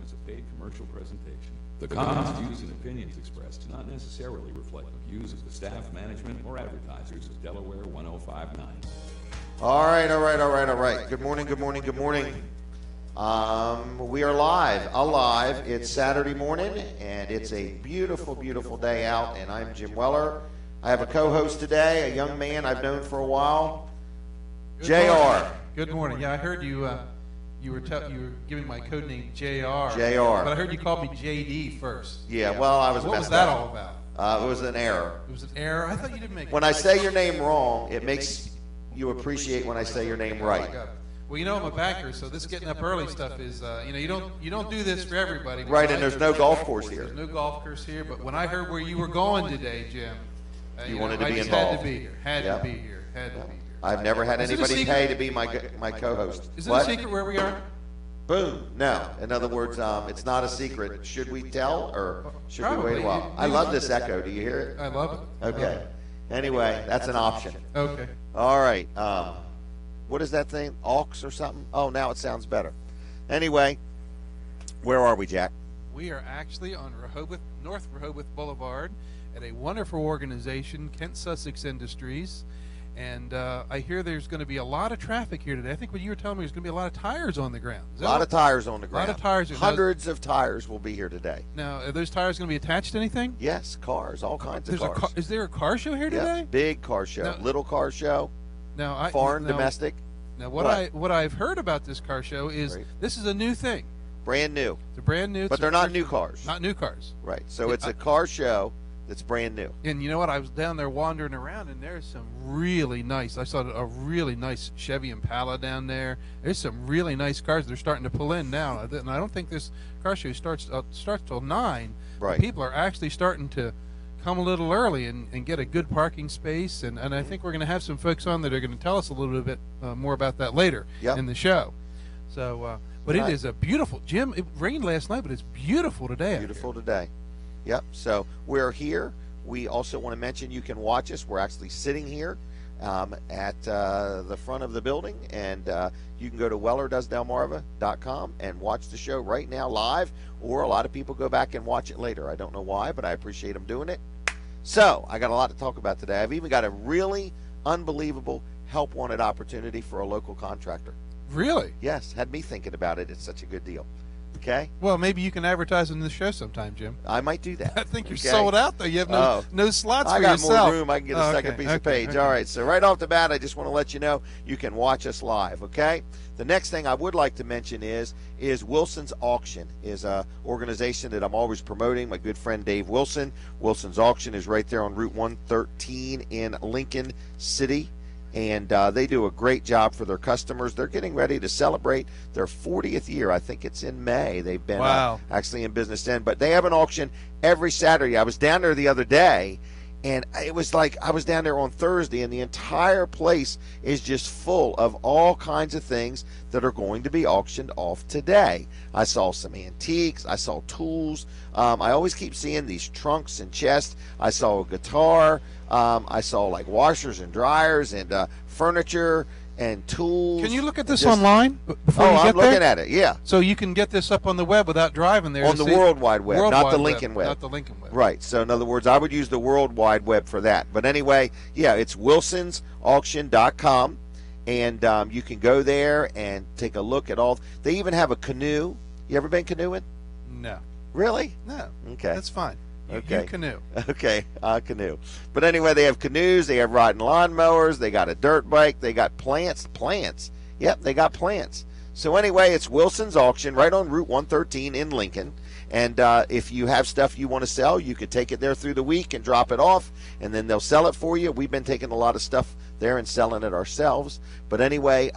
as a paid commercial presentation. The comments, views, and opinions expressed do not necessarily reflect the views of the staff, management, or advertisers of Delaware 1059. All right. Good morning. We are alive. It's Saturday morning, and it's a beautiful, beautiful day out, and I'm Jim Weller. I have a co-host today, a young man I've known for a while, JR. Good morning. Yeah, I heard you you were giving my code name JR. But I heard you called me JD first. Yeah, well, I was What was messed that up. all about? It was an error. It was an error? I thought you didn't make it. When I say your name wrong, it makes you appreciate when I say your name right. Well, you know I'm a banker, so this getting up early stuff is, you don't do this for everybody. Right, and there's no golf course here. There's no golf course here, but when I heard where you were going today, Jim, You wanted to I be just involved. had to be here. Had Yep. to be here. I've never had Is it a anybody secret? pay to be my co-host. Is it What? a secret where we are? Boom. No. In other words, it's not a secret. Should we tell or should we Probably. wait a while? I love this echo. Do you hear it? I love it. Okay. Anyway, that's an option. Okay. All right. What is that thing? Aux or something? Oh, now it sounds better. Anyway, where are we, Jack? We are actually on North Rehoboth Boulevard at a wonderful organization, Kent Sussex Industries. And I hear there's going to be a lot of traffic here today. I think what you were telling me there's going to be a lot of tires on the ground. A lot of tires on the ground. A lot of tires. Hundreds of tires will be here today. Now, are those tires going to be attached to anything? Yes, cars, all kinds of cars. Is there a car show here today? Yeah, big car show, Now- little car show, Now, foreign, domestic, Now, what I've heard about this car show is Right. this is a new thing. brand new. It's a brand new. But they're not new cars. Not new cars. Right. So Yeah, it's a car show that's brand new. And you know what? I was down there wandering around, and there's some really nice. I saw a really nice Chevy Impala down there. There's some really nice cars they're starting to pull in now. And I don't think this car show starts till 9. Right. But people are actually starting to come a little early and get a good parking space. And I think we're going to have some folks on that are going to tell us a little bit more about that later in the show. So, but Right. it is a beautiful. Jim, it rained last night, but it's beautiful today. out Beautiful here. today. Yep. So we're here. We also want to mention you can watch us. We're actually sitting here at the front of the building, and you can go to wellerdoesdelmarva.com and watch the show right now live, or a lot of people go back and watch it later. I don't know why, but I appreciate them doing it. So I got a lot to talk about today. I've even got a really unbelievable help wanted opportunity for a local contractor. Really? Yes, had me thinking about it. It's such a good deal. Okay? Well, maybe you can advertise in the show sometime, Jim. I might do that. I think you're Okay? sold out, though. You have no slots I for got yourself. more room. I can get a second piece of page. All right. So right off the bat, I just want to let you know you can watch us live. Okay. The next thing I would like to mention is Wilson's Auction is a organization that I'm always promoting. My good friend Dave Wilson. Wilson's Auction is right there on Route 113 in Lincoln City. And they do a great job for their customers. They're getting ready to celebrate their 40th year. I think it's in May. They've been actually in business then. But they have an auction every Saturday. I was down there the other day, and it was like I was down there on Thursday, and the entire place is just full of all kinds of things that are going to be auctioned off today. I saw some antiques. I saw tools. I always keep seeing these trunks and chests. I saw a guitar. I saw like washers and dryers and furniture and tools. Can you look at this online before you get I'm looking there? at it, yeah. So you can get this up on the web without driving there. On the World Wide Web, not the Lincoln Web. Not the Lincoln Web. Right. So in other words, I would use the World Wide Web for that. But anyway, yeah, it's wilsonsauction.com, and you can go there and take a look at all. They even have a canoe. You ever been canoeing? No. Really? No. Okay. That's fine. You canoe. Okay, canoe. But anyway, they have canoes, they have riding lawnmowers, they got a dirt bike, they got plants. Yep, they got plants. So anyway, it's Wilson's Auction right on Route 113 in Lincoln. And if you have stuff you want to sell, you could take it there through the week and drop it off, and then they'll sell it for you. We've been taking a lot of stuff there and selling it ourselves. But anyway,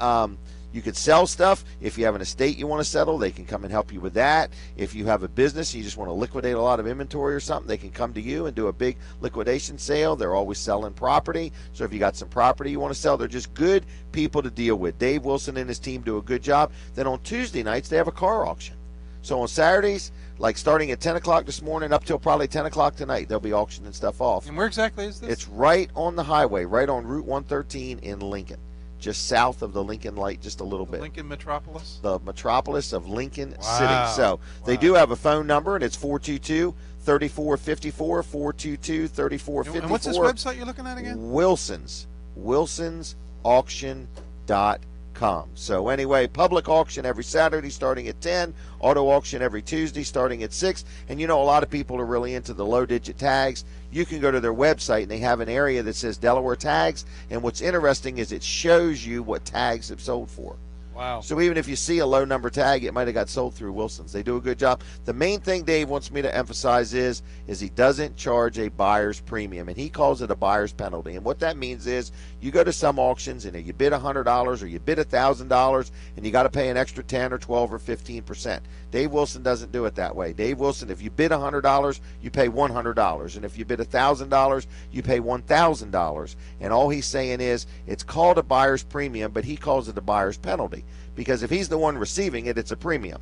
you could sell stuff. If you have an estate you want to settle, they can come and help you with that. If you have a business, you just want to liquidate a lot of inventory or something, they can come to you and do a big liquidation sale. They're always selling property. So if you got some property you want to sell, they're just good people to deal with. Dave Wilson and his team do a good job. Then on Tuesday nights, they have a car auction. So on Saturdays, like starting at 10 o'clock this morning up till probably 10 o'clock tonight, they'll be auctioning stuff off. And where exactly is this? It's right on the highway, right on Route 113 in Lincoln. just south of the Lincoln Light, just a little bit. Lincoln Metropolis? The metropolis of Lincoln Wow. City. So they Wow. do have a phone number, and it's 422-3454, 422-3454. And what's this website you're looking at again? wilsonsauction.com. So anyway, public auction every Saturday starting at 10, auto auction every Tuesday starting at 6. And you know, a lot of people are really into the low digit tags. You can go to their website and they have an area that says Delaware tags, and what's interesting is it shows you what tags have sold for. Wow. So even if you see a low number tag, it might have got sold through Wilson's. They do a good job. The main thing Dave wants me to emphasize is he doesn't charge a buyer's premium, and he calls it a buyer's penalty. And what that means is you go to some auctions and you bid $100 or you bid $1,000 and you got to pay an extra 10 or 12 or 15%. Dave Wilson doesn't do it that way. Dave Wilson, if you bid $100, you pay $100, and if you bid $1,000, you pay $1,000. And all he's saying is it's called a buyer's premium, but he calls it a buyer's penalty, because if he's the one receiving it, it's a premium.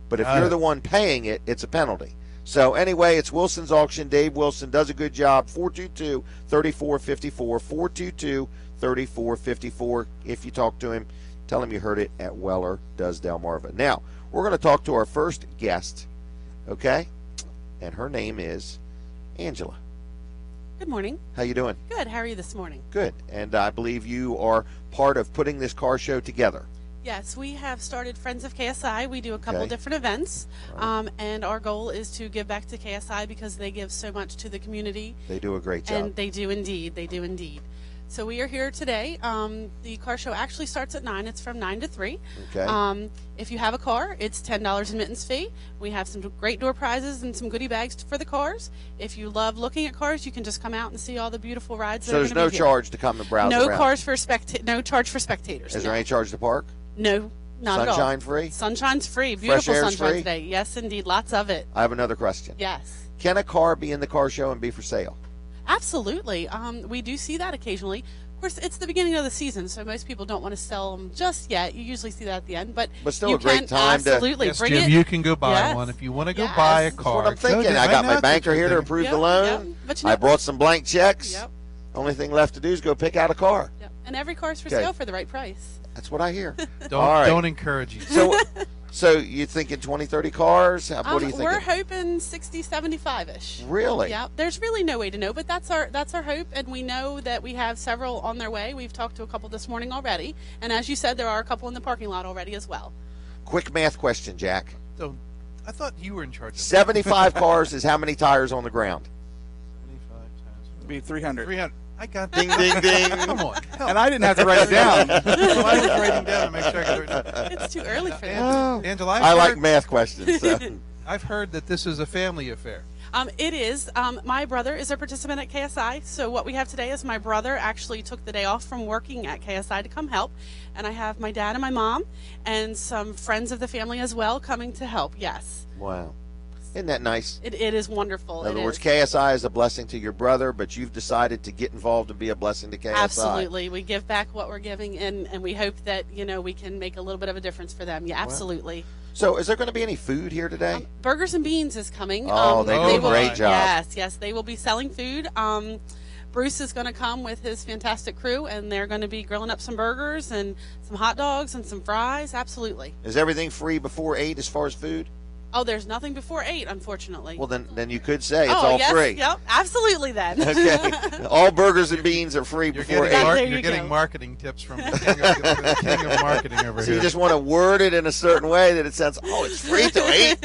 But if you're the one paying it, it's a penalty. So anyway, it's Wilson's Auction. Dave Wilson does a good job. 422-3454, 422-3454. If you talk to him, tell him you heard it at Weller Does Delmarva. Now, we're going to talk to our first guest, okay? And her name is Angela. Good morning. How you doing? Good. How are you this morning? Good. And I believe you are part of putting this car show together. Yes, we have started Friends of KSI. We do a couple Okay. different events, and our goal is to give back to KSI because they give so much to the community. They do a great job. And they do indeed. They do indeed. So we are here today. The car show actually starts at 9. It's from 9 to 3. Okay. If you have a car, it's $10 admittance fee. We have some great door prizes and some goodie bags for the cars. If you love looking at cars, you can just come out and see all the beautiful rides. So that are there's gonna no be here. charge to come and browse No around. cars for no charge for spectators. Is no. there any charge to park? No, not at all. Sunshine free? Sunshine's free. Beautiful air's sunshine free? today. Yes, indeed. Lots of it. I have another question. Yes. Can a car be in the car show and be for sale? Absolutely. We do see that occasionally. Of course, it's the beginning of the season, so most people don't want to sell them just yet. You usually see that at the end, but still you a great can time to- absolutely Yes, bring Jim, it. you can go buy Yes. one if you want to go Yes. buy a That's car. That's what I'm thinking. Go I do- got my know, banker that's here to what approve Yep, the loan. yep. But you I know- brought some blank checks. Yep. Only thing left to do is go pick out a car. Yep. And every car's for Okay. sale for the right price. That's what I hear. Don't, All right. don't encourage you. So you thinking 20, 30 cars? What are you thinking? We're hoping 60, 75-ish. Really? Yeah, there's really no way to know, but that's our hope, and we know that we have several on their way. We've talked to a couple this morning already, and as you said, there are a couple in the parking lot already as well. Quick math question, Jack. So, I thought you were in charge of 75 cars is how many tires on the ground? 75 times It'd be 300. 300. I got Ding, ding, ding. Come on. Help. And I didn't have to write it down. So I was writing down to make sure I could write it down. It's too early for that. Angela, I like math questions. So. I've heard that this is a family affair. It is. My brother is a participant at KSI, so what we have today is my brother actually took the day off from working at KSI to come help, and I have my dad and my mom and some friends of the family as well coming to help. Yes. Wow. Isn't that nice? It is wonderful. In other It words, is. KSI is a blessing to your brother, but you've decided to get involved and be a blessing to KSI. Absolutely. We give back what we're giving, and we hope that, we can make a little bit of a difference for them. Yeah, absolutely. So is there going to be any food here today? Burgers and Beans is coming. Oh, they do a will- great job. Yes, they will be selling food. Bruce is going to come with his fantastic crew, and they're going to be grilling up some burgers and some hot dogs and some fries. Absolutely. Is everything free before 8 as far as food? Oh, there's nothing before 8, unfortunately. Well, then you could say it's oh, all yes, free. Yep, absolutely then. Okay. All burgers and beans are free You're before getting, 8. There you're you getting go. marketing tips from the king of marketing over So here. you just want to word it in a certain way that it sounds, oh, it's free till 8.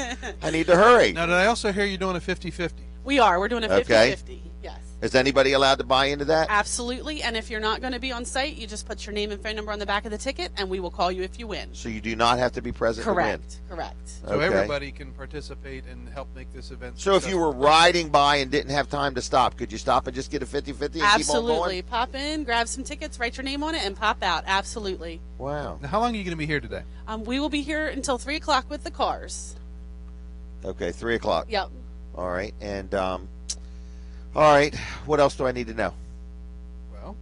I need to hurry. Now, did I also hear you doing a 50-50? We are. We're doing a 50-50. Okay. Yes. Is anybody allowed to buy into that? Absolutely. And if you're not going to be on site, you just put your name and phone number on the back of the ticket, and we will call you if you win. So you do not have to be present to win. Correct. So Okay. everybody can participate and help make this event So if you were riding by and didn't have time to stop, could you stop and just get a 50-50 and keep on Absolutely. going? Pop in, grab some tickets, write your name on it, and pop out. Absolutely. Wow. Now, how long are you going to be here today? We will be here until 3 o'clock with the cars. Okay, 3 o'clock. Yep. All right. And, all right. What else do I need to know? Well,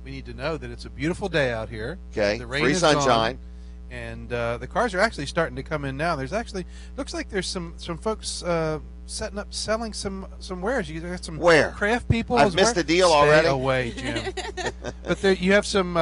we need to know that it's a beautiful day out here. Okay. The rain Free is sunshine. gone, And the cars are actually starting to come in now. There's actually looks like there's some folks setting up selling some wares. You got some Where? craft people. I've as missed well. a deal Stay already. away, Jim. But there, you have some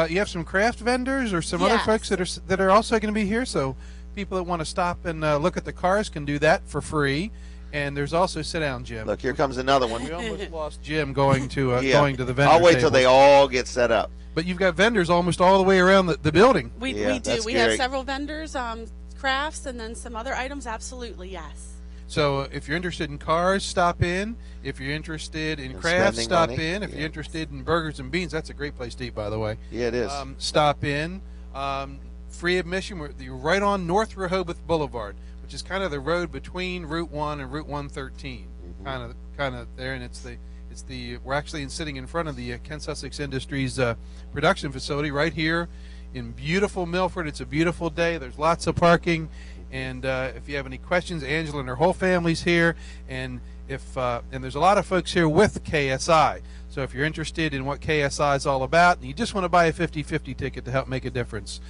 craft vendors or some other Yes. folks that are also going to be here. So people that want to stop and look at the cars can do that for free. And there's also sit down, Jim. Look, here comes another one. We almost lost Jim going to Yeah. going to the vendor I'll wait till table. they all get set up. But you've got vendors almost all the way around the building. We Yeah, do. that's We have great. several vendors, crafts, and then some other items. Absolutely, yes. So if you're interested in cars, stop in. If you're interested in And crafts, spending stop money. in. If Yeah. you're interested in burgers and beans, that's a great place to eat, by the way. Yeah, it is. Stop in. Free admission. You're right on North Rehoboth Boulevard, which is kind of the road between Route 1 and Route 113. Kind of there, and it's the we're actually sitting in front of the Kent Sussex Industries production facility right here in beautiful Milford. It's a beautiful day. There's lots of parking, and if you have any questions, Angela and her whole family's here, and and there's a lot of folks here with KSI. So if you're interested in what KSI is all about, and you just want to buy a 50/50 ticket to help make a difference,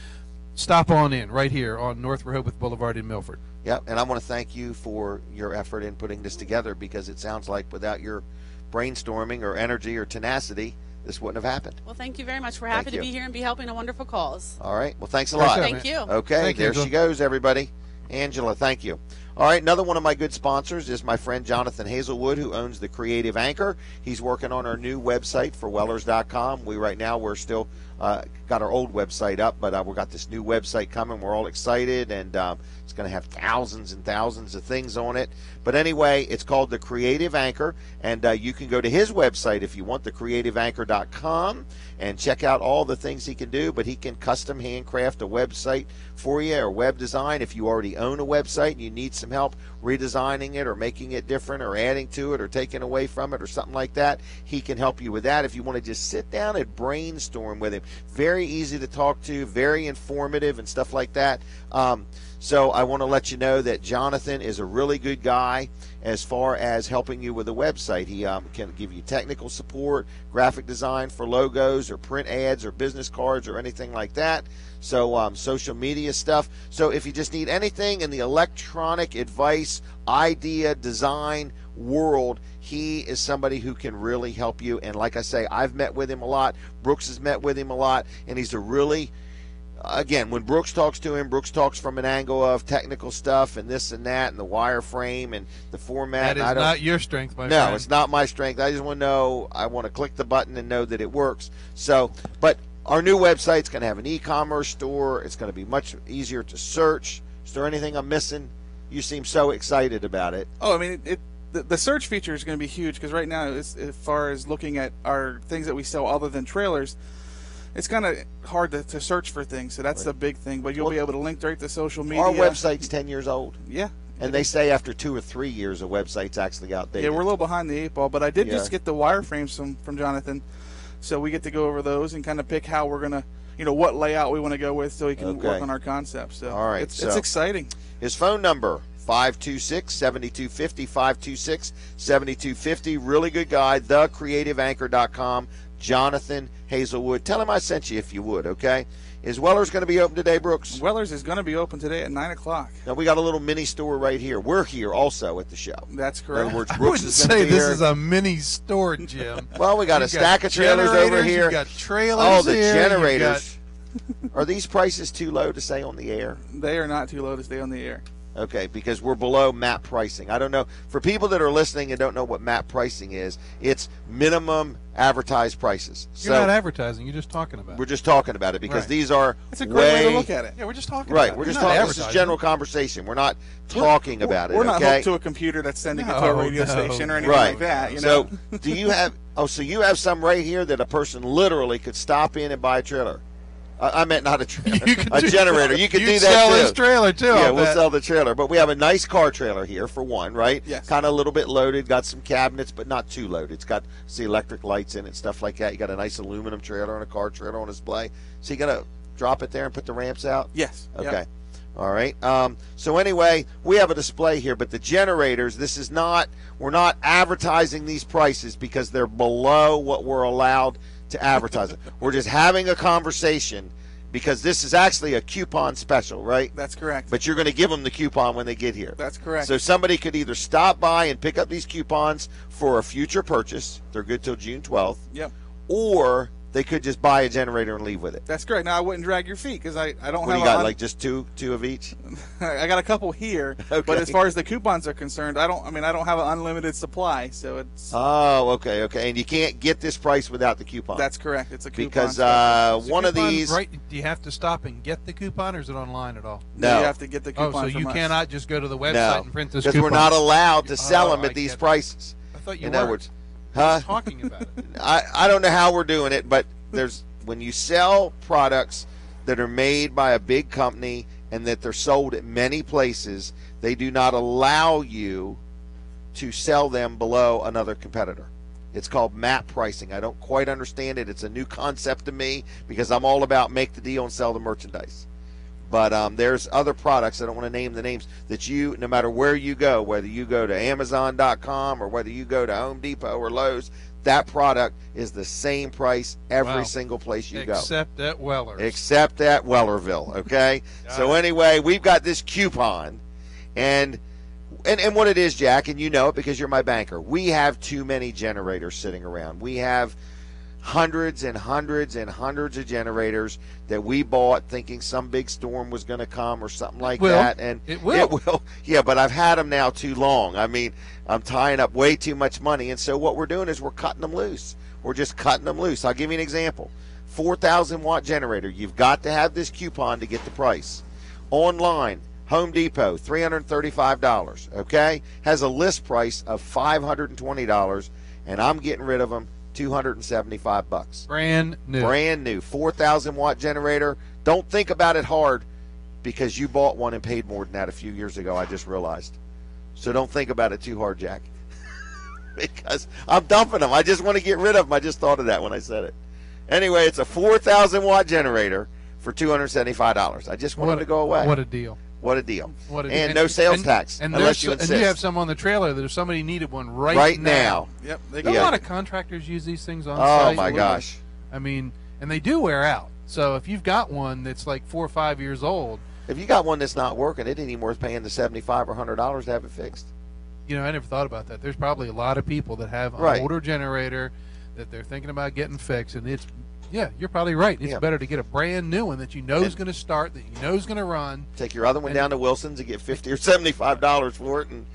stop on in right here on North Rehoboth Boulevard in Milford. Yep, and I want to thank you for your effort in putting this together, because it sounds like without your brainstorming or energy or tenacity, this wouldn't have happened. Well, thank you very much. We're Thank happy to you. be here and be helping a wonderful cause. All right, well, thanks a Thanks, lot. man. Thank you. Okay, Thank you, there Angela. she goes, everybody. Angela, thank you. All right, another one of my good sponsors is my friend Jonathan Hazelwood, who owns the Creative Anchor. He's working on our new website for Wellers.com. We're still got our old website up, but we got this new website coming. We're all excited, and it's going to have thousands and thousands of things on it. But anyway, it's called the Creative Anchor, and you can go to his website if you want, thecreativeanchor.com, and check out all the things he can do. But he can custom handcraft a website for you, or web design. If you already own a website and you need some help redesigning it or making it different or adding to it or taking away from it or something like that, he can help you with that. If you want to just sit down and brainstorm with him, very easy to talk to, very informative and stuff like that. So I want to let you know that Jonathan is a really good guy as far as helping you with a website. He can give you technical support, graphic design for logos or print ads or business cards or anything like that. So social media stuff. So if you just need anything in the electronic advice, idea, design world, he is somebody who can really help you. And like I say, I've met with him a lot. Brooks has met with him a lot, and he's a really, again, when Brooks talks to him, Brooks talks from an angle of technical stuff and this and that and the wireframe and the format. That is not your strength, my No, friend. it's not my strength. I just want to know, I want to click the button and know that it works. So, but our new website's going to have an e-commerce store. It's going to be much easier to search. Is there anything I'm missing? You seem so excited about it. Oh, I mean, the search feature is going to be huge, because right now, as far as looking at our things that we sell other than trailers, it's kind of hard to search for things. So that's the big thing. But you'll be able to link right to social media. Our website's 10 years old. Yeah. And they say after 2 or 3 years, a website's actually outdated. Yeah, we're a little behind the 8 ball, but I did Yeah. just get the wireframes from Jonathan, so we get to go over those and kind of pick how we're gonna, what layout we want to go with, so he can Okay. work on our concepts. So All right, it's so- exciting. His phone number, 526-7250, 526-7250. Really good guy, thecreativeanchor.com, Jonathan Hazelwood. Tell him I sent you if you would, okay? Is Weller's going to be open today, Brooks? Weller's is going to be open today at 9 o'clock. Now, we got a little mini store right here. We're here also at the show. That's In correct. other words, I Brooks wouldn't is going say to be this here. is a mini store, Jim. Well, we got a You've stack of trailers over generators, here. You've got trailers Oh, the here, you've generators. Are these prices too low to say on the air? They are not too low to stay on the air. Okay, because we're below MAP pricing. I don't know. For people that are listening and don't know what MAP pricing is, it's minimum advertised prices. You're not advertising. You're just talking about We're it. just talking about it because Right. these are It's a great way to look at it. Yeah, we're just talking Right, about it. we're You're just not talking. This is advertising. general conversation. We're not talking about it. We're not okay? hooked to a computer that's sending it to No, a radio no, station or anything Right. like that. So, do you have? Oh, so you have some right here that a person literally could stop in and buy a trailer. I meant not a trailer, You could a do- generator. You could you'd do that sell too. this trailer too. Yeah, I'll we'll bet. sell the trailer. But we have a nice car trailer here for one, right? Yes. Kind of a little bit loaded, got some cabinets, but not too loaded. It's got see electric lights in it, stuff like that. You got a nice aluminum trailer and a car trailer on display. So you got to drop it there and put the ramps out? Yes. Okay. Yep. All right. So anyway, we have a display here, but the generators, this is not, we're not advertising these prices because they're below what we're allowed to advertise. We're just having a conversation because this is actually a coupon special, right? That's correct. But you're going to give them the coupon when they get here. That's correct. So somebody could either stop by and pick up these coupons for a future purchase. They're good till June 12th. Yep. Or they could just buy a generator and leave with it. That's correct. Now I wouldn't drag your feet because I don't What have. do you got? Like just two of each? I got a couple here, Okay. but as far as the coupons are concerned, I don't have an unlimited supply, so it's. Oh, okay. And you can't get this price without the coupon. That's correct. It's a coupon. Because Is the one of coupon these. Right? Do you have to stop and get the coupon, or is it online at all? No. You have to get the coupon. Oh, so you from us. cannot just go to the website No, and print this because coupon. we're not allowed to sell them I at these get it. prices. I thought you In were. other words, huh? Talking about it. I don't know how we're doing it, but there's when you sell products that are made by a big company and that they're sold at many places, they do not allow you to sell them below another competitor. It's called map pricing. I don't quite understand it. It's a new concept to me because I'm all about make the deal and sell the merchandise. But there's other products, I don't want to name the names, that you, no matter where you go, whether you go to Amazon.com or whether you go to Home Depot or Lowe's, that product is the same price every Wow. single place you go. Except at Weller's. Except at Wellerville, okay? So anyway, we've got this coupon, and what it is, Jack, and you know it because you're my banker, we have too many generators sitting around. We have hundreds and hundreds and hundreds of generators that we bought thinking some big storm was going to come or something like that. And It will. Yeah, but I've had them now too long. I mean, I'm tying up way too much money. And so what we're doing is we're cutting them loose. We're just cutting them loose. I'll give you an example. 4,000 watt generator. You've got to have this coupon to get the price. Online, Home Depot, $335, okay? Has a list price of $520, and I'm getting rid of them $275. Brand new. Brand new 4,000 watt generator. Don't think about it hard because you bought one and paid more than that a few years ago. I just realized. So don't think about it too hard, Jack. Because I'm dumping them. I just want to get rid of them. I just thought of that when I said it. Anyway, it's a 4,000 watt generator for $275. I just want it to go away. What a deal. What a deal. What a And deal. no sales tax and unless you insist. And you have some on the trailer that if somebody needed one right now. Yep. They Don't Yeah. a lot of contractors use these things on Oh, site? my gosh. I mean, and they do wear out. So if you've got one that's like 4 or 5 years old, If you got one that's not working, it ain't even worth paying the $75 or $100 to have it fixed. you know, I never thought about that. There's probably a lot of people that have Right. an older generator that they're thinking about getting fixed, and yeah, you're probably right. It's Yeah. better to get a brand new one that you know is going to start, that you know is going to run. Take your other one And- down to Wilson's and get $50 or $75 for it and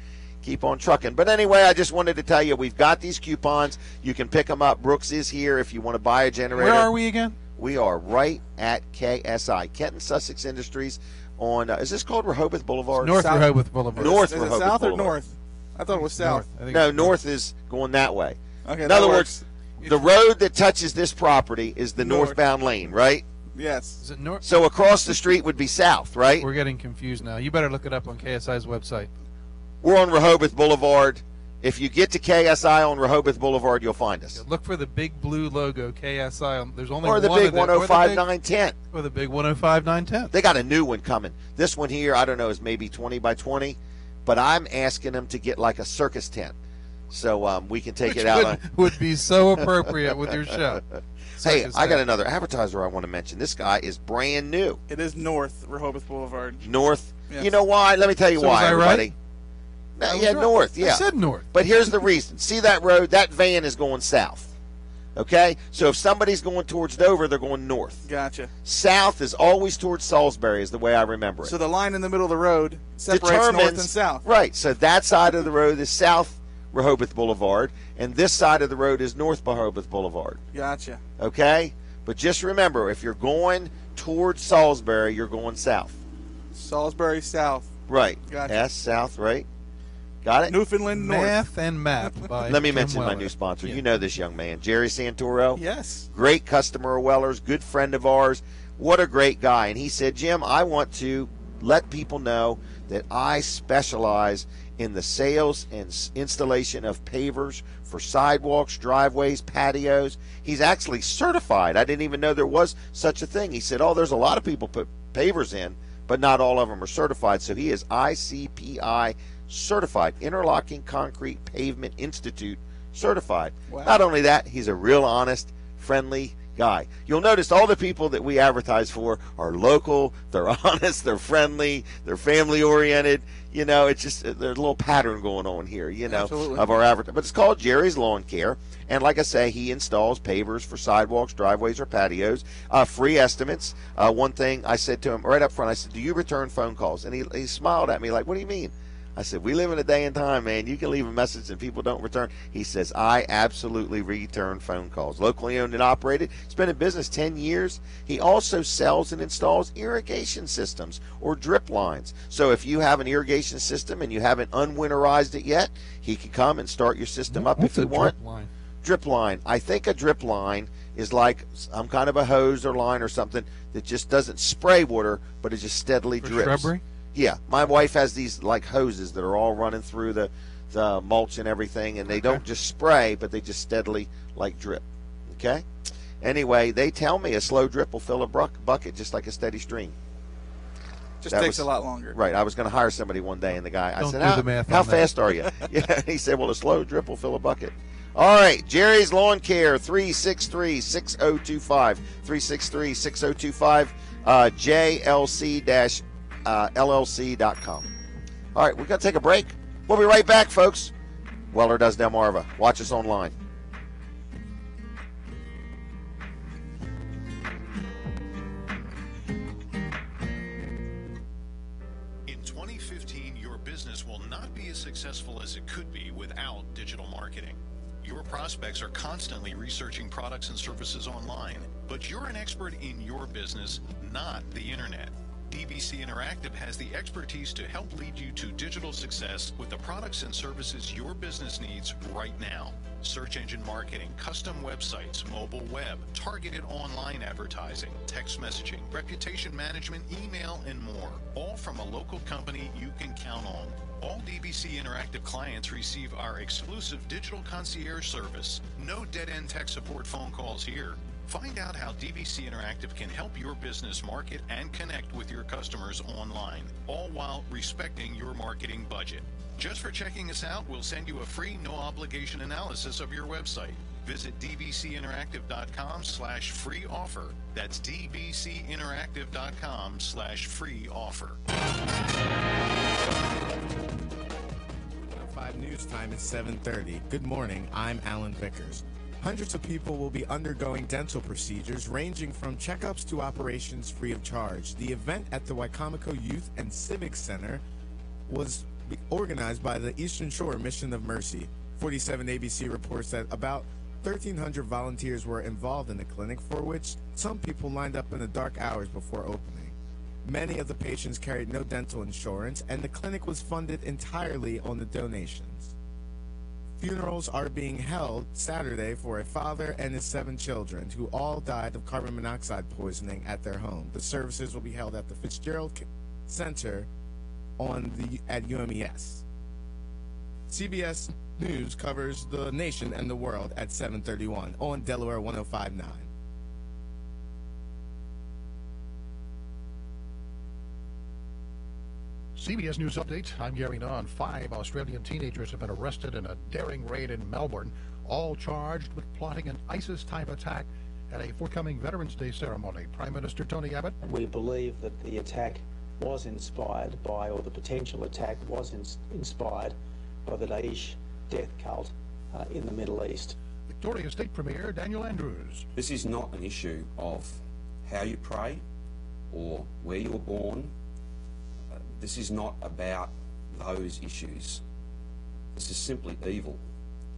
keep on trucking. But anyway, I just wanted to tell you we've got these coupons. You can pick them up. Brooks is here if you want to buy a generator. Where are we again? We are right at KSI, Kenton Sussex Industries on, is this called Rehoboth Boulevard? North South- Rehoboth Boulevard. North Is it Rehoboth south or Boulevard. north? I thought it was south. I think No, it's north is going that way. Okay. In that other works. words, the road that touches this property is the North. northbound lane, right? Yes. Is it north? So across the street would be south, right? We're getting confused now. You better look it up on KSI's website. We're on Rehoboth Boulevard. If you get to KSI on Rehoboth Boulevard, you'll find us. Look for the big blue logo KSI. There's only Or the one big of them. 105-910. Or the big 105-910. They got a new one coming. This one here, I don't know, is maybe 20 by 20, but I'm asking them to get like a circus tent so we can take Which it out. would be so appropriate with your show. Hey, Circus I got tent. another advertiser I want to mention. This guy is brand new. It is north Rehoboth Boulevard. North. Yes. You know why? Let me tell you So why, was I right? everybody. No, I was yeah, right. north. Yeah. I said north. But here's the reason. See that road? That van is going south. Okay? So if somebody's going towards Dover, they're going north. Gotcha. South is always towards Salisbury, is the way I remember it. So the line in the middle of the road separates north and south. Right. So that side of the road is South Rehoboth Boulevard, and this side of the road is North Rehoboth Boulevard. Gotcha. Okay? But just remember, if you're going towards Salisbury, you're going south. Salisbury south. Right. Gotcha. S, south, right? Got it? Newfoundland north. Math and Map by Let me Jim mention my Weller. new sponsor. Yeah. You know this young man, Jerry Santoro. Yes. Great customer of Weller's, good friend of ours. What a great guy. And he said, Jim, I want to let people know that I specialize in the sales and installation of pavers for sidewalks, driveways, patios. He's actually certified. I didn't even know there was such a thing. He said, oh, there's a lot of people put pavers in, but not all of them are certified. So he is ICPI certified, Interlocking Concrete Pavement Institute certified. Wow. Not only that, he's a real honest, friendly guy. You'll notice all the people that we advertise for are local, they're honest, they're friendly, they're family oriented. You know, it's just there's a little pattern going on here, you know, Absolutely. of our advertising. But it's called Jerry's Lawn Care. And like I say, he installs pavers for sidewalks, driveways, or patios. Free estimates. One thing I said to him right up front, I said, do you return phone calls? And he smiled at me like, what do you mean? I said, we live in a day and time, man. You can leave a message and people don't return. He says, I absolutely return phone calls. Locally owned and operated. He's been in business 10 years. He also sells and installs irrigation systems or drip lines. So if you have an irrigation system and you haven't unwinterized it yet, he can come and start your system up if you want. Drip line? Drip line. I think a drip line is like some kind of a hose or line or something that just doesn't spray water, but it just steadily For drips. shrubbery? Yeah, my wife has these like hoses that are all running through the mulch and everything, and they don't just spray, but they just steadily like drip. Okay. Anyway, they tell me a slow drip will fill a bucket just like a steady stream. Just That takes was- a lot longer. Right. I was going to hire somebody one day, and the guy, I Don't said, do the math how on that." fast are you? Yeah. He said, well, a slow drip will fill a bucket. All right, Jerry's Lawn Care, 363-6025, 363-6025, JLC-LLC.com. All right, we're going to take a break. We'll be right back, folks. Weller Does Delmarva. Watch us online. In 2015, your business will not be as successful as it could be without digital marketing. Your prospects are constantly researching products and services online, but you're an expert in your business, not the internet. DBC Interactive has the expertise to help lead you to digital success with the products and services your business needs right now. Search engine marketing, custom websites, mobile web, targeted online advertising, text messaging, reputation management, email, and more. All from a local company you can count on. All DBC Interactive clients receive our exclusive digital concierge service. No dead-end tech support phone calls here. Find out how DBC Interactive can help your business market and connect with your customers online, all while respecting your marketing budget. Just for checking us out, we'll send you a free, no-obligation analysis of your website. Visit dbcinteractive.com/free offer. That's dbcinteractive.com/free offer. 5 News Time is 7:30. Good morning, I'm Alan Vickers. Hundreds of people will be undergoing dental procedures ranging from checkups to operations free of charge. The event at the Wicomico Youth and Civic Center was organized by the Eastern Shore Mission of Mercy. 47 ABC reports that about 1,300 volunteers were involved in the clinic, for which some people lined up in the dark hours before opening. Many of the patients carried no dental insurance, and the clinic was funded entirely on the donations. Funerals are being held Saturday for a father and his 7 children who all died of carbon monoxide poisoning at their home. The services will be held at the Fitzgerald Center at UMES. CBS News covers the nation and the world at 7:31 on Delaware 105.9. CBS News Update. I'm Gary Nunn. 5 Australian teenagers have been arrested in a daring raid in Melbourne, all charged with plotting an ISIS-type attack at a forthcoming Veterans Day ceremony. Prime Minister Tony Abbott. We believe that the attack was inspired by, or the potential attack was inspired by the Daesh death cult in the Middle East. Victoria State Premier Daniel Andrews. This is not an issue of how you pray or where you were born. This is not about those issues. This is simply evil,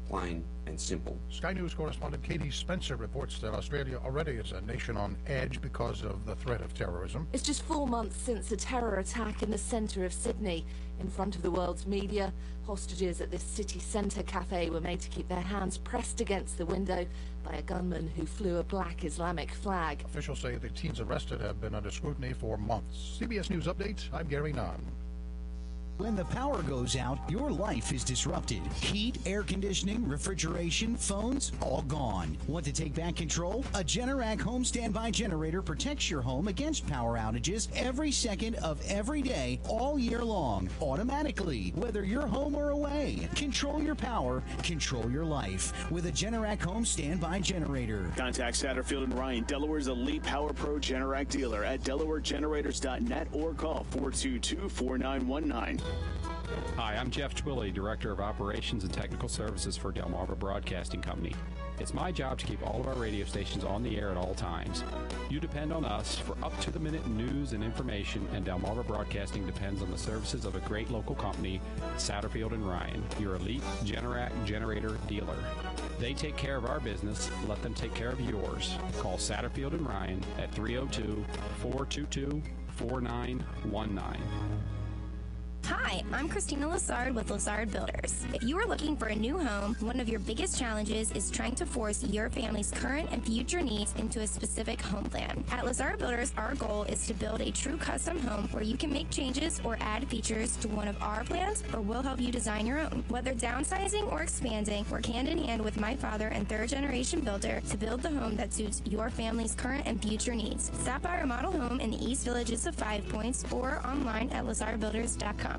plain and simple. Sky News correspondent Katie Spencer reports that Australia already is a nation on edge because of the threat of terrorism. It's just 4 months since a terror attack in the centre of Sydney. In front of the world's media, hostages at this city centre cafe were made to keep their hands pressed against the window by a gunman who flew a black Islamic flag. Officials say the teens arrested have been under scrutiny for months. CBS News Update, I'm Gary Nunn. When the power goes out, your life is disrupted. Heat, air conditioning, refrigeration, phones, all gone. Want to take back control? A Generac home standby generator protects your home against power outages every second of every day, all year long, automatically, whether you're home or away. Control your power, control your life with a Generac home standby generator. Contact Satterfield and Ryan, Delaware's elite Power Pro Generac dealer at DelawareGenerators.net or call 422-4919. Hi, I'm Jeff Twilley, Director of Operations and Technical Services for Delmarva Broadcasting Company. It's my job to keep all of our radio stations on the air at all times. You depend on us for up-to-the-minute news and information, and Delmarva Broadcasting depends on the services of a great local company, Satterfield and Ryan, your elite Generac generator dealer. They take care of our business. Let them take care of yours. Call Satterfield and Ryan at 302-422-4919. Hi, I'm Christina Lassard with Lassard Builders. If you are looking for a new home, one of your biggest challenges is trying to force your family's current and future needs into a specific home plan. At Lassard Builders, our goal is to build a true custom home where you can make changes or add features to one of our plans, or we'll help you design your own. Whether downsizing or expanding, work hand in hand with my father and third-generation builder to build the home that suits your family's current and future needs. Stop by our model home in the East Villages of 5 Points or online at LassardBuilders.com.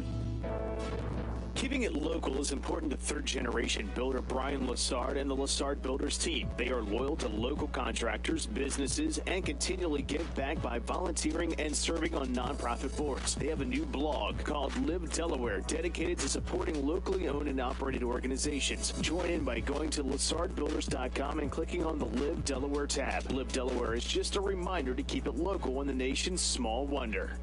Keeping it local is important to third-generation builder Brian Lassard and the Lassard Builders team. They are loyal to local contractors, businesses, and continually give back by volunteering and serving on nonprofit boards. They have a new blog called Live Delaware, dedicated to supporting locally owned and operated organizations. Join in by going to LassardBuilders.com and clicking on the Live Delaware tab. Live Delaware is just a reminder to keep it local in the nation's small wonder.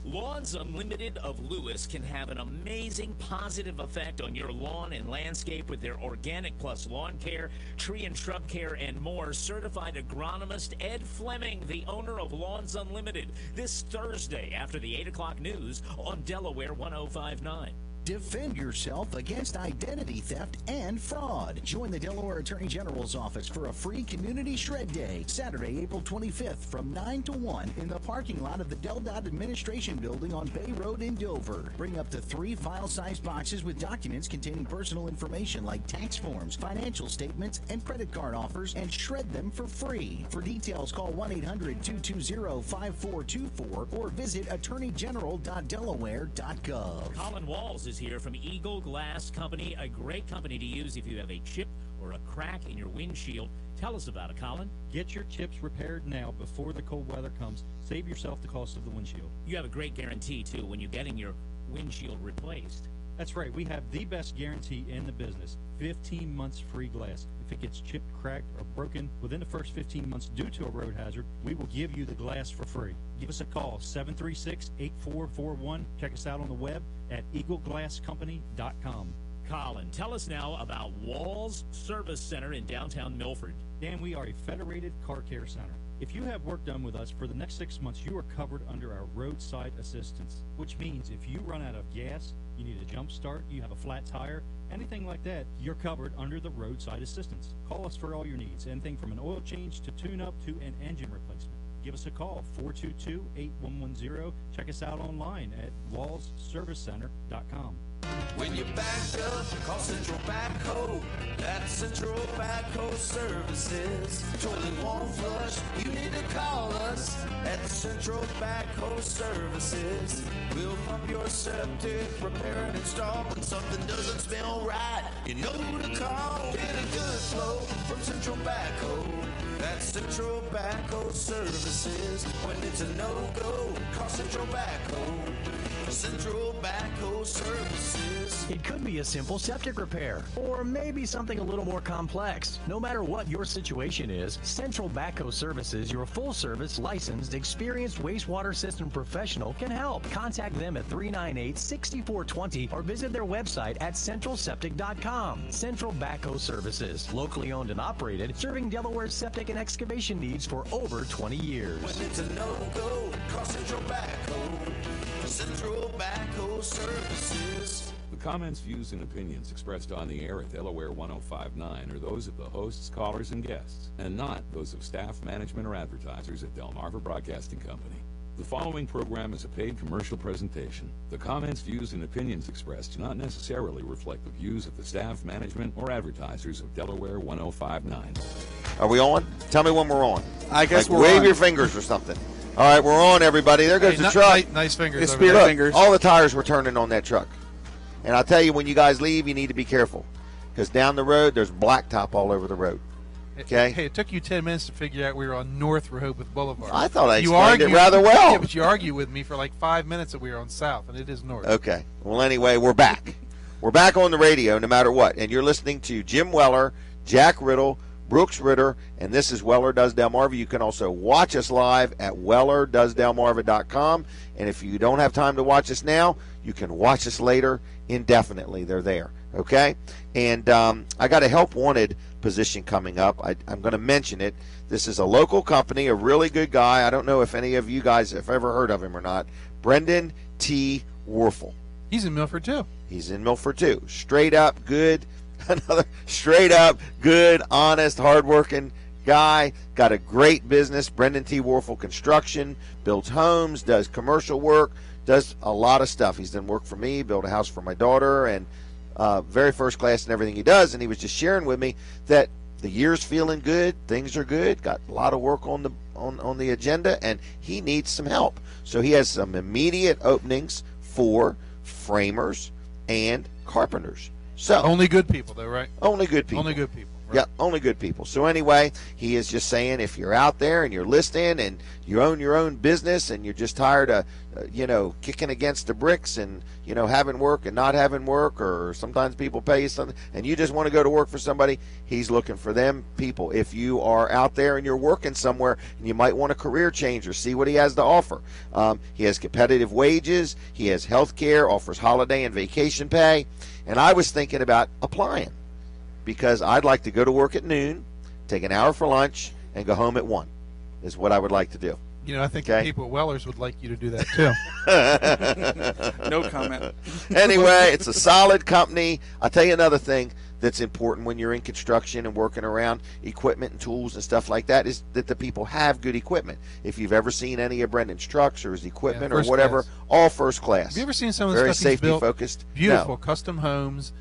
Lawns Unlimited of Lewis can have an amazing positive effect on your lawn and landscape with their Organic Plus lawn care, tree and shrub care, and more. Certified agronomist Ed Fleming, the owner of Lawns Unlimited, this Thursday after the 8 o'clock news on Delaware 105.9. Defend yourself against identity theft and fraud. Join the Delaware Attorney General's office for a free Community Shred Day, Saturday, April 25th from 9 to 1 in the parking lot of the Del Dot Administration Building on Bay Road in Dover. Bring up to 3 file-sized boxes with documents containing personal information like tax forms, financial statements, and credit card offers, and shred them for free. For details, call 1-800-220-5424 or visit attorneygeneral.delaware.gov. Colin Walls is here from Eagle Glass Company, a great company to use if you have a chip or a crack in your windshield. Tell us about it, Colin. Get your chips repaired now before the cold weather comes. Save yourself the cost of the windshield. You have a great guarantee, too, when you're getting your windshield replaced. That's right. We have the best guarantee in the business. 15 months free glass. If it gets chipped, cracked, or broken within the first 15 months due to a road hazard, we will give you the glass for free. Give us a call, 736-8441. Check us out on the web at eagleglasscompany.com. Colin, tell us now about Walls Service Center in downtown Milford. Dan, we are a federated car care center. If you have work done with us for the next 6 months, you are covered under our roadside assistance, which means if you run out of gas, you need a jump start, you have a flat tire, anything like that, you're covered under the roadside assistance. Call us for all your needs, anything from an oil change to tune-up to an engine replacement. Give us a call, 422-8110. Check us out online at wallsservicecenter.com. When you back up, call Central Backhoe. That's Central Backhoe Services. Toilet won't flush, you need to call us at the Central Backhoe Services. We'll pump your septic, repair and install. When something doesn't smell right, you know who to call. Get a good flow from Central Backhoe. That's Central Backhoe Services. When it's a no-go, call Central Backhoe. Central Backhoe Services. It could be a simple septic repair, or maybe something a little more complex. No matter what your situation is, Central Backhoe Services, your full-service, licensed, experienced wastewater system professional, can help. Contact them at 398-6420 or visit their website at centralseptic.com. Central Backhoe Services, locally owned and operated, serving Delaware's septic and excavation needs for over 20 years. When it's a no-go, call Central Backhoe. Central Backhoe Services. The comments, views, and opinions expressed on the air at Delaware 105.9 are those of the hosts, callers, and guests, and not those of staff, management, or advertisers at Delmarva Broadcasting Company. The following program is a paid commercial presentation. The comments, views, and opinions expressed do not necessarily reflect the views of the staff, management, or advertisers of Delaware 1059. Are we on? Tell me when we're on. I guess we're wave on. your fingers or something. All right, we're on, everybody. There goes the truck. Nice fingers. It's over there. spirit Look, fingers. all the tires were turning on that truck. And I'll tell you, when you guys leave, you need to be careful. Because down the road, there's blacktop all over the road. Okay? Hey, it took you 10 minutes to figure out we were on North Rehoboth Boulevard. I thought I explained it rather well. Yeah, but you argue with me for like 5 minutes that we were on South, and it is North. Okay. Well, anyway, we're back. We're back on the radio no matter what. And you're listening to Jim Weller, Jack Riddle, Brooks Ritter, and this is Weller Does Delmarva. You can also watch us live at wellerdoesdelmarva.com. And if you don't have time to watch us now, you can watch us later indefinitely. They're there. Okay? And I got a help wanted position coming up. I'm going to mention it. This is a local company, a really good guy. I don't know if any of you guys have ever heard of him or not. Brendan T. Werfel. He's in Milford, too. He's in Milford, too. Straight up, good. Another straight up, good, honest, hardworking guy. Got a great business. Brendan T. Werfel Construction. Builds homes, does commercial work, does a lot of stuff. He's done work for me, built a house for my daughter, and very first class in everything he does. And he was just sharing with me that the year's feeling good, things are good, got a lot of work on the agenda, and he needs some help. So he has some immediate openings for framers and carpenters. So only good people, though, right? Only good people. Only good people. Right? Yeah, only good people. So anyway, he is just saying, if you're out there and you're listening and you own your own business and you're just tired of, kicking against the bricks and, having work and not having work, or sometimes people pay you something and you just want to go to work for somebody, he's looking for them people. If you are out there and you're working somewhere and you might want a career change or see what he has to offer. He has competitive wages. He has health care, offers holiday and vacation pay. And I was thinking about applying, because I'd like to go to work at noon, take an hour for lunch, and go home at 1, is what I would like to do. I think the people at Weller's would like you to do that, too. No comment. Anyway, it's a solid company. I'll tell you another thing that's important when you're in construction and working around equipment and tools and stuff like that, is that the people have good equipment. If you've ever seen any of Brendan's trucks or his equipment or whatever, class. All first class. Have you ever seen some of the very stuff he's built? Very safety focused. Beautiful No. custom homes,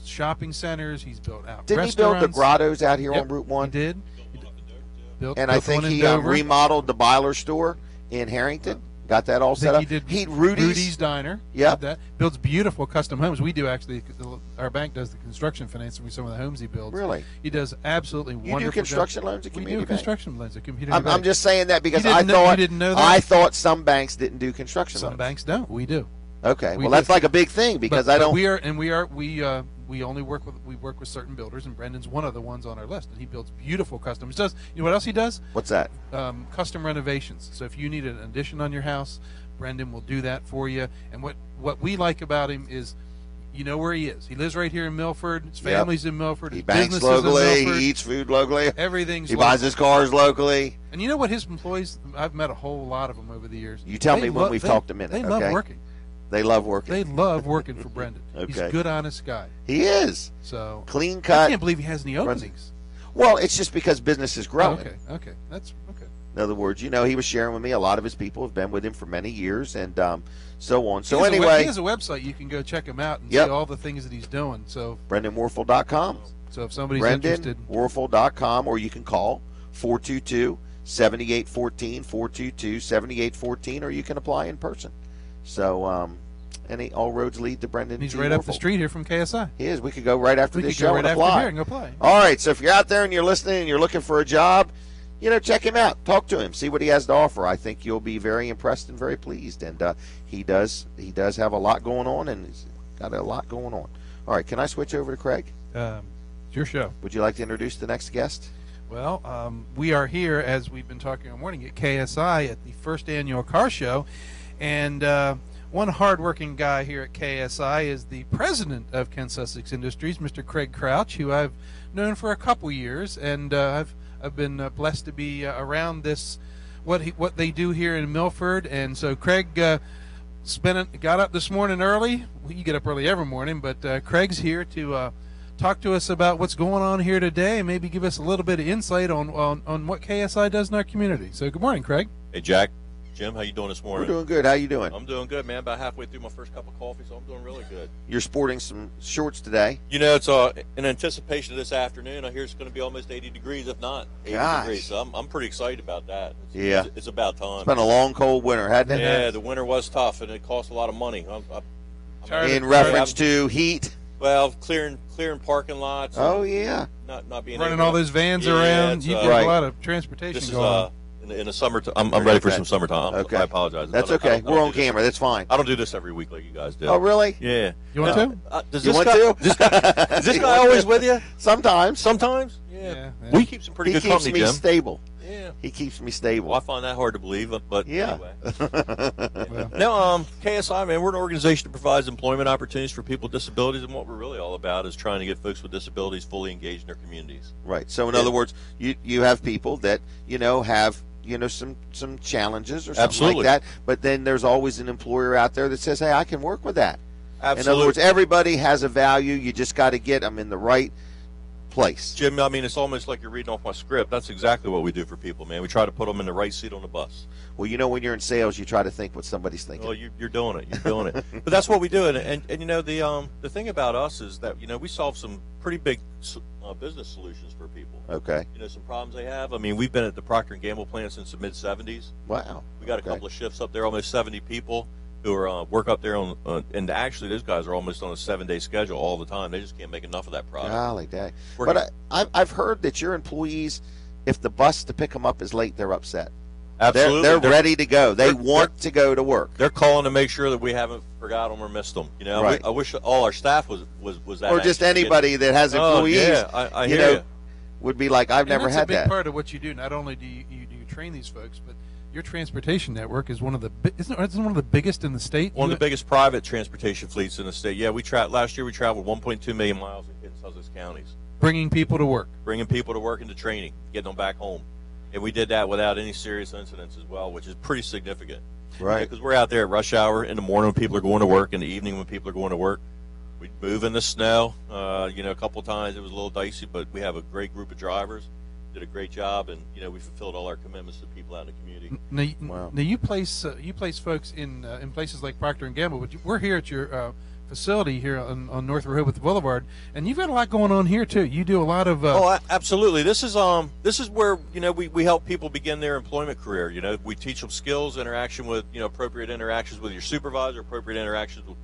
shopping centers. He's built out Didn't restaurants. he build the grottos out here Yep, on Route 1? He did. Built And I think one in he Dover. remodeled the Byler store in Harrington. Got that all I set think up. He did He Rudy's Diner. Yeah. Did that. Builds beautiful custom homes. We do actually. Our bank does the construction financing with some of the homes he builds. Really? He does absolutely You wonderful. do construction job. loans at We Community do Bank? construction loans at Community I'm Bank. just saying that because You I didn't know- thought you didn't know that? I thought some banks didn't do construction Some loans. banks don't. We do. Okay, We well do. that's like a big thing because But I don't. we only work with certain builders, and Brendan's one of the ones on our list, and he builds beautiful customs. You know what else he does? What's that? Custom renovations. So if you need an addition on your house, Brendan will do that for you. And what we like about him is, you know where he is. He lives right here in Milford. His family's in Milford. He His banks business locally. is in Milford. He eats food locally. Everything's He buys his cars locally. And you know what his employees? I've met a whole lot of them over the years. You tell They me when lo- we've they- talked a minute. They okay? love working. They love working. They love working for Brendan. He's Okay. a good, honest guy. He is. So clean cut. I can't believe he has any openings. Well, it's just because business is growing. Okay, that's okay. In other words, he was sharing with me, a lot of his people have been with him for many years, and so on. So He has anyway, he has a website. You can go check him out and Yep. see all the things that he's doing. So BrendanWerfel.com. So if somebody's interested, BrendanWerfel.com, or you can call 422-7814, 422-7814, or you can apply in person. So all roads lead to Brendan. he's T. right up the Werfel. street here from KSI. He is. We could go right after We this could go show right and after apply. here and apply. All right. So if you're out there and you're listening and you're looking for a job, check him out. Talk to him. See what he has to offer. I think you'll be very impressed and very pleased. And he does have a lot going on, and he's got a lot going on. All right. Can I switch over to Craig? It's your show. Would you like to introduce the next guest? Well, we are here, as we've been talking all morning, at KSI at the first annual car show. And one hardworking guy here at KSI is the president of Kent Sussex Industries, Mr. Craig Crouch, who I've known for a couple years. And I've been blessed to be around this, what they do here in Milford. And so Craig got up this morning early. Well, you get up early every morning, but Craig's here to talk to us about what's going on here today and maybe give us a little bit of insight on what KSI does in our community. So good morning, Craig. Hey, Jack. Jim, how you doing this morning? We're doing good. How you doing? I'm doing good, man. About halfway through my first cup of coffee, so I'm doing really good. You're sporting some shorts today. You know, it's in anticipation of this afternoon. I hear it's going to be almost 80 degrees, if not 80 degrees. So I'm pretty excited about that. It's about time. It's been a long, cold winter, hasn't it? Yeah, the winter was tough, and it cost a lot of money. In reference to heat? Well, clearing parking lots. Oh, yeah. Not being running all those vans around. You get a lot of transportation going on. In the summertime, I'm ready for some summertime. Okay. I apologize. That's okay. We're on camera. That's fine. I don't do this every week like you guys do. Oh, really? Yeah. You want to? You want to? Is this guy always with you? Sometimes. Sometimes? Yeah. We keep some pretty good company, Jim. He keeps me stable. Yeah. He keeps me stable. Well, I find that hard to believe, but yeah. Anyway. Now, KSI, man, we're an organization that provides employment opportunities for people with disabilities, and what we're really all about is trying to get folks with disabilities fully engaged in their communities. Right. So, in other words, you have people that, have some challenges or something like that, but then there's always an employer out there that says, hey, I can work with that. Absolutely. In other words, everybody has a value. You just got to get them in the right place. Jim, I mean, it's almost like you're reading off my script. That's exactly what we do for people, man. We try to put them in the right seat on the bus. Well, when you're in sales, you try to think what somebody's thinking. Well, you're doing it. You're doing it. But that's what we do. And the thing about us is that, we solve some pretty big business solutions for people. Okay. Some problems they have. I mean, we've been at the Procter & Gamble plant since the mid-'70s. Wow. We got a couple of shifts up there, almost 70 people who are work up there on, and actually those guys are almost on a 7-day schedule all the time. They just can't make enough of that product. Golly dang. But I've heard that your employees, if the bus to pick them up is late, they're upset. Absolutely. They're ready to go. They want to go to work. They're calling to make sure that we haven't forgot them or missed them. Right. I wish all our staff was that. Or just anybody that has employees. Oh, yeah, I hear you. Would be like, I've never had that. That's a big part of what you do. Not only do you train these folks, but your transportation network is one of the biggest in the state. One of the biggest private transportation fleets in the state. Yeah, last year we traveled 1.2 million miles in Sussex counties. Bringing people to work. Bringing people to work into training, getting them back home. And we did that without any serious incidents as well, which is pretty significant. Right. Because we're out there at rush hour in the morning when people are going to work, in the evening when people are going to work. We move in the snow. A couple of times it was a little dicey, but we have a great group of drivers. Did a great job, and we fulfilled all our commitments to people out in the community. Now you place folks in places like Procter & Gamble, but we're here at your facility here on North Rehoboth Boulevard, and you've got a lot going on here too. You do a lot of. Absolutely. This is where we help people begin their employment career. We teach them skills, interaction with appropriate interactions with your supervisor, appropriate interactions with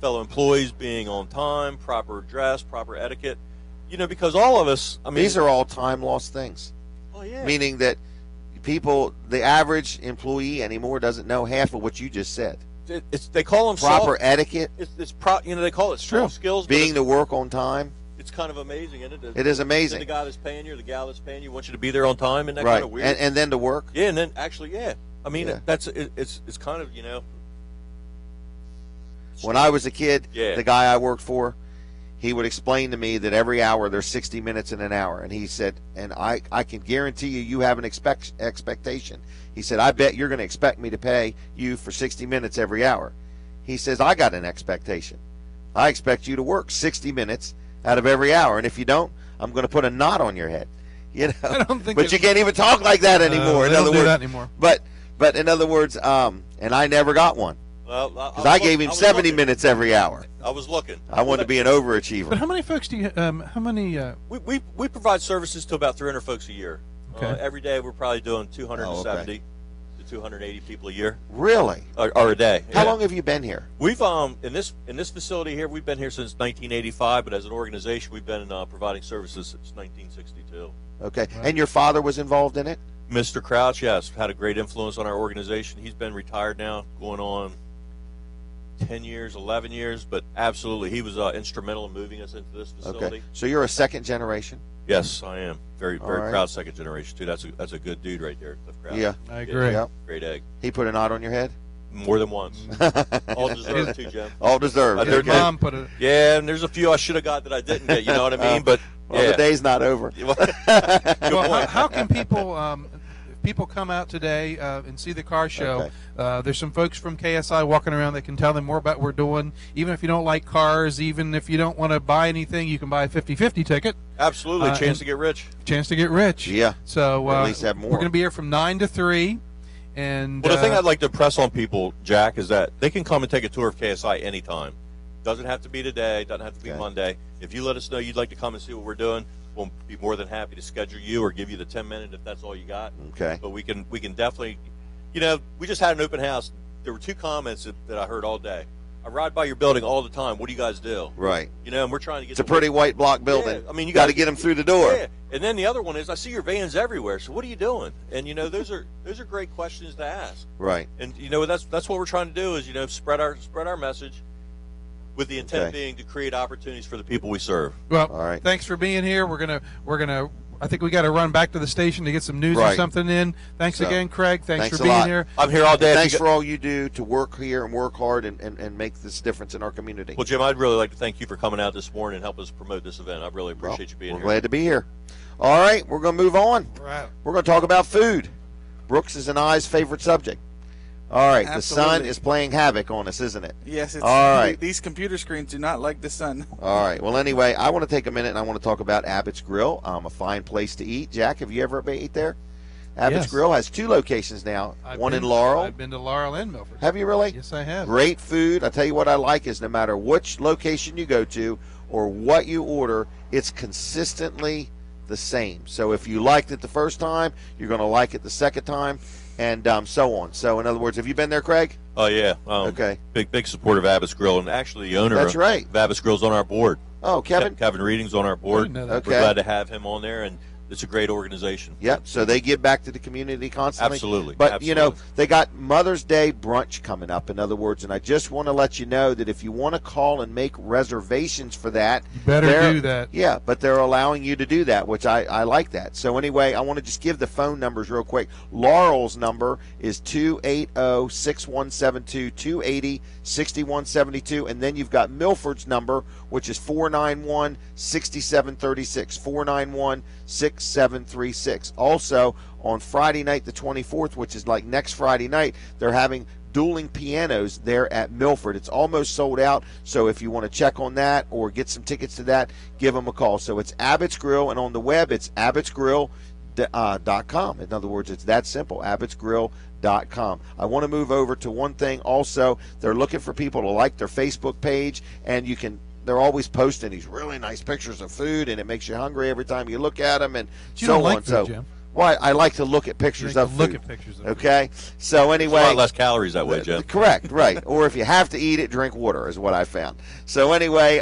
fellow employees, being on time, proper dress, proper etiquette. Because all of us, these are all time-lost things. Oh, yeah. Meaning that the average employee anymore doesn't know half of what you just said. They call them proper etiquette. They call it soft skills. Being to work on time. It's kind of amazing, isn't it? It is amazing. The guy that's paying you, or the gal that's paying you, wants you to be there on time, and that right. kind of weird. And then to work. Yeah, and then actually, yeah. I mean, it's kind of When I was a kid, yeah. The guy I worked for, he would explain to me that every hour there's 60 minutes in an hour. And he said, and I can guarantee you have an expectation. He said, I bet you're going to expect me to pay you for 60 minutes every hour. He says, I got an expectation. I expect you to work 60 minutes out of every hour. And if you don't, I'm going to put a knot on your head. I don't think but you can't even talk like that anymore. They don't do that anymore. But in other words, and I never got one. Well, because I gave him 70 minutes every hour. I was looking. I wanted to be an overachiever. But how many folks do you? How many? We provide services to about 300 folks a year. Okay. Every day we're probably doing 270 to 280 people a year. Really? Or a day. How long have you been here? We've in this facility here, we've been here since 1985. But as an organization, we've been providing services since 1962. Okay. Right. And your father was involved in it? Mr. Crouch, yes, had a great influence on our organization. He's been retired now, going on 10 years, 11 years, but absolutely, he was instrumental in moving us into this facility. Okay. So you're a second generation? Yes, I am. Very proud second generation, too. That's a good dude right there, Cliff Crouch. Yeah. I agree. Yep. Great egg. He put a knot on your head? More than once. All deserved, too, Jim. All deserved. His mom put it. Yeah, and there's a few I should have got that I didn't get, you know what I mean? But the day's not over. Well, how can people come out today and see the car show? Okay. There's some folks from KSI walking around that can tell them more about what we're doing. Even if you don't like cars, even if you don't want to buy anything, you can buy a 50/50 ticket. Absolutely. Chance to get rich. Chance to get rich. Yeah. So at least have more. We're going to be here from 9 to 3. And Well, the thing I'd like to impress on people, Jack, is that they can come and take a tour of KSI anytime. Doesn't have to be today. Doesn't have to be Monday. If you let us know you'd like to come and see what we're doing, we'll be more than happy to schedule you or give you the 10-minute if that's all you got. Okay. But we can definitely, you know, we just had an open house. There were 2 comments that I heard all day. I ride by your building all the time. What do you guys do? Right. You know, and we're trying to get. It's a pretty white block building. Yeah, I mean, you got to get them through the door. Yeah. And then the other one is, I see your vans everywhere. So what are you doing? And you know, those are great questions to ask. Right. And you know, that's what we're trying to do is, you know, spread our message, with the intent being to create opportunities for the people we serve. Well, all right. Thanks for being here. We're gonna. I think we got to run back to the station to get some news or Right. something in. Thanks So, again, Craig. Thanks for a being lot. here. I'm here all day. Thanks for all you do to work here and work hard and make this difference in our community. Well, Jim, I'd really like to thank you for coming out this morning and help us promote this event. I really appreciate you being We're here. glad to be here. All right, we're going to move on. Right. We're going to talk about food. Brooks' and I's favorite subject. All right, the sun Absolutely. is playing havoc on us, isn't it? Yes, it's, all right. These computer screens do not like the sun. All right. Well, anyway, I want to take a minute and I want to talk about Abbott's Grill. A fine place to eat. Jack, have you ever ate there? Abbott's Yes. Grill has 2 locations now. One in been- Laurel. I've been to Laurel and Milford. Have you really? Yes, I have. Great food. I tell you what I like is no matter which location you go to or what you order, it's consistently the same. So if you liked it the first time, you're going to like it the second time, and so on. So in other words, have you been there, Craig? Oh yeah. Okay. Big supporter of Abbott's Grill, and actually the owner That's right. of Abbott's Grill's on our board. Oh, Kevin? Kevin Reading's on our board. didn't know that. Okay. We're glad to have him on there, and it's a great organization. Yep. So they give back to the community constantly. Absolutely. But, you know, Absolutely. they got Mother's Day brunch coming up, in other words, and I just want to let you know that if you want to call and make reservations for that, You better they're- do that. Yeah, but they're allowing you to do that, which I like that. So anyway, I want to just give the phone numbers real quick. Laurel's number is 280-6172, 280-6172, and then you've got Milford's number, which is 491-6736, 491-6736. Also, on Friday night the 24th, which is like next Friday night, they're having dueling pianos there at Milford. It's almost sold out, so if you want to check on that or get some tickets to that, give them a call. So it's Abbott's Grill, and on the web it's abbotsgrill.com. In other words, it's that simple, abbotsgrill.com. I want to move over to one thing also. They're looking for people to like their Facebook page, and they're always posting these really nice pictures of food, and it makes you hungry every time you look at them, and You so don't like on. food, So, Jim. well, I like to look at pictures You like of to food. look at pictures of food. Okay, so anyway, There's a lot less calories that way, Jim. Correct, right. Or if you have to eat it, drink water is what I found. So anyway,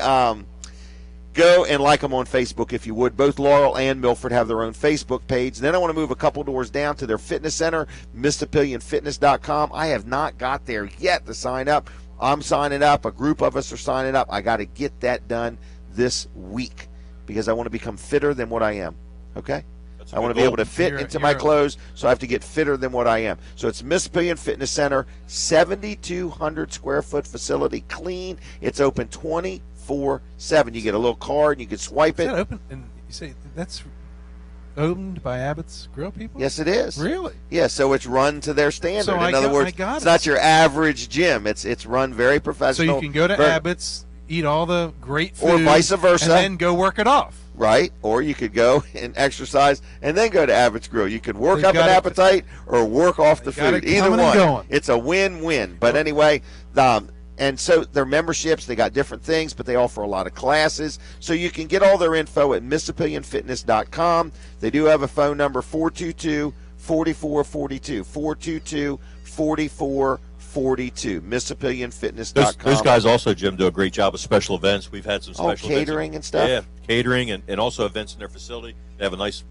go and like them on Facebook if you would. Both Laurel and Milford have their own Facebook page. Then I want to move a couple doors down to their fitness center, MissApillionFitness.com. I have not got there yet to sign up. I'm signing up. A group of us are signing up. I got to get that done this week because I want to become fitter than what I am. Okay? I want to be able to fit into my clothes, so I have to get fitter than what I am. So it's Miss Pillion Fitness Center, 7,200 square foot facility, clean. It's open 24/7. You get a little card and you can swipe Is it. that open? And you say that's owned by Abbott's Grill people? Yes, it is. Really? Yeah, so it's run to their standard. So In other words, I it's not your average gym. It's run very So professional. you can go to very- Abbott's, eat all the great food, Or vice versa. and then go work it off. Right, or you could go and exercise and then go to Abbott's Grill. You could work They've up an got it- appetite or work off the got food. it Either coming and one. going. It's a win-win. But anyway, and so their memberships, they got different things, but they offer a lot of classes. So you can get all their info at MissApillionFitness.com. They do have a phone number, 422-4442, 422-4442, MissApillionFitness.com. Those guys also, Jim, do a great job of special events. We've had some special catering events. and stuff? Yeah, catering and also events in their facility. They have a nice,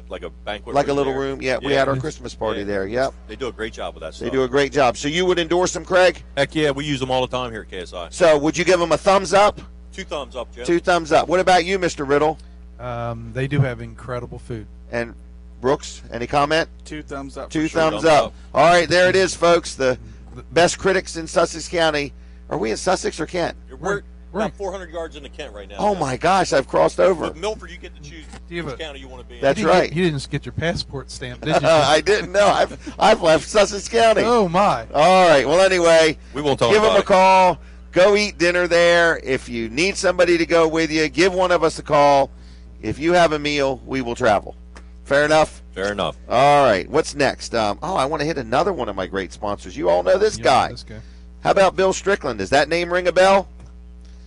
like a banquet Like a room little there. room. Yeah, we had our Christmas party there. Yep. They do a great job with that They stuff. do a great job. So you would endorse them, Craig? Heck yeah, we use them all the time here at KSI. So would you give them a thumbs up? 2 thumbs up, Jim. 2 thumbs up. What about you, Mr. Riddle? They do have incredible food. And Brooks, any comment? 2 thumbs up. 2 for sure. thumbs up. All right, there it is, folks. The best critics in Sussex County. Are we in Sussex or Kent? We're about 400 yards into Kent right now. Oh, my gosh, I've crossed over. With Milford, you get to choose which county you want to be in. That's You didn't right. you didn't get your passport stamped, did you? I didn't know. I've left Sussex County. Oh, my. All right. Well, anyway, We won't talk give them about a it. call. Go eat dinner there. If you need somebody to go with you, give one of us a call. If you have a meal, we will travel. Fair enough? Fair enough. All right. What's next? I want to hit another one of my great sponsors. You all know this guy. This guy. How about Bill Strickland? Does that name ring a bell?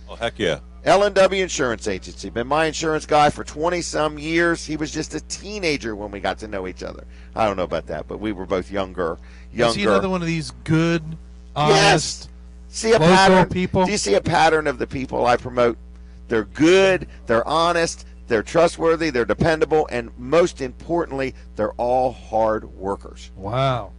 Oh, heck yeah. L&W Insurance Agency. Been my insurance guy for 20-some years. He was just a teenager when we got to know each other. I don't know about that, but we were both younger. Is he another one of these good, honest, see a local pattern? people? Do you see a pattern of the people I promote? They're good, they're honest, they're trustworthy, they're dependable, and most importantly, they're all hard workers. Wow.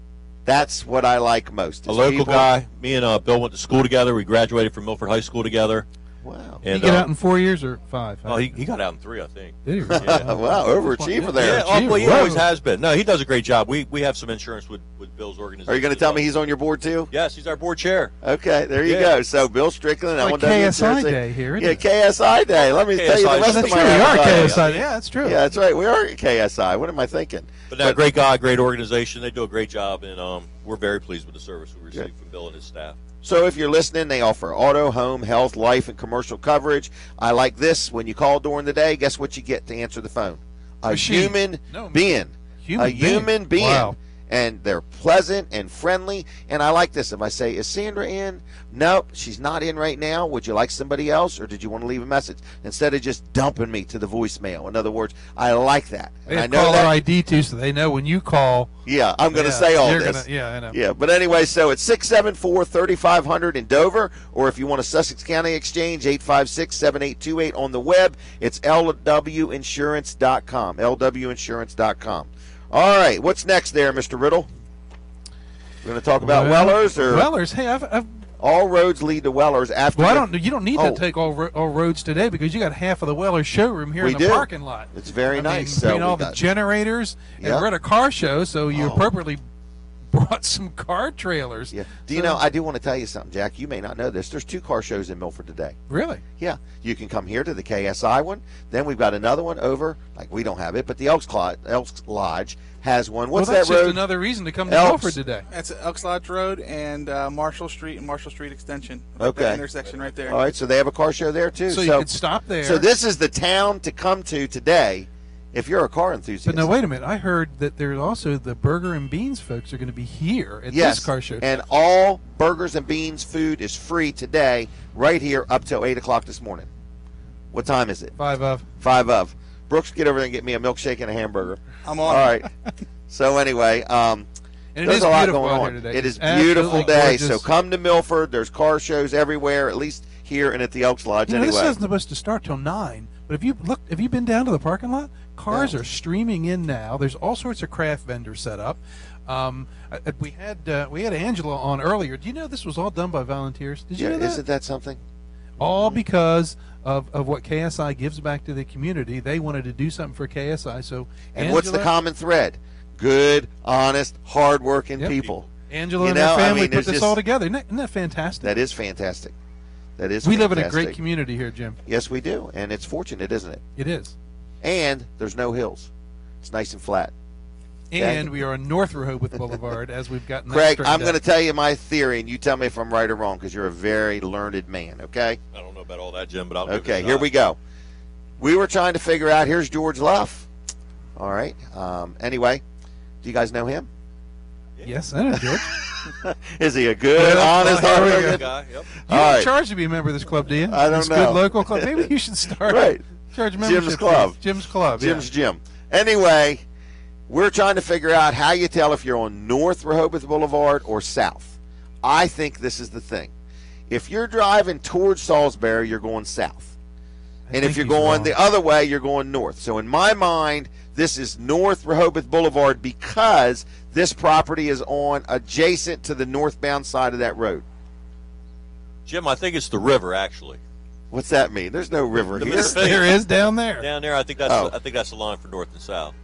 That's what I like most. A is local people- guy. Me and Bill went to school together. We graduated from Milford High School together. Wow. Did he get out in 4 years or 5? Oh, he got out in 3, I think. Did he? Yeah. Wow, overachiever there. Yeah, well, he always has been. No, he does a great job. We have some insurance with Bill's organization. Are you going to tell me he's on your board too? Yes, he's our board chair. Okay, there you Yeah. go. So Bill Strickland, Like L&W KSI Insurance Day here, isn't Yeah, it? KSI Day. Let me tell you the KSI. rest That's of my true. We are advertising. KSI. Yeah, that's true. Yeah, that's right. We are KSI. What am I thinking? But no, great guy, great organization. They do a great job, and we're very pleased with the service we receive from Bill and his staff. So if you're listening, they offer auto, home, health, life, and commercial coverage. I like this. When you call during the day, guess what you get to answer the phone? A Machine. human No, being. human human being. Wow. And they're pleasant and friendly. And I like this. If I say, is Sandra in? Nope, she's not in right now. Would you like somebody else, or did you want to leave a message? Instead of just dumping me to the voicemail. In other words, I like that. They And I have know caller that. ID too, so they know when you call. Yeah, I'm going to Yeah, say all you're this. gonna- yeah, I know. Yeah, but anyway, so it's 674-3500 in Dover, or if you want a Sussex County Exchange, 856-7828 on the web. It's lwinsurance.com, lwinsurance.com. All right, what's next there, Mr. Riddle? We're going to talk about Wellers, or Wellers? Hey, I've all roads lead to Wellers after. well, you don't need Oh. to take all roads today because you got half of the Wellers showroom here We in the do. parking lot. It's very I nice. mean, So between all we the got- generators, and Yep. we're at a car show, so you Oh. appropriately brought some car trailers. Yeah. Do you know, I do want to tell you something, Jack. You may not know this. There's 2 car shows in Milford today. Really? Yeah. You can come here to the KSI one. Then we've got another one over, like we don't have it, but the Elks Lodge has one. What's well, that's that road? just another reason to come to Elks. Milford today. That's Elks Lodge Road and Marshall Street and Marshall Street Extension. Okay. That intersection right there. All right, so they have a car show there too. So you could stop there. So this is the town to come to today if you're a car enthusiast. But no, wait a minute. I heard that there's also the Burger and Beans folks are going to be here at Yes, this car show. and all Burgers and Beans food is free today, right here up till 8 o'clock this morning. What time is it? 5 of. 5 of. Brooks, get over there and get me a milkshake and a hamburger. I'm All on. right. So anyway, And it there's is a lot beautiful going out on. here today. It is It's beautiful absolutely day. gorgeous. So come to Milford. There's car shows everywhere, at least here and at the Elks Lodge. You know, anyway, this isn't supposed to start till 9. But if you look, have you been down to the parking lot? Cars are streaming in now. There's all sorts of craft vendors set up. We had Angela on earlier. Do you know this was all done by volunteers? Did you know that? Isn't that something? All because of what KSI gives back to the community. They wanted to do something for KSI. So And what's the common thread? Good, honest, hardworking people. Angela You and know, her I family mean, put there's this just- all together. Isn't that fantastic? That is fantastic. That is. We live in a fantastic. great community here, Jim. Yes, we do, and it's fortunate, isn't it? It is. And there's no hills. It's nice and flat. And we are on North Rehoboth Boulevard, as we've gotten that Craig, straightened I'm going to out. tell you my theory, and you tell me if I'm right or wrong, because you're a very learned man. Okay. I don't know about all that, Jim, but I'll give it Okay. a Here shot. we go. We were trying to figure out. Here's George Luff. All right. Anyway, do you guys know him? Yes, I know George. Is he a good, honest, here we hardworking go. guy? You All don't right. charge to be a member of this club, do you? I don't this know. good local club. Maybe you should start. Right. Charge membership. Jim's Club. fees. Jim's Club. Jim's Gym. Anyway, we're trying to figure out how you tell if you're on North Rehoboth Boulevard or South. I think this is the thing. If you're driving towards Salisbury, you're going south. And if you're going the other way, you're going north. So in my mind, this is North Rehoboth Boulevard because this property is on adjacent to the northbound side of that road. Jim, I think it's the river, actually. What's that mean? There's no river The here. Mississippi. There is down there. Down there, I think that's Oh. I think that's the line for north and south.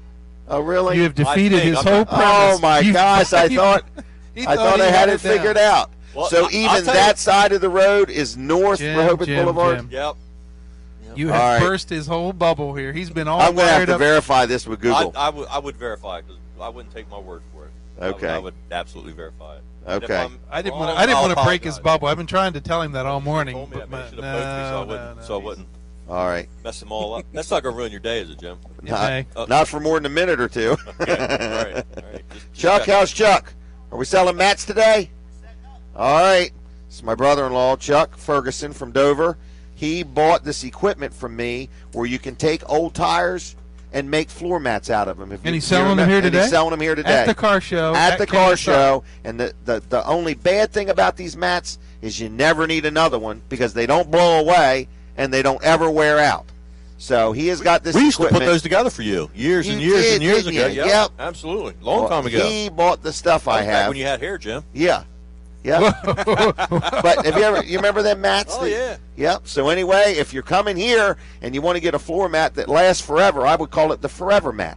Oh, really? You have defeated his I'm whole not- premise. Oh my You- gosh! I you- thought he I thought he I had had it down. figured out. Well, So I'll even tell that you- side of the road is North Jim, Rehoboth Jim, Boulevard. Jim. Yep. You All have right. burst his whole bubble here. He's been all I'm going to have wired to up. verify this with Google. I would verify it because I wouldn't take my word for it. Okay. I would absolutely verify it. And if Okay. I'm I didn't wrong, want to I'll break his apologize. bubble. I've been trying to tell him that all morning. Told me but that. Maybe no, should have posted me so I no, wouldn't. no. So I wouldn't. All right. Mess them all up. That's not going to ruin your day, is it, Jim? Not for more than a minute or two. Okay. All right. Chuck, how's Chuck? Are we selling mats today? All right. This is my brother-in-law, Chuck Ferguson from Dover. He bought this equipment from me where you can take old tires and make floor mats out of them. And he's selling them here today? He's selling them here today. At the car show. At the car show. And the only bad thing about these mats is you never need another one because they don't blow away and they don't ever wear out. So he has got this We used equipment. to put those together for you years and years and years ago. Yep. Absolutely. Long time ago. He bought the stuff I Back have. when you had hair, Jim. Yeah. But have you remember them mats? Oh, yeah. Yep. So anyway, if you're coming here and you want to get a floor mat that lasts forever, I would call it the forever mat.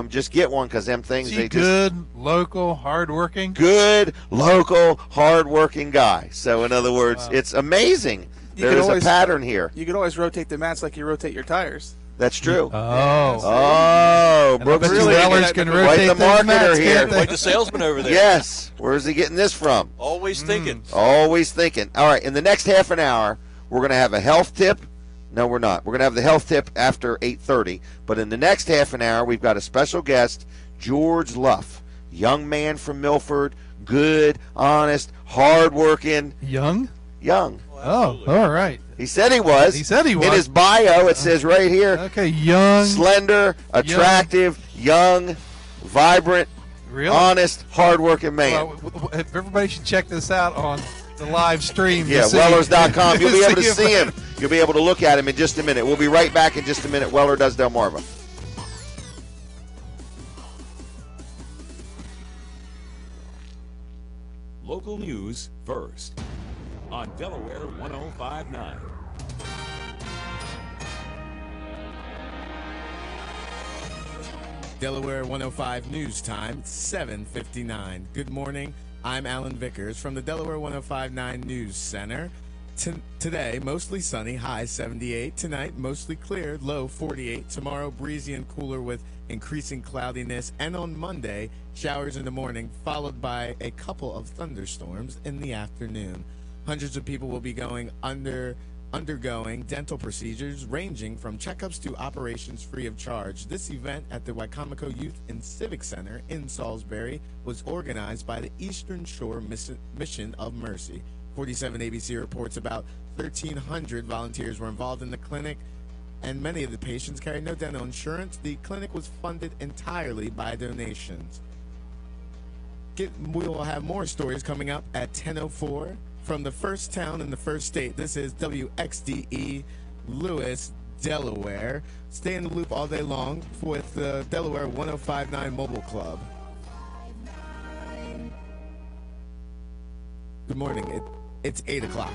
Just get one because them things, they good, local, hardworking? Good, local, hardworking guy. So in other words, it's amazing. There's a pattern here. You could always rotate the mats like you rotate your tires. That's true. And Brooks really Wellers can rotate the those marketer mats, here. can't they? Quite the salesman over there. Yes. Where's he getting this from? Always thinking. Always thinking. All right, in the next half an hour, we're going to have a health tip. No, we're not. We're going to have the health tip after 8:30. But in the next half an hour, we've got a special guest, George Luff, young man from Milford, good, honest, hardworking. Young? Young. Oh, all right. He said he was. He said he was. In his bio, it says right here. Okay, young. Slender, attractive, young, vibrant, honest, hardworking man. Well, everybody should check this out on the live stream. Yeah, Wellers.com. You'll be able to see him. You'll be able to look at him in just a minute. We'll be right back in just a minute. Weller Does Delmarva. Local news first on Delaware 105.9. Delaware 105 News Time, 7:59. Good morning. I'm Alan Vickers from the Delaware 105.9 News Center. Today, mostly sunny, high 78. Tonight, mostly clear, low 48. Tomorrow, breezy and cooler with increasing cloudiness. And on Monday, showers in the morning, followed by a couple of thunderstorms in the afternoon. Hundreds of people will be undergoing dental procedures ranging from checkups to operations free of charge. This event at the Wicomico Youth and Civic Center in Salisbury was organized by the Eastern Shore Mission of Mercy. 47 ABC reports about 1,300 volunteers were involved in the clinic, and many of the patients carried no dental insurance. The clinic was funded entirely by donations. We will have more stories coming up at 10:04. From the first town in the first state, this is WXDE Lewis, Delaware. Stay in the loop all day long with the Delaware 105.9 Mobile Club. Good morning. It's 8 o'clock.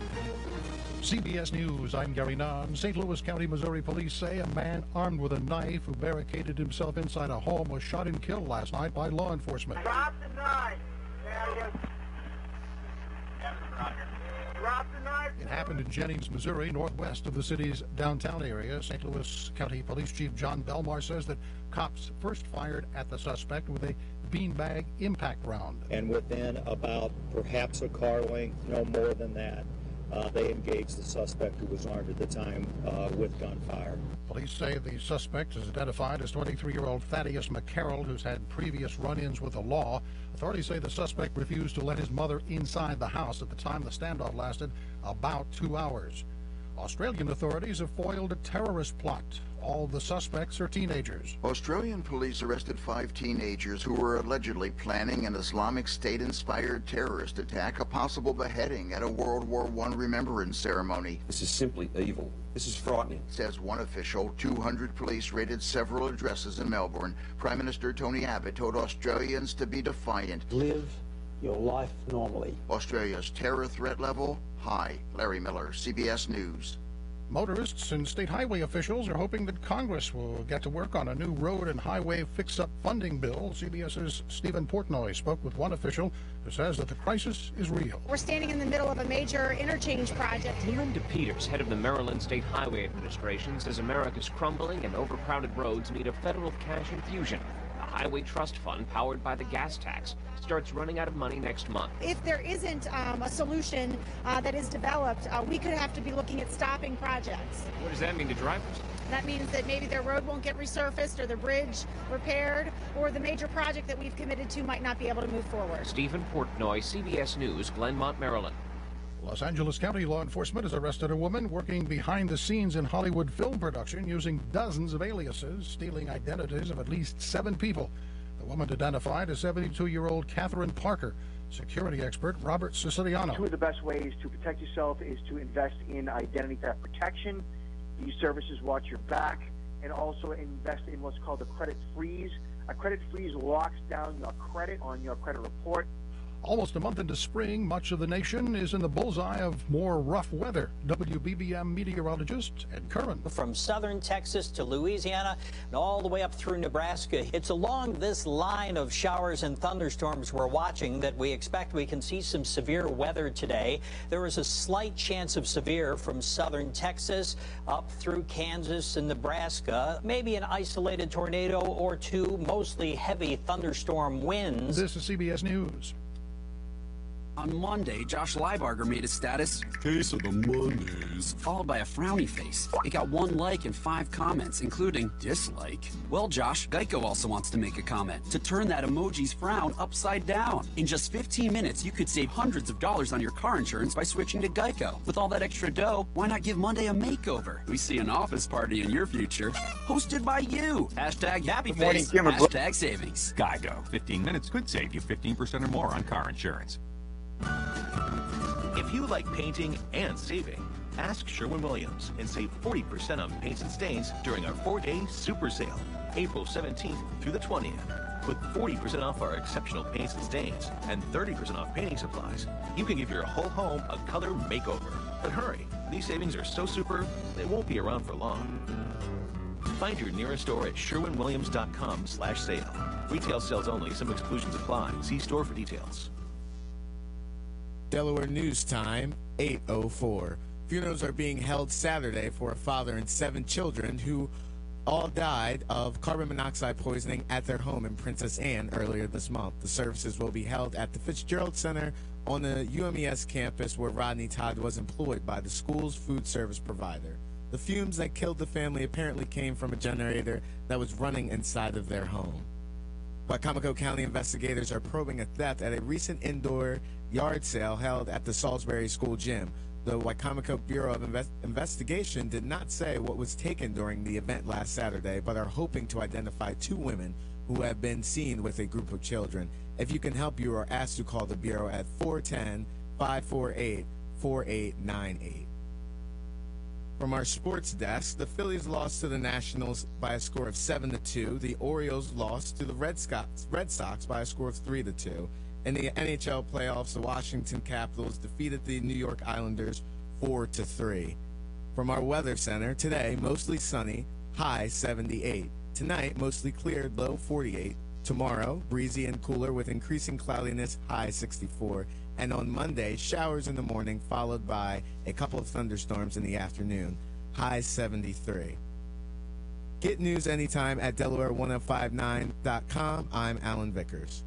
CBS News, I'm Gary Nunn. St. Louis County, Missouri police say a man armed with a knife who barricaded himself inside a home was shot and killed last night by law enforcement. Drop the knife. Drop the knife. It happened in Jennings, Missouri, northwest of the city's downtown area. St. Louis County Police Chief John Belmar says that cops first fired at the suspect with a beanbag impact round. And within about perhaps a car length, no more than that, they engaged the suspect who was armed at the time with gunfire. Police say the suspect is identified as 23-year-old Thaddeus McCarroll, who's had previous run-ins with the law. Authorities say the suspect refused to let his mother inside the house. At the time, the standoff lasted about 2 hours. Australian authorities have foiled a terrorist plot. All the suspects are teenagers. Australian police arrested 5 teenagers who were allegedly planning an Islamic State-inspired terrorist attack, a possible beheading at a World War I remembrance ceremony. This is simply evil. This is frightening. Says one official. 200 police raided several addresses in Melbourne. Prime Minister Tony Abbott told Australians to be defiant. Live your life normally. Australia's terror threat level, high. Larry Miller, CBS News. Motorists and state highway officials are hoping that Congress will get to work on a new road and highway fix-up funding bill. CBS's Stephen Portnoy spoke with one official who says that the crisis is real. We're standing in the middle of a major interchange project. Linda Peters, head of the Maryland State Highway Administration, says America's crumbling and overcrowded roads need a federal cash infusion. The highway trust fund powered by the gas tax starts running out of money next month. If there isn't a solution that is developed, we could have to be looking at stopping projects. What does that mean to drivers? That means that maybe their road won't get resurfaced or their bridge repaired, or the major project that we've committed to might not be able to move forward. Stephen Portnoy, CBS News, Glenmont, Maryland. Los Angeles County law enforcement has arrested a woman working behind the scenes in Hollywood film production using dozens of aliases, stealing identities of at least 7 people. The woman identified as 72-year-old Catherine Parker. Security expert Robert Siciliano. Two of the best ways to protect yourself is to invest in identity theft protection. These services watch your back, and also invest in what's called a credit freeze. A credit freeze locks down your credit on your credit report. Almost a month into spring, much of the nation is in the bullseye of more rough weather. WBBM meteorologist Ed Curran. From southern Texas to Louisiana and all the way up through Nebraska, it's along this line of showers and thunderstorms we're watching that we expect we can see some severe weather today. There is a slight chance of severe from southern Texas up through Kansas and Nebraska. Maybe an isolated tornado or two, mostly heavy thunderstorm winds. This is CBS News. On Monday, Josh Liebarger made a status, "Case of the Mondays," followed by a frowny face. It got 1 like and 5 comments, including dislike. Well, Josh, Geico also wants to make a comment to turn that emoji's frown upside down. In just 15 minutes, you could save hundreds of dollars on your car insurance by switching to Geico. With all that extra dough, why not give Monday a makeover? We see an office party in your future, hosted by you. Hashtag happy face, hashtag savings. Geico. 15 minutes could save you 15% or more on car insurance. If you like painting and saving, ask Sherwin-Williams and save 40% on paints and stains during our 4-day super sale, April 17th through the 20th. With 40% off our exceptional paints and stains and 30% off painting supplies, you can give your whole home a color makeover. But hurry, these savings are so super, they won't be around for long. Find your nearest store at sherwinwilliams.com/sale. Retail sales only. Some exclusions apply. See store for details. Delaware News Time, 8:04. Funerals are being held Saturday for a father and 7 children who all died of carbon monoxide poisoning at their home in Princess Anne earlier this month. The services will be held at the Fitzgerald Center on the UMES campus where Rodney Todd was employed by the school's food service provider. The fumes that killed the family apparently came from a generator that was running inside of their home. Wicomico County investigators are probing a theft at a recent indoor yard sale held at the Salisbury School gym. The Wicomico Bureau of Investigation did not say what was taken during the event last Saturday, but are hoping to identify 2 women who have been seen with a group of children. If you can help, you are asked to call the Bureau at 410-548-4898. From our sports desk, the Phillies lost to the Nationals by a score of 7-2. The Orioles lost to the Red Sox by a score of 3-2. In the NHL playoffs, the Washington Capitals defeated the New York Islanders 4-3. From our weather center, today mostly sunny, high 78. Tonight mostly cleared, low 48. Tomorrow breezy and cooler with increasing cloudiness, high 64. And on Monday, showers in the morning followed by a couple of thunderstorms in the afternoon, high 73. Get news anytime at Delaware1059.com. I'm Alan Vickers.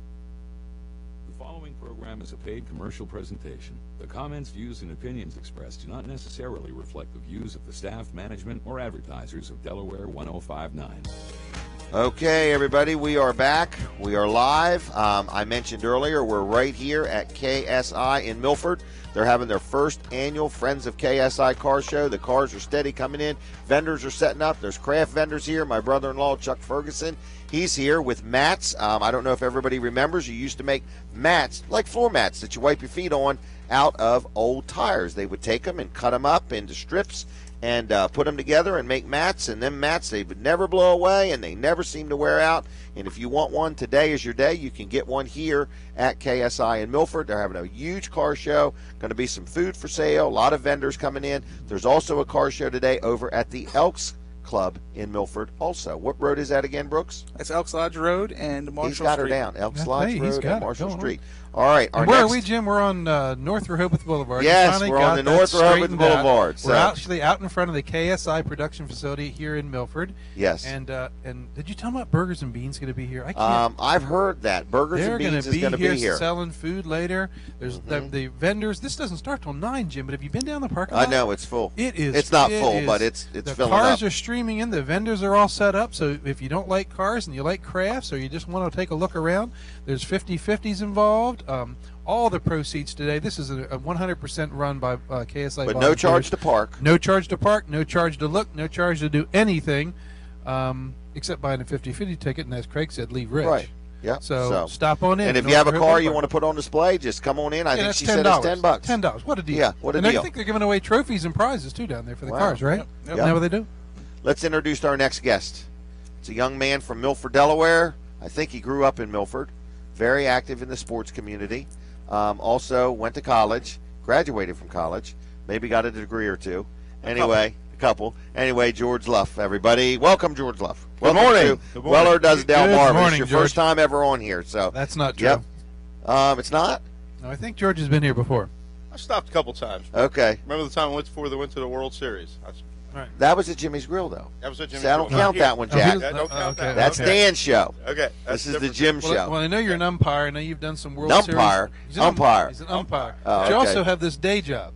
The following program is a paid commercial presentation. The comments, views, and opinions expressed do not necessarily reflect the views of the staff, management, or advertisers of Delaware 1059. Okay, everybody, we are back. We are live. I mentioned earlier we're right here at KSI in Milford. They're having their first annual Friends of KSI car show. The cars are steady coming in. Vendors are setting up. There's craft vendors here. My brother-in-law, Chuck Ferguson, he's here with mats. I don't know if everybody remembers, you used to make mats, like floor mats that you wipe your feet on, out of old tires. They would take them and cut them up into strips and put them together and make mats, and them mats, they would never blow away and they never seem to wear out. And if you want one, today is your day. You can get one here at KSI in Milford. They're having a huge car show, going to be some food for sale, a lot of vendors coming in. There's also a car show today over at the Elks Club in Milford also. What road is that again, Brooks? It's Elks Lodge Road and Marshall Street. He's got her down. Elks Lodge Road and Marshall Street. All right. And where are we, Jim? We're on North Rehoboth Boulevard. Yes, we're on the North Rehoboth Boulevard. We're actually out in front of the KSI production facility here in Milford. Yes. And did you tell me about Burgers and Beans going to be here? I can't. I've heard that Burgers and Beans is going to be here. Selling food later. There's the vendors. This doesn't start till 9, Jim. But have you been down the parking lot? I know it's full. It is. It's not full, but it's the filling up. The cars are streaming in. The vendors are all set up. So if you don't like cars and you like crafts, or you just want to take a look around, there's 50/50s involved. All the proceeds today. This is a 100% run by KSI. But no charge to park. No charge to park. No charge to look. No charge to do anything, except buying a 50/50 ticket. And as Craig said, leave rich. Right. Yeah. So stop on in. And if you have a car you want to put on display, just come on in. I think she said it's $10. $10. What a deal. Yeah. What a deal. I think they're giving away trophies and prizes too down there for the cars, right? Yep. Isn't that what they do? Let's introduce our next guest. It's a young man from Milford, Delaware. I think he grew up in Milford. Very active in the sports community. Also went to college, graduated from college, maybe got a degree or two. Anyway, a couple. Anyway, George Luff, everybody. Welcome, George Luff. Good morning. Good morning. Weller Does Delmarva. morning, It's your George. first time ever on here. So That's not true. Yep. It's not? No, I think George has been here before. I stopped a couple times. Okay. Remember the time I went before they went to the World Series? That was at Jimmy's Grill, though. That was at Jimmy's See, I don't Grill. count that one, Jack. I don't count that. That's Dan's show. Okay. This is the Jim show. Well, I know you're an umpire. I know you've done some World Umpire? Series. He's Umpire. He's an umpire. Oh, But you okay. also have this day job,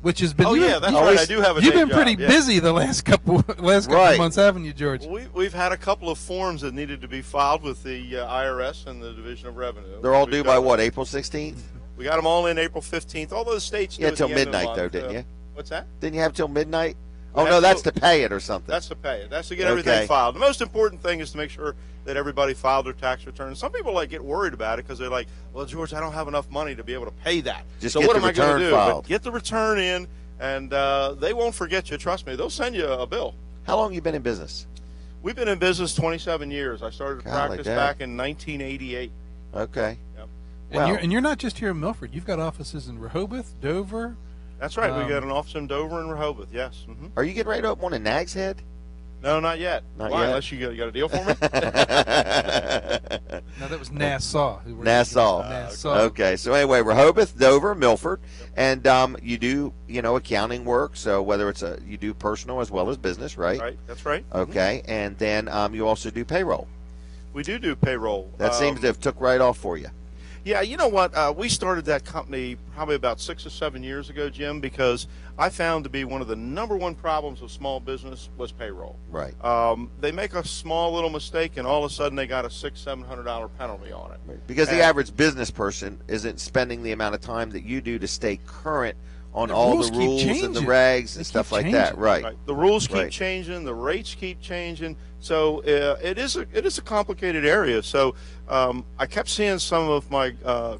which has been. Oh, yeah, that's right. I do have a You've day been pretty job, yeah. busy the last couple months, haven't you, George? We've had a couple of forms that needed to be filed with the IRS and the Division of Revenue. They're all due by what, April 16th? We got them all in April 15th. All those states do Yeah, at till the end of the midnight, though, month. didn't you? What's that? Didn't you have till midnight? We Oh, have no, that's till- to pay it or something. That's to pay it. That's to get Okay. everything filed. The most important thing is to make sure that everybody filed their tax returns. Some people get worried about it because they're like, well, George, I don't have enough money to be able to pay that. Just so get what the am I going return to do? filed. But get the return in, and they won't forget you. Trust me. They'll send you a bill. How long have you been in business? We've been in business 27 years. I started to Golly, practice Dad. back in 1988. Okay. Yep. And you're not just here in Milford. You've got offices in Rehoboth, Dover. That's right. We got an office in Dover and Rehoboth. Yes. Are you getting ready to open one in Nag's Head? No, not yet. Not Why? yet? Unless you got a deal for me. No, that was Nassau. Nassau. Nassau. Okay. So anyway, Rehoboth, Dover, Milford, and you do accounting work. So whether it's you do personal as well as business, right? Right. That's right. Okay, and then you also do payroll. We do payroll. That seems to have took right off for you. Yeah, you know what? We started that company probably about 6 or 7 years ago, Jim, because I found to be one of the number one problems of small business was payroll. Right. They make a small little mistake, and all of a sudden they got a $600-700 penalty on it. Because the average business person isn't spending the amount of time that you do to stay current on The all rules the keep rules and the changing. regs They and stuff keep like that. changing. Right. The rules keep Right. changing. The rates keep changing. So it is a complicated area. So I kept seeing some of my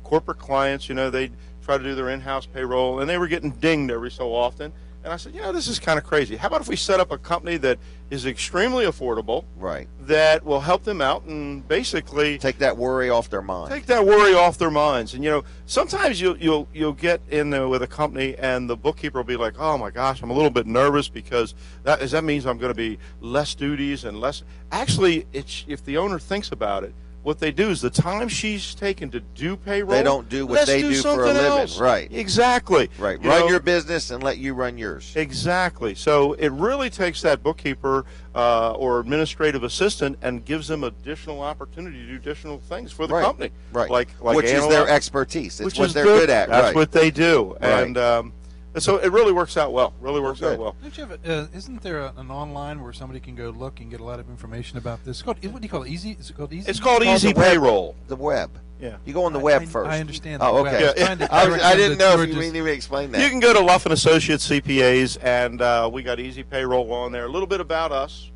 corporate clients. They try to do their in-house payroll, and they were getting dinged every so often. And I said, this is kind of crazy. How about if we set up a company that is extremely affordable, Right. that will help them out and basically take that worry off their mind. Take that worry off their minds. And sometimes you'll get in there with a company, and the bookkeeper will be like, "Oh my gosh, I'm a little bit nervous because that means I'm going to be less duties and less." Actually, if the owner thinks about it, what they do is the time she's taken to do payroll, They don't do what let's they do do for a something living. else. Right. Exactly. Right. You Run know, your business and let you run yours. Exactly. So it really takes that bookkeeper or administrative assistant and gives them additional opportunity to do additional things for the Right. company. Right. Like Which is their analyze- expertise. It's which what is they're good at. That's Right. what they do. Right. And so it really works out well. Really works out well. Don't you have isn't there an online where somebody can go look and get a lot of information about this? It's called, what do you call it? Easy? Is it called Easy? It's called Easy the web. Payroll. The web. Yeah. You go on the web first. I understand. Oh, the web. okay. I was trying to I direct didn't them know to if you George's- need me to explain that. You can go to Luff and Associates CPAs, and we got Easy Payroll on there. A little bit about us.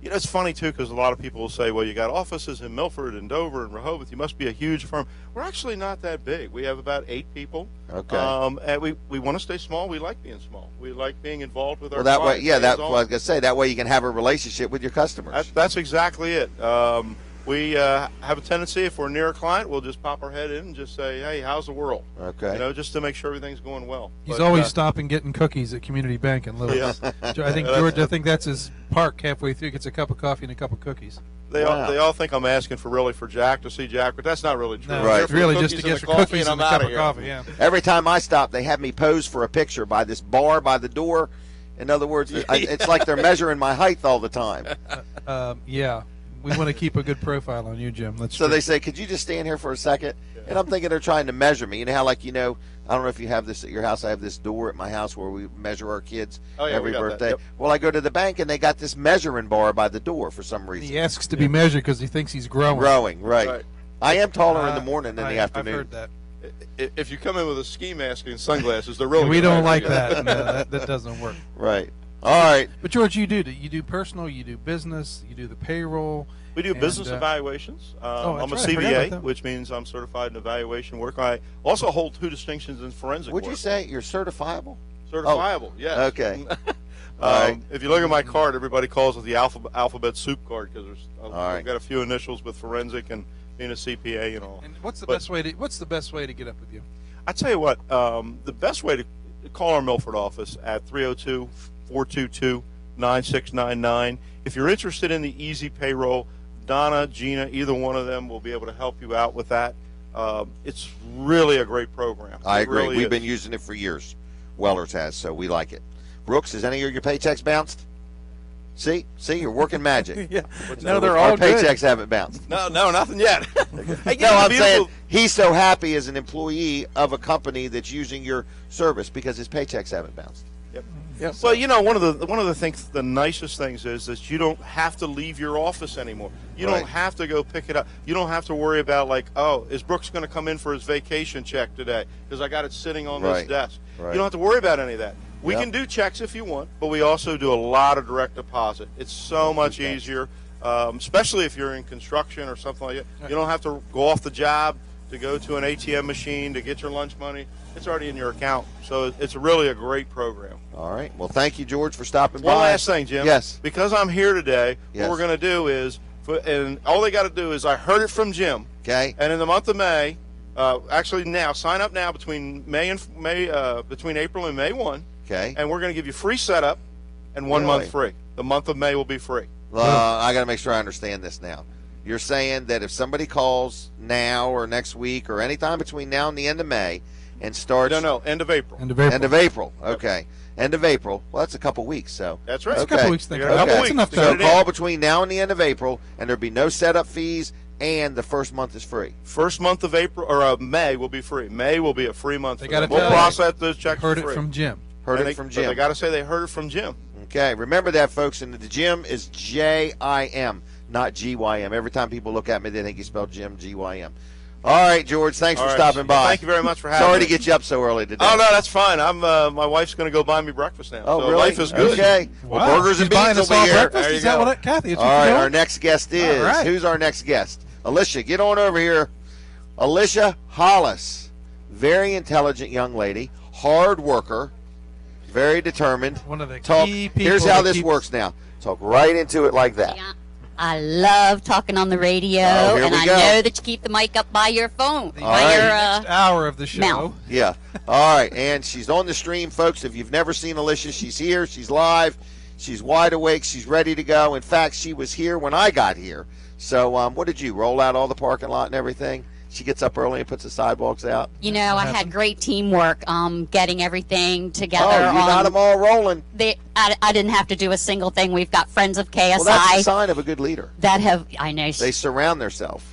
It's funny too because a lot of people will say, "Well, you got offices in Milford and Dover and Rehoboth. You must be a huge firm." We're actually not that big. We have about 8 people. Okay. And we want to stay small. We like being small. We like being involved with our Well, that way, clients. yeah, that's hands-on. what I was gonna say. That way, you can have a relationship with your customers. That's exactly it. we have a tendency, if we're near a client, we'll just pop our head in and just say, hey, how's the world? Okay. You know, just to make sure everything's going well. He's But, always stopping getting cookies at Community Bank in Lewis. Yeah. I think George, I think that's his park. Halfway through, gets a cup of coffee and a cup of cookies. They all think I'm asking for Jack to see Jack, but that's not really true. No, Right. it's really just to get your cookies and a cup of coffee. Yeah. Every time I stop, they have me pose for a picture by this bar by the door. In other words, it's like they're measuring my height all the time. Yeah. We want to keep a good profile on you, Jim. That's So true. they say, could you just stand here for a second? And I'm thinking they're trying to measure me. You know how, like, I don't know if you have this at your house. I have this door at my house where we measure our kids every we got that. birthday. Yep. Well, I go to the bank, and they got this measuring bar by the door for some reason. He asks to be measured because he thinks he's growing. Growing, right. I am taller in the morning than the afternoon. I've heard that. If you come in with a ski mask and sunglasses, they're really We gonna don't like measure that. you. No, that doesn't work. Right. All right. But George, you do personal, you do business, you do the payroll. We do business evaluations. Oh, I'm a that's right. I forgot about CVA, that. which means I'm certified in evaluation work. I also hold 2 distinctions in forensic Would work. you say you're certifiable? Certifiable, yes. Okay. All right. If you look at my card, everybody calls it the alphabet soup card because I've right. got a few initials with forensic and being a CPA and all. And what's the best way to get up with you? I tell you what, the best way to call our Milford office at 302-422-9699. If you're interested in the easy payroll, Donna, Gina, either one of them will be able to help you out with that. It's really a great program. I It agree. really We've is. been using it for years. Wellers has, so we like it. Brooks, has any of your paychecks bounced? See, you're working magic. Yeah. No, they're Our all good. paychecks haven't bounced. No, nothing yet. Hey, No, I'm saying beautiful- he's so happy as an employee of a company that's using your service because his paychecks haven't bounced. Yep. Well, one of the things, the nicest things is that you don't have to leave your office anymore. You Right. don't have to go pick it up. You don't have to worry about like, oh, is Brooks going to come in for his vacation check today? Because I got it sitting on Right. this desk. Right. You don't have to worry about any of that. We Yep. can do checks if you want, but we also do a lot of direct deposit. It's so much easier, especially if you're in construction or something like that. You don't have to go off the job to go to an ATM machine to get your lunch money. It's already in your account. So it's really a great program. All right. Well, thank you, George, for stopping by. One last thing, Jim. Yes. Because I'm here today, Yes. what we're going to do is, and all they got to do is, I heard it from Jim. Okay. And in the month of May, actually now, sign up now between between April and May 1. Okay. And we're going to give you free setup and 1 Really? month free. The month of May will be free. I got to make sure I understand this now. You're saying that if somebody calls now or next week or anytime between now and the end of May and starts... No, end of April. End of April. End of April. Okay. End of April. Well, that's a couple weeks, so... That's right. That's a couple weeks, You think got a about it. couple That's weeks. enough to So Get it in. call between now and the end of April, and there'll be no setup fees, and the first month is free. First month of April or May will be free. May will be a free month. They for gotta them. We'll tell process those checks Heard for it free. from Jim. Heard And it from But Jim. they got to say they heard it from Jim. Okay, remember that, folks. And the Jim is J-I-M, not G-Y-M. Every time people look at me, they think you spelled Jim G-Y-M. All right, George, thanks All for right. stopping by. Thank you very much for having Sorry me. to get you up so early today. Oh no, that's fine. I'm my wife's going to go buy me breakfast now. Oh, so really? life is good. Okay. Well, Wow. burgers She's and buying beans us will all be here. breakfast? There you Is that go. what Kathy? That's All what right, you're our doing? next guest is. All right. Who's our next guest? Alicia, get on over here. Alicia Hollis, very intelligent young lady, hard worker, very determined. One of the Talk. key people. Here's how that this keeps- works now. Talk right into it like that. I love talking on the radio, Oh, here and we I go. know that you keep the mic up by your phone, All by right. your Next hour of the show. mouth. Yeah. All right. And she's on the stream, folks. If you've never seen Alicia, she's here. She's live. She's wide awake. She's ready to go. In fact, she was here when I got here. So what did you, roll out all the parking lot and everything? She gets up early and puts the sidewalks out. You know, I had great teamwork getting everything together. Oh, you got them all rolling. I didn't have to do a single thing. We've got friends of KSI Well, that's a sign of a good leader. that have, I know, They surround themselves.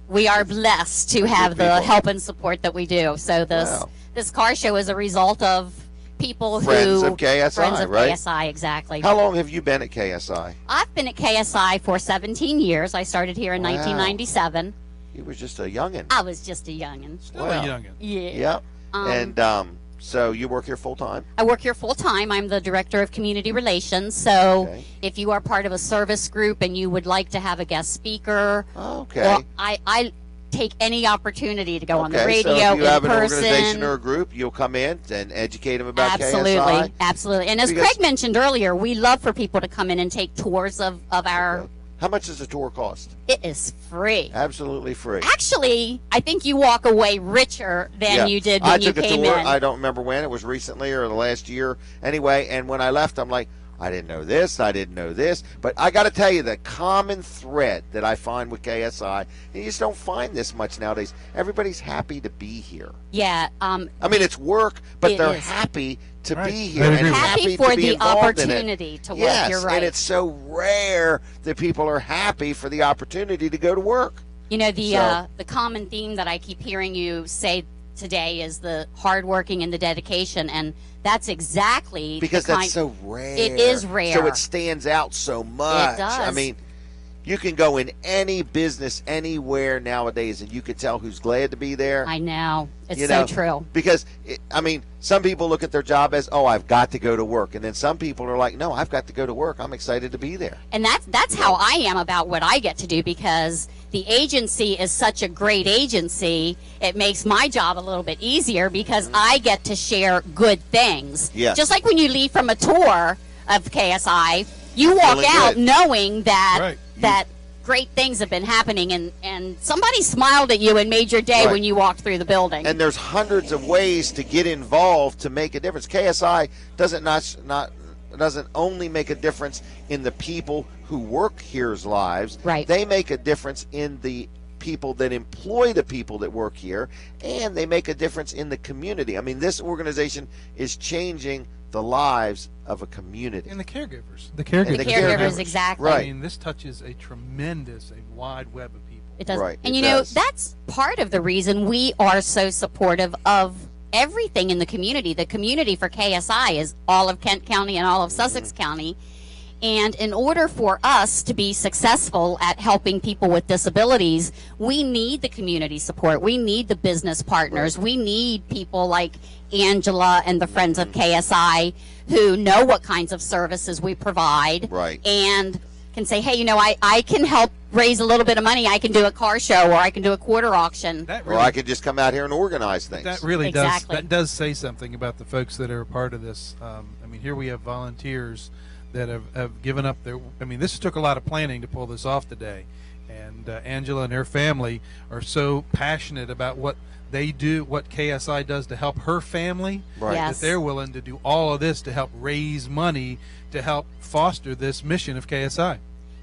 we are blessed to have the people. help and support that we do. So this car show is a result of people Friends who of KSI, friends of right? KSI, exactly. How long have you been at KSI? I've been at KSI for 17 years. I started here in Wow. 1997. You was just a youngin'. I was just a youngin'. Still Wow. a youngin'. Yeah. Yep. Um, And so you work here full time? I work here full time. I'm the director of community relations. So Okay. if you are part of a service group and you would like to have a guest speaker, Okay. well, I take any opportunity to go on the Okay, radio so if you in have an person. organization or a group, you'll come in and educate them about Absolutely, KSI. absolutely. And as Because- Craig mentioned earlier, we love for people to come in and take tours of our How much does the tour cost? It is free. Absolutely free. Actually, I think you walk away richer than you did when you came in. I took a tour. I don't remember when. It was recently or the last year. Anyway, and when I left, I'm like, I didn't know this. I didn't know this. But I got to tell you, the common thread that I find with KSI, you just don't find this much nowadays. Everybody's happy to be here. Yeah. I mean, it's work, but they're happy to be here and happy for to be the involved in it. opportunity to work. Yes, You're right. and it's so rare that people are happy for the opportunity to go to work. You know, the common theme that I keep hearing you say today is the hardworking and the dedication, and that's exactly because that's so rare. It is rare, so it stands out so much. It does. I mean, you can go in any business anywhere nowadays, and you can tell who's glad to be there. I know. It's so true. Because, I mean, some people look at their job as, oh, I've got to go to work. And then some people are like, no, I've got to go to work. I'm excited to be there. And that's how I am about what I get to do, because the agency is such a great agency. It makes my job a little bit easier because I get to share good things. Yes. Just like when you leave from a tour of KSI, you walk out knowing that that great things have been happening, and somebody smiled at you and made your day when you walked through the building. And there's hundreds of ways to get involved to make a difference. KSI doesn't only make a difference in the people who work here's lives. Right. They make a difference in the people that employ the people that work here, and they make a difference in the community. I mean, this organization is changing the lives of a community. And the caregivers. The caregivers, exactly. I mean, this touches a wide web of people. It does. And you know, that's part of the reason we are so supportive of everything in the community. The community for KSI is all of Kent County and all of Sussex County. And in order for us to be successful at helping people with disabilities, we need the community support. We need the business partners. We need people like Angela and the Friends of KSI who know what kinds of services we provide. Right. And can say, hey, you know, I can help raise a little bit of money. I can do a car show, or I can do a quarter auction. Or I could just come out here and organize things. That really does say something about the folks that are a part of this. I mean, here we have volunteers that have given up their, I mean, this took a lot of planning to pull this off today. And Angela and her family are so passionate about what they do, what KSI does to help her family, that they're willing to do all of this to help raise money to help foster this mission of KSI.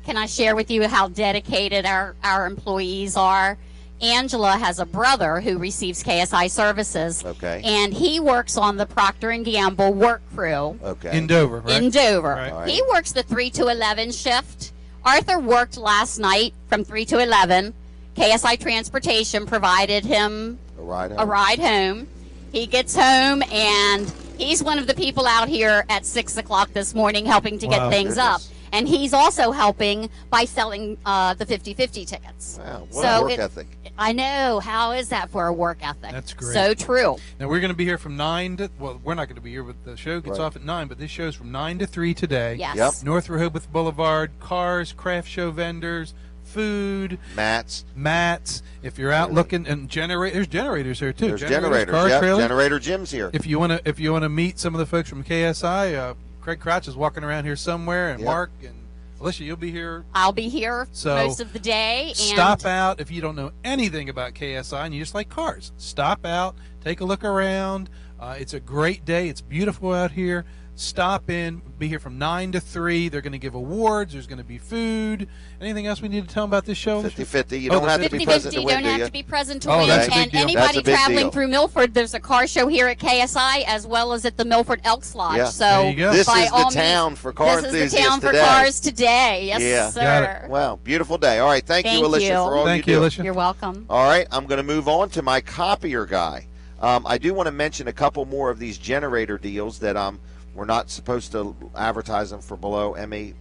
Can I share with you how dedicated our employees are? Angela has a brother who receives KSI services. Okay. And he works on the Procter & Gamble work crew. Okay. In Dover, right? In Dover. Right. He works the 3 to 11 shift. Arthur worked last night from 3 to 11. KSI Transportation provided him a ride home. He gets home, and he's one of the people out here at 6 o'clock this morning helping to get things up. And he's also helping by selling the 50/50 tickets. Wow, what a work ethic. I know. How is that for a work ethic? That's great. So true. Now, we're going to be here from 9 to, well, we're not going to be here, but the show gets off at 9, but this show's from 9 to 3 today. Yes. Yep. North Rehoboth Boulevard, cars, craft show vendors, food. Mats. If you're out looking, and there's generators here, too. There's generators, car trailers. Generator gyms here. If you want to meet some of the folks from KSI, Craig Crouch is walking around here somewhere, and Mark and Alicia, you'll be here. I'll be here most of the day. Stop out if you don't know anything about KSI and you just like cars. Stop out, take a look around. It's a great day. It's beautiful out here. Stop in. Be here from 9 to 3. They're going to give awards. There's going to be food. Anything else we need to tell them about this show? 50/50. You don't have to be present to win, You don't have to be present to Oh, win. that's a big And deal. anybody That's a big traveling deal. through Milford, there's a car show here at KSI as well as at the Milford Elks Lodge. Yeah. So There you go. This by is the all town means, for car this enthusiasts is the town for today. cars today. Yes, Yeah. sir. Well, beautiful day. All right, thank you, Alicia, for all Thank you you, do. Alicia. You're welcome. All right, I'm going to move on to my copier guy. I do want to mention a couple more of these generator deals that we're not supposed to advertise them for below MAP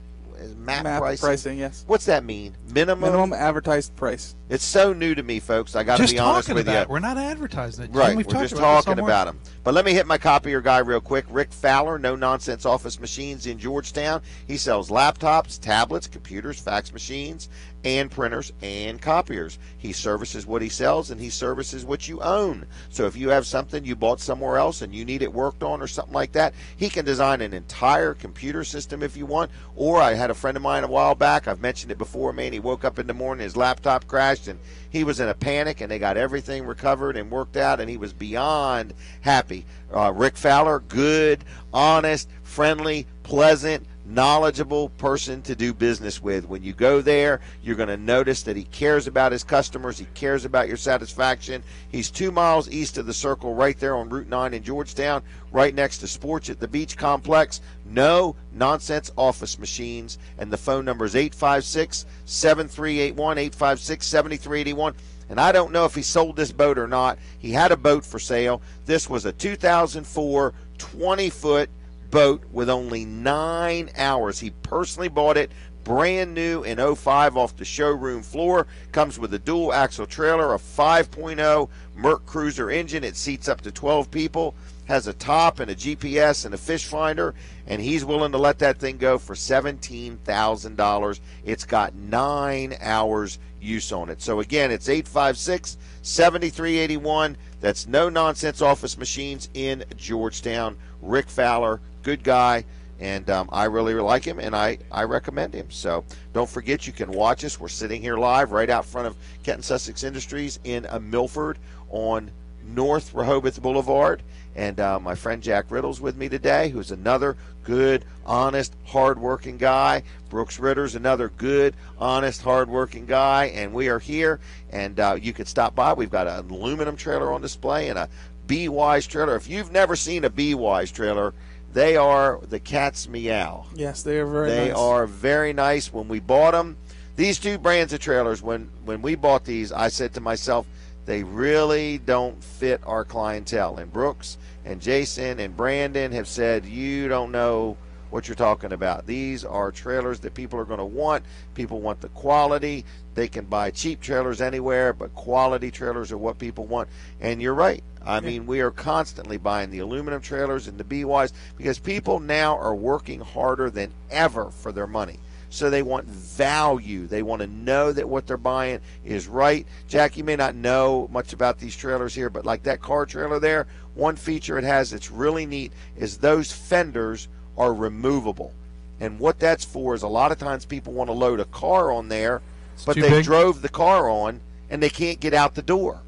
pricing. Yes. What's that mean? Minimum advertised price. It's so new to me, folks. I got to Just be honest talking with about you. it. We're not advertising it. Jim. Right, We've we're talked just about this talking all about morning. him. But let me hit my copier guy real quick. Rick Fowler, No Nonsense Office Machines in Georgetown. He sells laptops, tablets, computers, fax machines, and printers and copiers. He services what he sells, and he services what you own. So if you have something you bought somewhere else and you need it worked on or something like that, he can design an entire computer system if you want. Or I had a friend of mine a while back, I've mentioned it before, man, he woke up in the morning, his laptop crashed, and he was in a panic, and they got everything recovered and worked out, and he was beyond happy. Rick Fowler, good, honest, friendly, pleasant, knowledgeable person to do business with. When you go there, you're going to notice that he cares about his customers. He cares about your satisfaction. He's 2 miles east of the Circle, right there on Route 9 in Georgetown, right next to Sports at the Beach Complex. No nonsense office machines. And the phone number is 856-7381, 856-7381. And I don't know if he sold this boat or not. He had a boat for sale. This was a 2004 20-foot boat with only 9 hours. He personally bought it brand new in 05 off the showroom floor. Comes with a dual axle trailer, a 5.0 Merc Cruiser engine. It seats up to 12 people. Has a top and a GPS and a fish finder, and he's willing to let that thing go for $17,000. It's got 9 hours use on it. So again, it's 856-7381. That's No Nonsense Office Machines in Georgetown. Rick Fowler, good guy, and I really like him, and I recommend him. So don't forget, you can watch us. We're sitting here live right out front of Kent and Sussex Industries in Milford on North Rehoboth Boulevard. And my friend Jack Riddle's with me today, who's another good, honest, hard-working guy. Brooks Ritter's another good, honest, hard-working guy. And we are here, and you can stop by. We've got an aluminum trailer on display and a B-Wise trailer. If you've never seen a B-Wise trailer, they are the cat's meow. Yes, they are very nice. They are very nice. When we bought them, these two brands of trailers, when we bought these, I said to myself, they really don't fit our clientele. And Brooks and Jason and Brandon have said, you don't know what you're talking about. These are trailers that people are going to want. People want the quality. They can buy cheap trailers anywhere, but quality trailers are what people want. And you're right. I mean, we are constantly buying the aluminum trailers and the B-Wise because people now are working harder than ever for their money. So they want value. They want to know that what they're buying is right. Jack, you may not know much about these trailers here, but like that car trailer there, one feature it has that's really neat is those fenders are removable. And what that's for is a lot of times people want to load a car on there, but they drove the car on and they can't get out the door.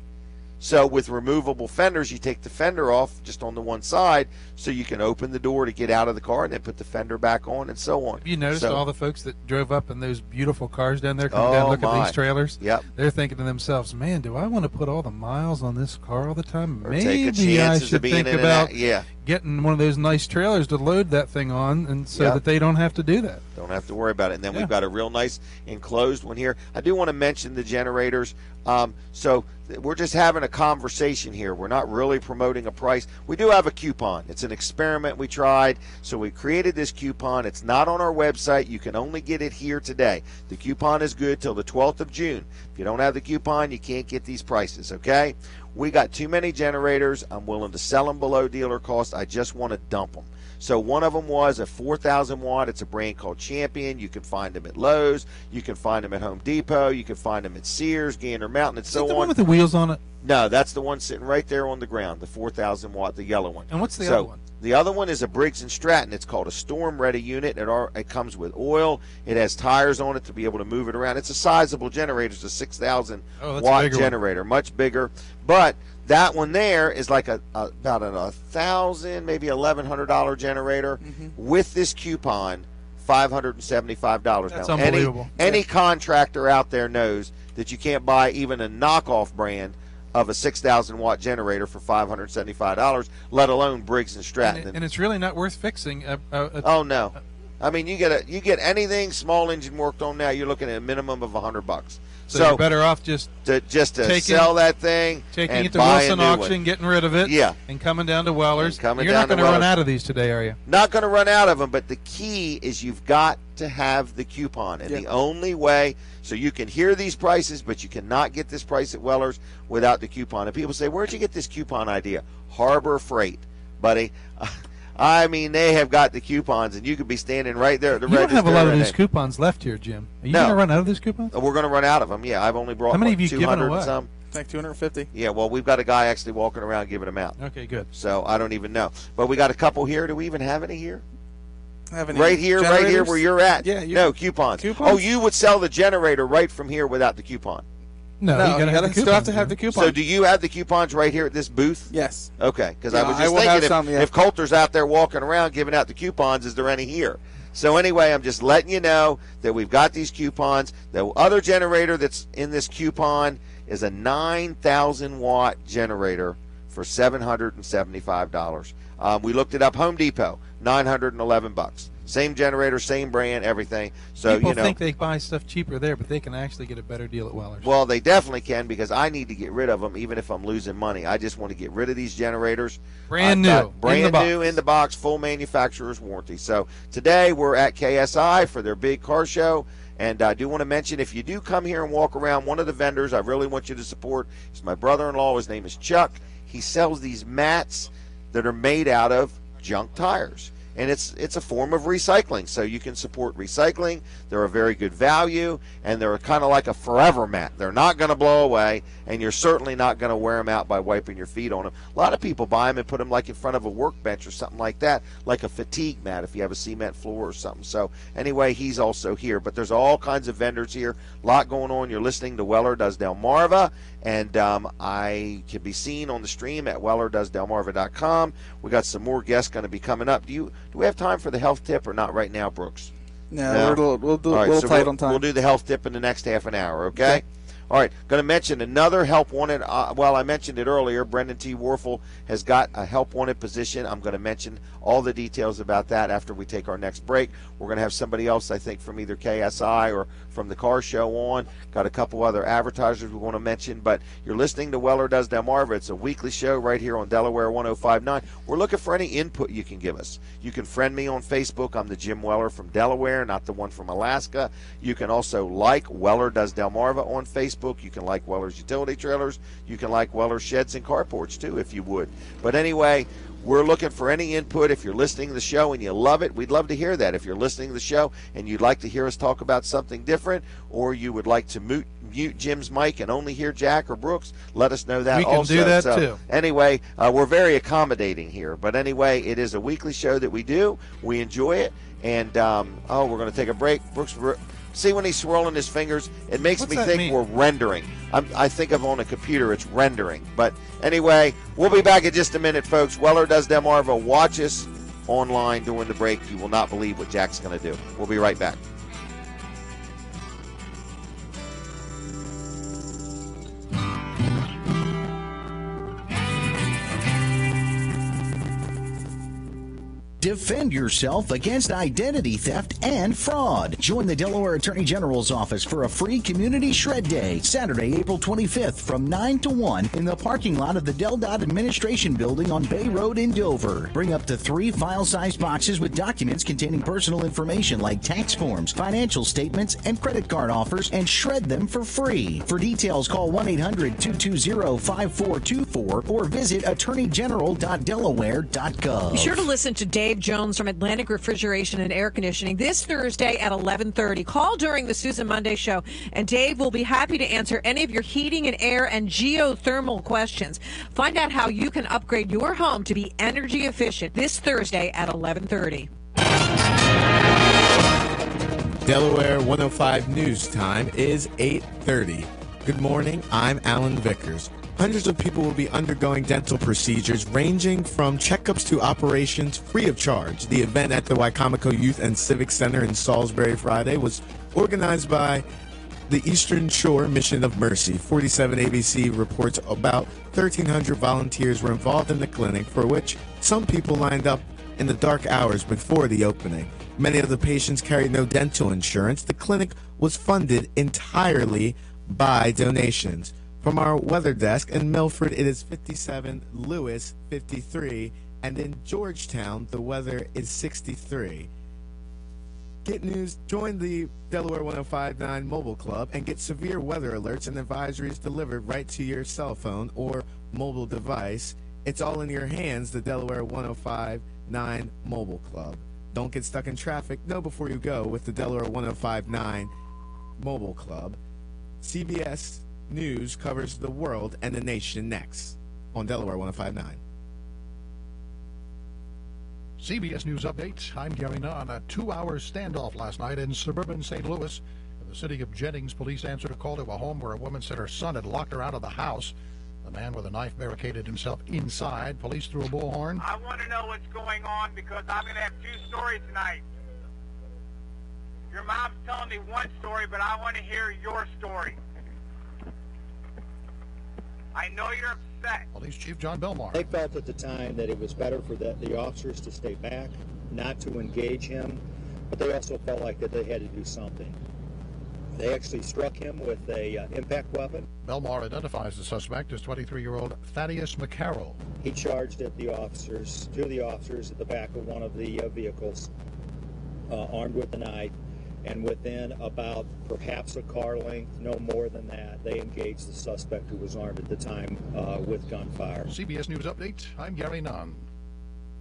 So with removable fenders, you take the fender off just on the one side so you can open the door to get out of the car and then put the fender back on and so on. Have you noticed all the folks that drove up in those beautiful cars down there coming down and look at these trailers? Yep. They're thinking to themselves, man, do I want to put all the miles on this car all the time? Or Maybe I should think about yeah. getting one of those nice trailers to load that thing on and so that they don't have to do that. Don't have to worry about it. And then we've got a real nice enclosed one here. I do want to mention the generators. So we're just having a conversation here. We're not really promoting a price. We do have a coupon. It's an experiment we tried. So we created this coupon. It's not on our website. You can only get it here today. The coupon is good till the 12th of June. If you don't have the coupon, you can't get these prices, okay? We got too many generators. I'm willing to sell them below dealer cost. I just want to dump them. So one of them was a 4,000 watt. It's a brand called Champion. You can find them at Lowe's. You can find them at Home Depot. You can find them at Sears, Gander Mountain, and so on. Is that the one with the wheels on it? No, that's the one sitting right there on the ground, the 4,000 watt, the yellow one. And what's the other one? The other one is a Briggs & Stratton. It's called a Storm Ready unit. It comes with oil. It has tires on it to be able to move it around. It's a sizable generator. It's a 6,000 watt generator, much bigger. But that one there is like about $1,000, maybe $1,100 generator. With this coupon, $575. That's now, unbelievable. Any contractor out there knows that you can't buy even a knockoff brand of a 6,000 watt generator for $575, let alone Briggs & Stratton. And it's really not worth fixing. Oh no, I mean you get anything small engine worked on now, you're looking at a minimum of $100. So you're better off just to sell that thing, taking and it to buy Wilson a new auction, one. getting rid of it, and coming down to Weller's. You're not going to run out of these today, are you? Not going to run out of them, but the key is you've got to have the coupon, and the only way, so you can hear these prices, but you cannot get this price at Weller's without the coupon. And people say, where'd you get this coupon idea? Harbor Freight, buddy. I mean, they have got the coupons, and you could be standing right there at the You don't register. have a lot of and these coupons left here, Jim. Are you No. going to run out of these coupons? We're going to run out of them. Yeah, I've only brought How many like, have you given 200 away? and some. Like 250. Yeah, well, we've got a guy actually walking around giving them out. Okay, good. So I don't even know. But we got a couple here. Do we even have any here? Have any Right here generators? where you're at. Yeah. No, coupons. Oh, you would sell the generator right from here without the coupon. No, you gotta still have to have the coupon. So do you have the coupons right here at this booth? Yes. Okay, because Yeah, I was I just will have thinking some, yeah. if Coulter's out there walking around giving out the coupons, is there any here? So anyway, I'm just letting you know that we've got these coupons. The other generator that's in this coupon is a 9,000 watt generator for $775. We looked it up. Home Depot, $911. Same generator, same brand, everything. So People you know, think they buy stuff cheaper there, but they can actually get a better deal at Weller's. well, they definitely can because I need to get rid of them, even if I'm losing money. I just want to get rid of these generators. Brand I've new, got brand in the new, in the box, full manufacturer's warranty. So today we're at KSI for their big car show. And I do want to mention, if you do come here and walk around, one of the vendors I really want you to support is my brother-in-law. His name is Chuck. He sells these mats that are made out of junk tires. And it's a form of recycling, so you can support recycling. They're a very good value, and they're kind of like a forever mat. They're not going to blow away, and you're certainly not going to wear them out by wiping your feet on them. A lot of people buy them and put them like in front of a workbench or something like that, like a fatigue mat if you have a cement floor or something. So anyway, he's also here. But there's all kinds of vendors here. A lot going on. You're listening to Weller Does Delmarva, and I can be seen on the stream at wellerdoesdelmarva.com. We got some more guests going to be coming up. Do we have time for the health tip or not right now, Brooks? No, we'll do All right, a little so tight on time. We'll do the health tip in the next half an hour, okay? All right, going to mention another help wanted. Well, I mentioned it earlier. Brendan T. Warfel has got a help wanted position. I'm going to mention all the details about that after we take our next break. We're going to have somebody else, I think, from either KSI or from the car show on. Got a couple other advertisers we want to mention, but you're listening to Weller Does Delmarva. It's a weekly show right here on Delaware 105.9. We're looking for any input you can give us. You can friend me on Facebook. I'm the Jim Weller from Delaware, not the one from Alaska. You can also like Weller Does Delmarva on Facebook. You can like Weller's Utility Trailers. You can like Weller's Sheds and Carports, too, if you would. But anyway, we're looking for any input. If you're listening to the show and you love it, we'd love to hear that. If you're listening to the show and you'd like to hear us talk about something different, or you would like to mute Jim's mic and only hear Jack or Brooks, let us know that we can also. do that, so, too. Anyway, we're very accommodating here. But anyway, it is a weekly show that we do. We enjoy it. And, we're going to take a break. Brooks, see when he's swirling his fingers? It makes What's me that think mean? we're rendering. I think of on a computer, it's rendering. But anyway, we'll be back in just a minute, folks. Weller Does Delmarva. Watch us online during the break. You will not believe what Jack's going to do. We'll be right back. Defend yourself against identity theft and fraud. Join the Delaware Attorney General's office for a free community shred day, Saturday, April 25th from 9 to 1 in the parking lot of the Del Dot Administration Building on Bay Road in Dover. Bring up to 3 file-sized boxes with documents containing personal information like tax forms, financial statements, and credit card offers, and shred them for free. For details, call 1-800-220-5424 or visit attorneygeneral.delaware.gov. Be sure to listen to Dave Jones from Atlantic Refrigeration and Air Conditioning this Thursday at 11:30. Call during the Susan Monday show, and Dave will be happy to answer any of your heating and air and geothermal questions. Find out how you can upgrade your home to be energy efficient this Thursday at 11:30. Delaware 105 News Time is 8:30. Good morning, I'm Alan Vickers. Hundreds of people will be undergoing dental procedures ranging from checkups to operations free of charge. The event at the Wicomico Youth and Civic Center in Salisbury Friday was organized by the Eastern Shore Mission of Mercy. 47 ABC reports about 1,300 volunteers were involved in the clinic, for which some people lined up in the dark hours before the opening. Many of the patients carried no dental insurance. The clinic was funded entirely by donations. From our weather desk, in Milford it is 57, Lewis 53, and in Georgetown the weather is 63. Get news, join the Delaware 105.9 Mobile Club and get severe weather alerts and advisories delivered right to your cell phone or mobile device. It's all in your hands, the Delaware 105.9 1059 Mobile Club. Don't get stuck in traffic. Know before you go with the Delaware 1059 Mobile Club. CBS News covers the world and the nation next on Delaware 1059. CBS News Update. I'm Gary Nunn. A 2-hour standoff last night in suburban St. Louis. In the city of Jennings, police answered a call to a home where a woman said her son had locked her out of the house. The man with a knife barricaded himself inside. Police threw a bullhorn. I want to know what's going on because I'm going to have 2 stories tonight. Your mom's telling me one story, but I want to hear your story. I know you're upset. Police Chief John Belmar. They felt at the time that it was better for the officers to stay back, not to engage him, but they also felt like that they had to do something. They actually struck him with a impact weapon. Belmar identifies the suspect as 23-year-old Thaddeus McCarroll. He charged at the officers, to the officers at the back of one of the vehicles, armed with a knife. And within about perhaps a car length, no more than that, they engaged the suspect who was armed at the time with gunfire. CBS News Update, I'm Gary Nunn.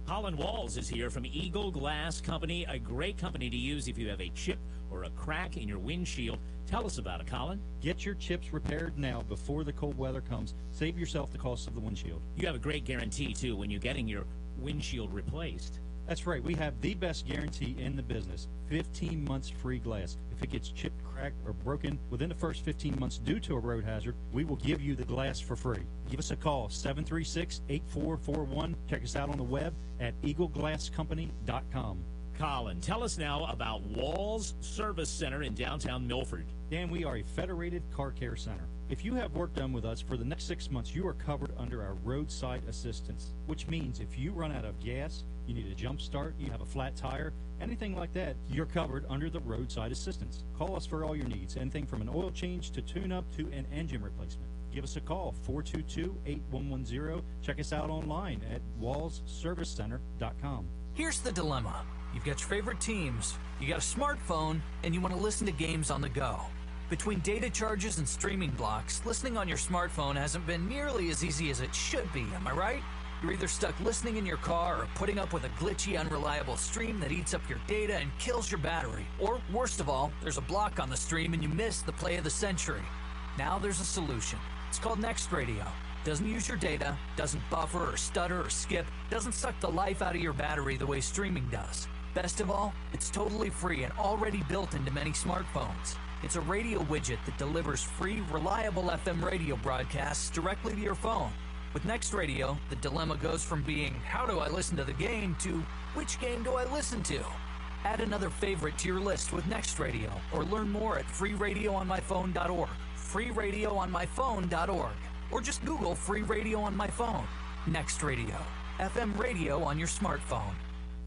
Colin Walls is here from Eagle Glass Company, a great company to use if you have a chip or a crack in your windshield. Tell us about it, Colin. Get your chips repaired now before the cold weather comes. Save yourself the cost of the windshield. You have a great guarantee, too, when you're getting your windshield replaced. That's right. We have the best guarantee in the business. 15 months free glass. If it gets chipped, cracked, or broken within the first 15 months due to a road hazard, we will give you the glass for free. Give us a call, 736-8441. Check us out on the web at eagleglasscompany.com. Colin, tell us now about Walls Service Center in downtown Milford. Dan, we are a federated car care center. If you have work done with us for the next 6 months, you are covered under our roadside assistance, which means if you run out of gas, you need a jump start, you have a flat tire, anything like that, you're covered under the roadside assistance. Call us for all your needs, anything from an oil change to tune-up to an engine replacement. Give us a call, 422-8110. Check us out online at wallsservicecenter.com. Here's the dilemma. You've got your favorite teams, you got a smartphone, and you want to listen to games on the go. Between data charges and streaming blocks, listening on your smartphone hasn't been nearly as easy as it should be, am I right? You're either stuck listening in your car or putting up with a glitchy, unreliable stream that eats up your data and kills your battery. Or, worst of all, there's a block on the stream and you miss the play of the century. Now there's a solution. It's called Next Radio. Doesn't use your data, doesn't buffer or stutter or skip, doesn't suck the life out of your battery the way streaming does. Best of all, it's totally free and already built into many smartphones. It's a radio widget that delivers free, reliable FM radio broadcasts directly to your phone. With Next Radio, the dilemma goes from being, how do I listen to the game, to which game do I listen to? Add another favorite to your list with Next Radio, or learn more at freeradioonmyphone.org, freeradioonmyphone.org, or just Google Free Radio on My Phone. Next Radio, FM radio on your smartphone.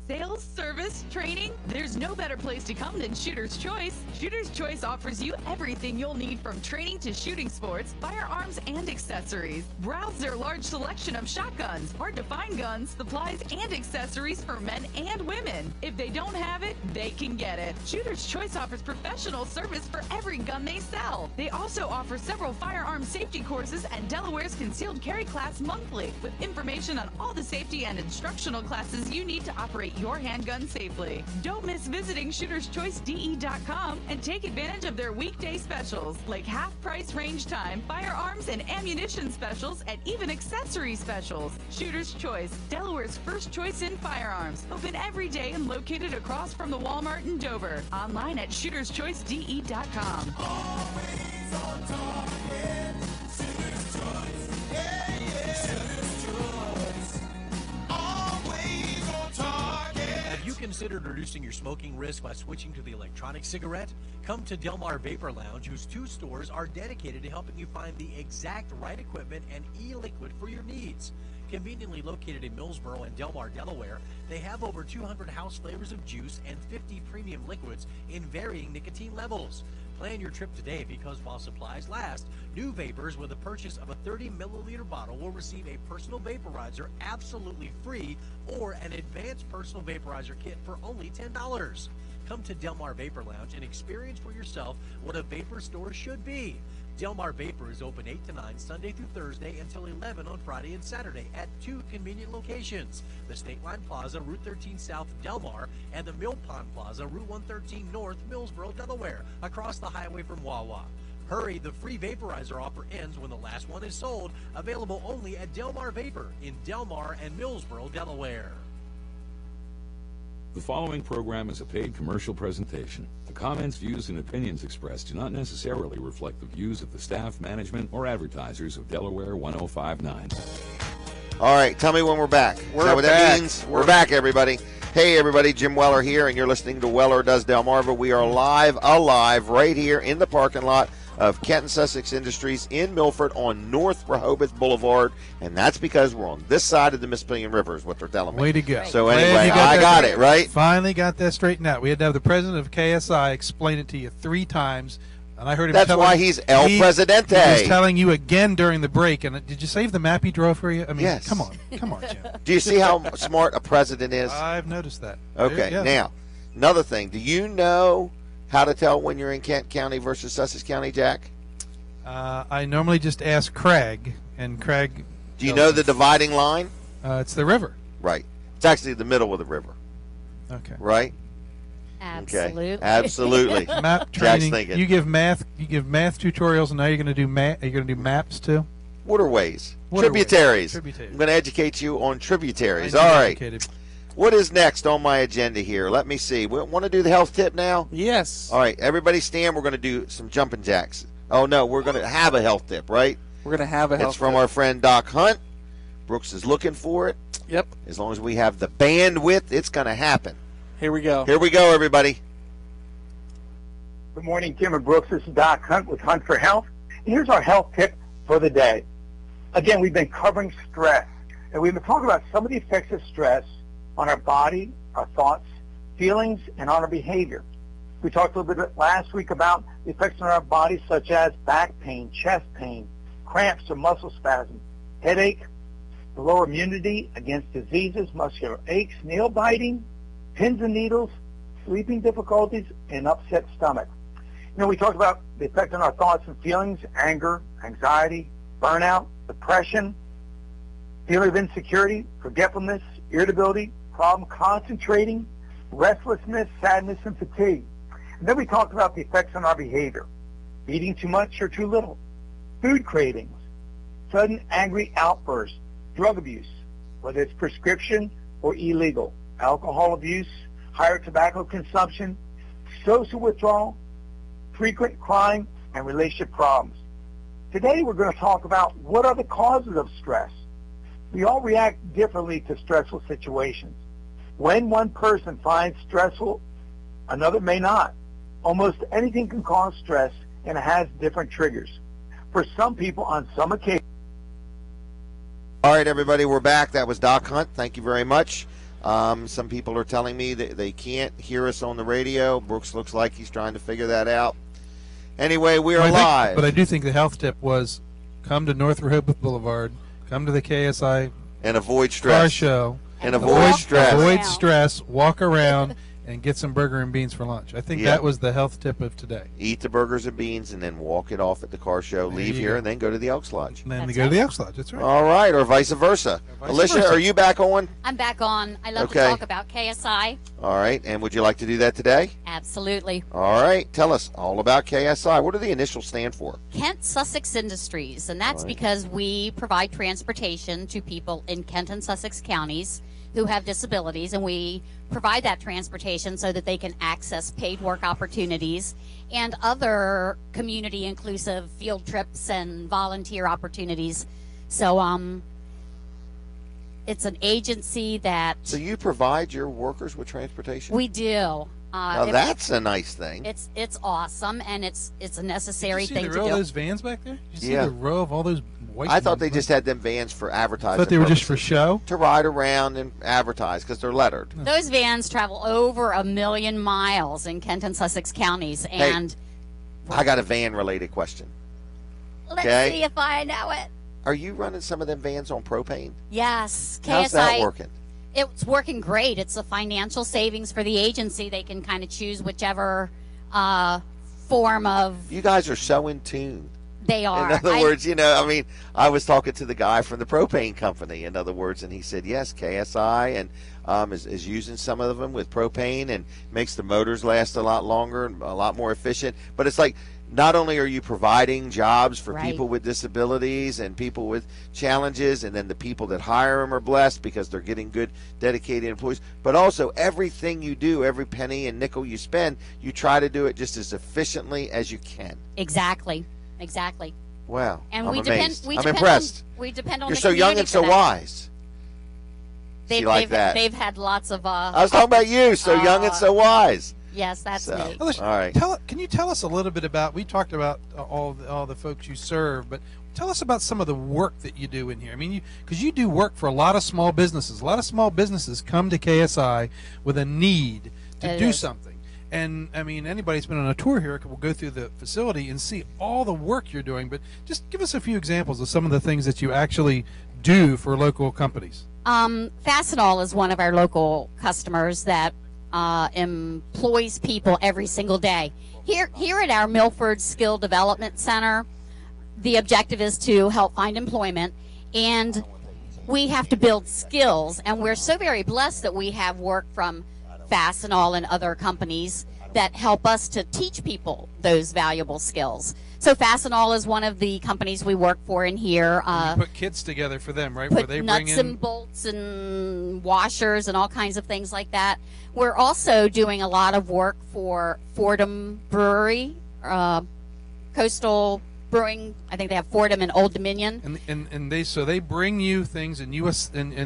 Sales, service, training, there's no better place to come than Shooter's Choice. Shooter's Choice offers you everything you'll need from training to shooting sports, firearms, and accessories. Browse their large selection of shotguns, hard-to-find guns, supplies, and accessories for men and women. If they don't have it, they can get it. Shooter's Choice offers professional service for every gun they sell. They also offer several firearm safety courses and Delaware's concealed carry class monthly, with information on all the safety and instructional classes you need to operate your handgun safely. Don't miss visiting shooterschoicede.com and take advantage of their weekday specials like half-price range time, firearms and ammunition specials, and even accessory specials. Shooter's Choice, Delaware's first choice in firearms. Open every day and located across from the Walmart in Dover. Online at shooterschoicede.com. Always on target. Shooter's Choice. Yeah, yeah. Shooter's Choice. Always on target. Have you considered reducing your smoking risk by switching to the electronic cigarette? Come to Delmar Vapor Lounge, whose 2 stores are dedicated to helping you find the exact right equipment and e-liquid for your needs. Conveniently located in Millsboro and Delmar, Delaware, they have over 200 house flavors of juice and 50 premium liquids in varying nicotine levels. Plan your trip today because while supplies last, new vapors with the purchase of a 30-milliliter bottle will receive a personal vaporizer absolutely free or an advanced personal vaporizer kit for only $10. Come to Delmar Vapor Lounge and experience for yourself what a vapor store should be. Delmar Vapor is open 8 to 9 Sunday through Thursday until 11 on Friday and Saturday at 2 convenient locations: the State Line Plaza, Route 13 South, Delmar, and the Mill Pond Plaza, Route 113 North, Millsboro, Delaware, across the highway from Wawa. Hurry, the free vaporizer offer ends when the last one is sold. Available only at Delmar Vapor in Delmar and Millsboro, Delaware. The following program is a paid commercial presentation. The comments, views, and opinions expressed do not necessarily reflect the views of the staff, management, or advertisers of Delaware 1059. All right, tell me when we're back. Is that what that means? We're back, everybody. Hey, everybody, Jim Weller here, and you're listening to Weller Does Delmarva. We are alive, right here in the parking lot of Kent and Sussex Industries in Milford on North Rehoboth Boulevard, and that's because we're on this side of the Mississippian River is what they're telling me. Way to go. So anyway, I got it, right? Finally got that straightened out. We had to have the president of KSI explain it to you 3 times, and I heard him That's why he's El Presidente. He was telling you again during the break, and did you save the map he drove for you? I mean, yes. Come on, Jim. Do you see how smart a president is? I've noticed that. Okay, Yeah. now, another thing. Do you know how to tell when you're in Kent County versus Sussex County, Jack? I normally just ask Craig, and Craig... Do you know the dividing line? It's the river. Right. It's actually the middle of the river. Okay. Right? Absolutely. Okay. Absolutely. Map Jack's training. thinking. You give math tutorials, and now you're going to do Are you going to do maps too? Waterways. Waterways. Tributaries. Tributaries. I'm going to educate you on tributaries. I need All right. educated. What is next on my agenda here? Let me see. We want to do the health tip now? Yes. All right. Everybody stand. We're going to do some jumping jacks. Oh, no. We're going to have a health tip, right? We're going to have a health It's from tip. our friend Doc Hunt. Brooks is looking for it. Yep. As long as we have the bandwidth, it's going to happen. Here we go. Here we go, everybody. Good morning, Tim and Brooks. This is Doc Hunt with Hunt for Health. And here's our health tip for the day. Again, we've been covering stress, and we've been talking about some of the effects of stress on our body, our thoughts, feelings, and on our behavior. We talked a little bit last week about the effects on our bodies, such as back pain, chest pain, cramps or muscle spasms, headache, the lower immunity against diseases, muscular aches, nail biting, pins and needles, sleeping difficulties, and upset stomach. You know, we talked about the effect on our thoughts and feelings, anger, anxiety, burnout, depression, feeling of insecurity, forgetfulness, irritability, problem concentrating, restlessness, sadness, and fatigue. And then we talked about the effects on our behavior, eating too much or too little, food cravings, sudden angry outbursts, drug abuse, whether it's prescription or illegal, alcohol abuse, higher tobacco consumption, social withdrawal, frequent crime, and relationship problems. Today we're going to talk about what are the causes of stress. We all react differently to stressful situations. When one person finds stressful, another may not. Almost anything can cause stress, and it has different triggers. For some people, on some occasions... All right, everybody, we're back. That was Doc Hunt. Thank you very much. Some people are telling me that they can't hear us on the radio. Brooks looks like he's trying to figure that out. Anyway, we are live. But I do think the health tip was come to North Rehoboth Boulevard, come to the KSI and avoid stress. car show. And avoid stress. Avoid stress, walk around, and get some burger and beans for lunch. I think that was the health tip of today. Eat the burgers and beans and then walk it off at the car show, leave here, and then go to the Elks Lodge. And then we go to the Elks Lodge. That's right. All right, or vice versa. Alicia, are you back on? I'm back on. I love to Okay. talk about KSI. All right, and would you like to do that today? Absolutely. All right, tell us all about KSI. What do the initials stand for? Kent Sussex Industries, and that's Right. because we provide transportation to people in Kent and Sussex counties who have disabilities, and we provide that transportation so that they can access paid work opportunities and other community inclusive field trips and volunteer opportunities. So it's an agency that So you provide your workers with transportation? we do. Now that's a nice thing. It's awesome, and it's a necessary Did you thing see the to row do. of those vans back there? Did you see Yeah. the row of all those white I thought ones? they just had them vans for advertising. Thought they were just purposes. for show? To ride around and advertise because they're lettered. Those vans travel over 1 million miles in Kent and Sussex counties, Hey, and I got a van-related question. let's okay. see if I know it. Are you running some of them vans on propane? Yes, How's that KSI. working? It's working great. It's a financial savings for the agency. They can kind of choose whichever form of. You guys are so in tune. They are. In other words, I mean, I was talking to the guy from the propane company, in other words, and he said, yes, KSI and is using some of them with propane and makes the motors last a lot longer and a lot more efficient. But it's like, not only are you providing jobs for people with disabilities and people with challenges, and then the people that hire them are blessed because they're getting good, dedicated employees, but also everything you do, every penny and nickel you spend, you try to do it just as efficiently as you can. Exactly. Wow. And I'm we amazed. depend. I'm impressed. We depend on. You're the so young community and so for that. wise. They've had lots of. I was talking about you, so young and so wise. Yes, that's me. All right. Can you tell us a little bit about? We talked about all the folks you serve, but tell us about some of the work that you do in here. I mean, because you do work for a lot of small businesses. A lot of small businesses come to KSI with a need to do something. And, I mean, anybody who's been on a tour here will go through the facility and see all the work you're doing. But just give us a few examples of some of the things that you actually do for local companies. Fastenal is one of our local customers that employs people every single day. Here at our Milford Skill Development Center, the objective is to help find employment. And we have to build skills. And we're so very blessed that we have work from Fastenal and other companies that help us to teach people those valuable skills. So Fastenal is one of the companies we work for in here. You put kits together for them, right? Put Where they bring nuts and bolts and washers and all kinds of things like that. We're also doing a lot of work for Fordham Brewery, Coastal Brewing. I think they have Fordham and Old Dominion. And they bring you things, and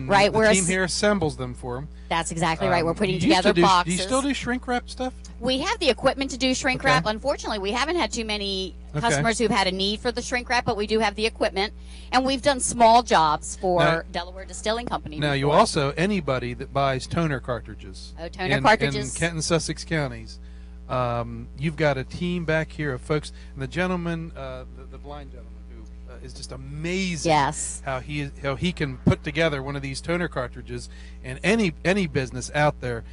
right, the team here assembles them for them. That's exactly right. We're putting you together boxes. Do you still do shrink wrap stuff? We have the equipment to do shrink wrap. Unfortunately, we haven't had too many customers who've had a need for the shrink wrap, but we do have the equipment. And we've done small jobs for Delaware Distilling Company. Now, you also, anybody that buys toner cartridges. Oh, toner cartridges. In Kent and Sussex counties. You've got a team back here of folks. And the gentleman, the blind gentleman, who is just amazing. Yes. How he can put together one of these toner cartridges. And any business out there,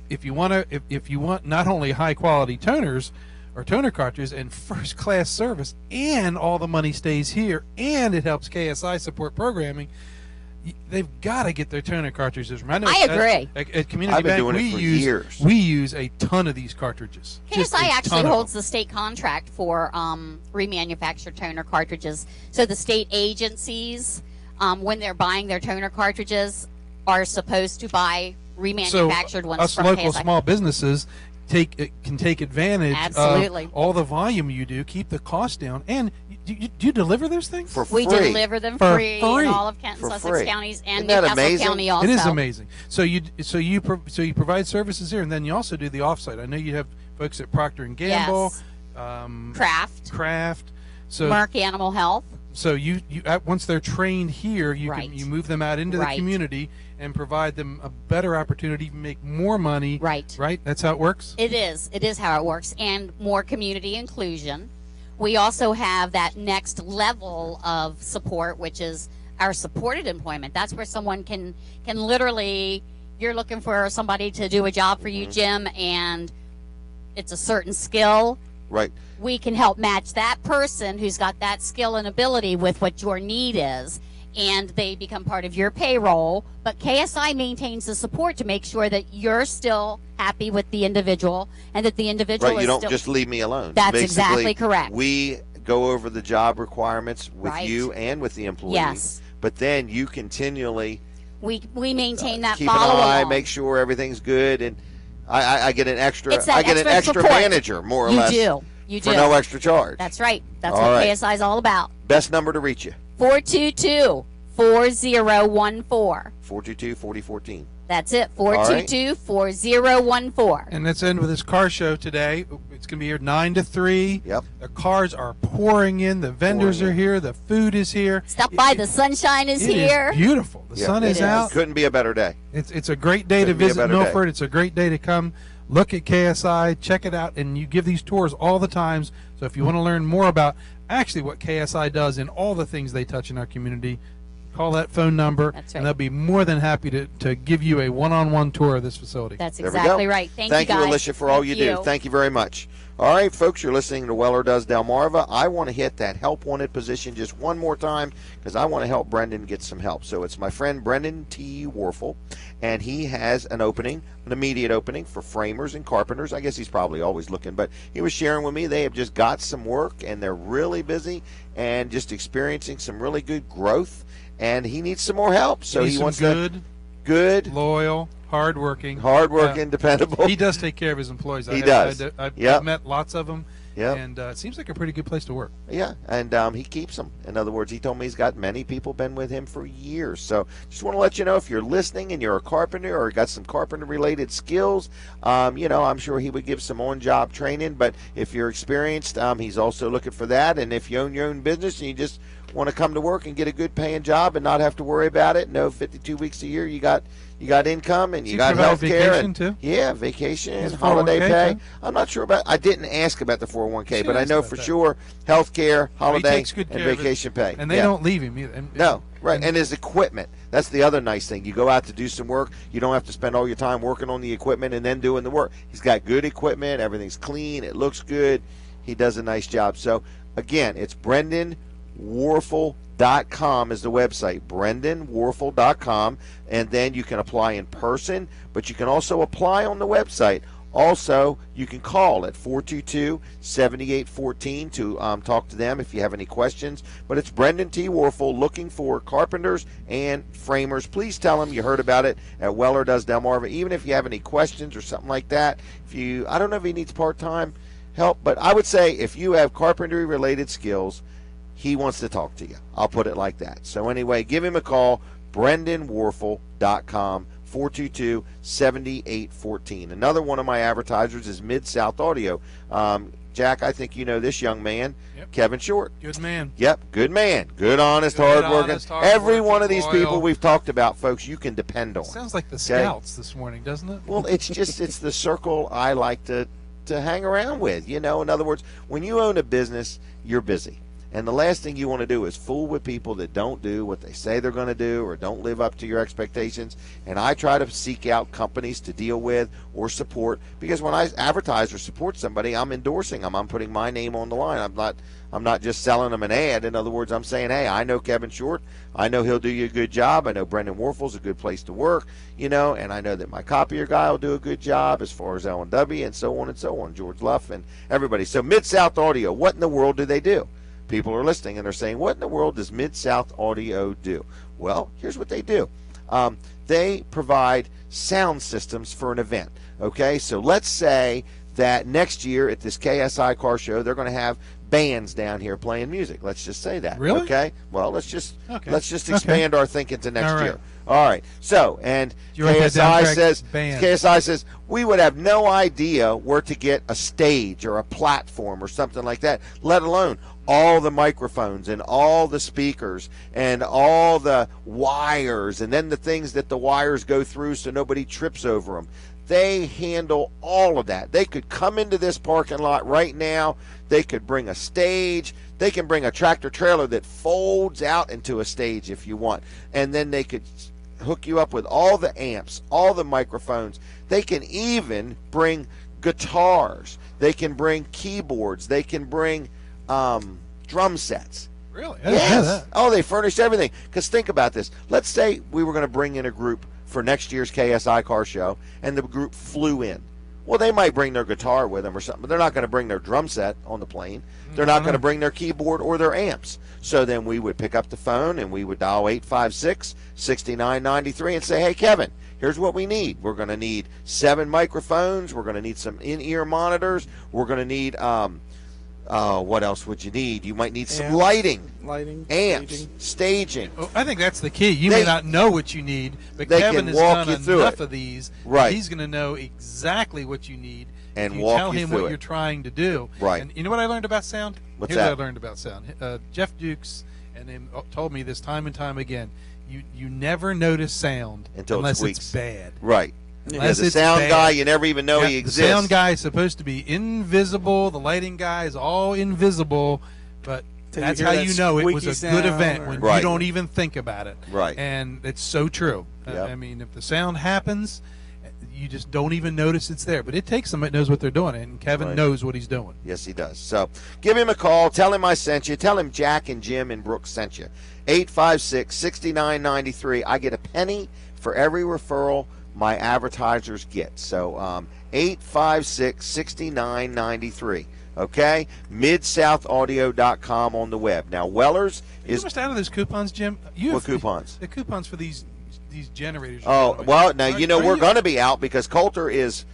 if you want not only high quality toners or toner cartridges and first class service, and all the money stays here, and it helps KSI support programming, they've got to get their toner cartridges. I agree. At Community Bank, we use a ton of these cartridges. KSI actually holds the state contract for remanufactured toner cartridges. So the state agencies, when they're buying their toner cartridges, are supposed to buy remanufactured ones us from local KSI. Small businesses can take advantage of all the volume you do, keep the cost down, and do you deliver those things for free? We deliver them free in all of Kent and Sussex counties and Newcastle County also. It is amazing. So you provide services here, and then you also do the offsite. I know you have folks at Procter and Gamble, Kraft, so Merck Animal Health. So you once they're trained here, you move them out into the community and provide them a better opportunity to make more money. Right. That's how it works. It is how it works, and more community inclusion. We also have that next level of support, which is our supported employment. That's where someone can literally, you're looking for somebody to do a job for you, Jim, and it's a certain skill. Right. We can help match that person who's got that skill and ability with what your need is, and they become part of your payroll. But KSI maintains the support to make sure that you're still happy with the individual, and that the individual right. You don't just leave me alone. That's Basically, exactly correct. We go over the job requirements with you and with the employees. Yes. But then you continually we maintain that keep follow an eye, along. make sure everything's good, and I get an extra. It's that I get an extra support. manager, more or less. You for do. no extra charge. That's right. That's All what right. KSI is all about. Best number to reach you. 422-4014. 422-4014. That's it. 422-4014. And let's end with this car show today. It's going to be here 9 to 3. Yep. The cars are pouring in. The vendors are here. The food is here. Stop by. The sunshine is here. It is beautiful. The sun is out. Couldn't be a better day. It's a great day Couldn't to be a visit better Milford. day. It's a great day to come look at KSI, check it out, and you give these tours all the times. So if you want to learn more about actually what KSI does and all the things they touch in our community, call that phone number, That's and right. they'll be more than happy to give you a one-on-one tour of this facility. That's There we exactly go. right. Thank Thank you, you, guys. Alicia, for all Thank you do. Thank you very much. All right, folks, you're listening to Weller Does Delmarva. I want to hit that help wanted position just one more time because I want to help Brendan get some help. So it's my friend Brendan T. Warfel, and he has an opening, an immediate opening for framers and carpenters. I guess he's probably always looking, but he was sharing with me they have just got some work, and they're really busy and just experiencing some really good growth, and he needs some more help. So he wants good, loyal, hardworking, dependable. He does take care of his employees. He does. I've met lots of them. Yep. And it seems like a pretty good place to work. Yeah, and he keeps them. In other words, he told me he's got many people been with him for years. So just want to let you know, if you're listening and you're a carpenter or got some carpenter-related skills, I'm sure he would give some on-job training. But if you're experienced, he's also looking for that. And if you own your own business and you just want to come to work and get a good-paying job and not have to worry about it, 52 weeks a year, you got income and you got health care and too? Yeah, vacation, His holiday 401k pay. too? I'm not sure about. I didn't ask about the 401k, but I ask know about for that. sure health care, holiday, takes good and care of it. vacation pay. And they Yeah. don't leave him either. No, right. And his equipment. That's the other nice thing. You go out to do some work, you don't have to spend all your time working on the equipment and then doing the work. He's got good equipment. Everything's clean. It looks good. He does a nice job. So, again, it's BrendanWarfel.com is the website, BrendanWarfel.com, and then you can apply in person, but you can also apply on the website. Also, you can call at 422-7814 to talk to them if you have any questions. But it's Brendan T. Warfel looking for carpenters and framers. Please tell them you heard about it at Weller Does Delmarva. Even if you have any questions or something like that. I don't know if he needs part-time help, but I would say if you have carpentry-related skills, he wants to talk to you. I'll put it like that. So anyway, give him a call, BrendanWarfel.com. 422-7814. Another one of my advertisers is Mid-South Audio. Jack, I think you know this young man, Kevin Short. Good man. Yep, good man. Good, honest, hard-working. Every one of these loyal. people we've talked about, folks, you can depend on. Sounds like the Okay? Scouts this morning, doesn't it? Well, it's the circle I like to hang around with. In other words, when you own a business, you're busy. And the last thing you want to do is fool with people that don't do what they say they're going to do or don't live up to your expectations. And I try to seek out companies to deal with or support, because when I advertise or support somebody, I'm endorsing them. I'm putting my name on the line. I'm not just selling them an ad. In other words, I'm saying, hey, I know Kevin Short. I know he'll do you a good job. I know Brendan Warfel's a good place to work, and I know that my copier guy will do a good job as far as L&W and so on and so on, George Luff and everybody. So Mid-South Audio, what in the world do they do? People are listening and they're saying, what in the world does Mid-South Audio do? Well, here's what they do. They provide sound systems for an event. Okay, so let's say that next year at this KSI car show, they're going to have bands down here playing music. Let's just say that. Really? Okay. Well, let's just Okay. expand our thinking to next All right. year. All right. So, and You write that down, KSI Craig? says we would have no idea where to get a stage or a platform or something like that, let alone all the microphones and all the speakers and all the wires and then the things that the wires go through so nobody trips over them. They handle all of that. They could come into this parking lot right now. They could bring a stage. They can bring a tractor trailer that folds out into a stage if you want. And then they could hook you up with all the amps, all the microphones. They can even bring guitars. They can bring keyboards. They can bring drum sets. Really? Yes. Oh, they furnished everything. Because think about this. Let's say we were going to bring in a group for next year's KSI car show, and the group flew in. Well, they might bring their guitar with them or something, but they're not going to bring their drum set on the plane. They're not going to bring their keyboard or their amps. So then we would pick up the phone and we would dial 856-6993 and say, hey, Kevin, here's what we need. We're going to need 7 microphones. We're going to need some in-ear monitors. We're going to need, what else would you need? You might need some lighting, amps, staging. Oh, I think that's the key. You may not know what you need, but they Kevin can has walk done you through enough it. of these. Right. He's going to know exactly what you need. And if you walk tell you him through what it. you're trying to do. Right. And you know what I learned about sound? What's Here's that? what I learned about sound. Jeff Dukes and him told me this time and time again. You never notice sound Until it unless squeaks. it's bad. Right. Unless As a it's sound bad. guy, you never even know he exists. The sound guy is supposed to be invisible. The lighting guy is all invisible, but till That's you how hear that you know it was a squeaky good sound event or- when Right. you don't even think about it. Right. And it's so true. Yep. I mean, if the sound happens, you just don't even notice it's there. But it takes somebody that knows what they're doing, and Kevin Right. knows what he's doing. Yes, he does. So give him a call. Tell him I sent you. Tell him Jack and Jim and Brooks sent you. 856-6993. I get a penny for every referral my advertisers get. So 856-6993. Okay? MidSouthAudio.com on the web. Now, Weller's You is... almost out of those coupons, Jim. You What have- coupons? The coupons for these generators. Oh, well, now, Are- you know, are we're you- going to be out because Coulter is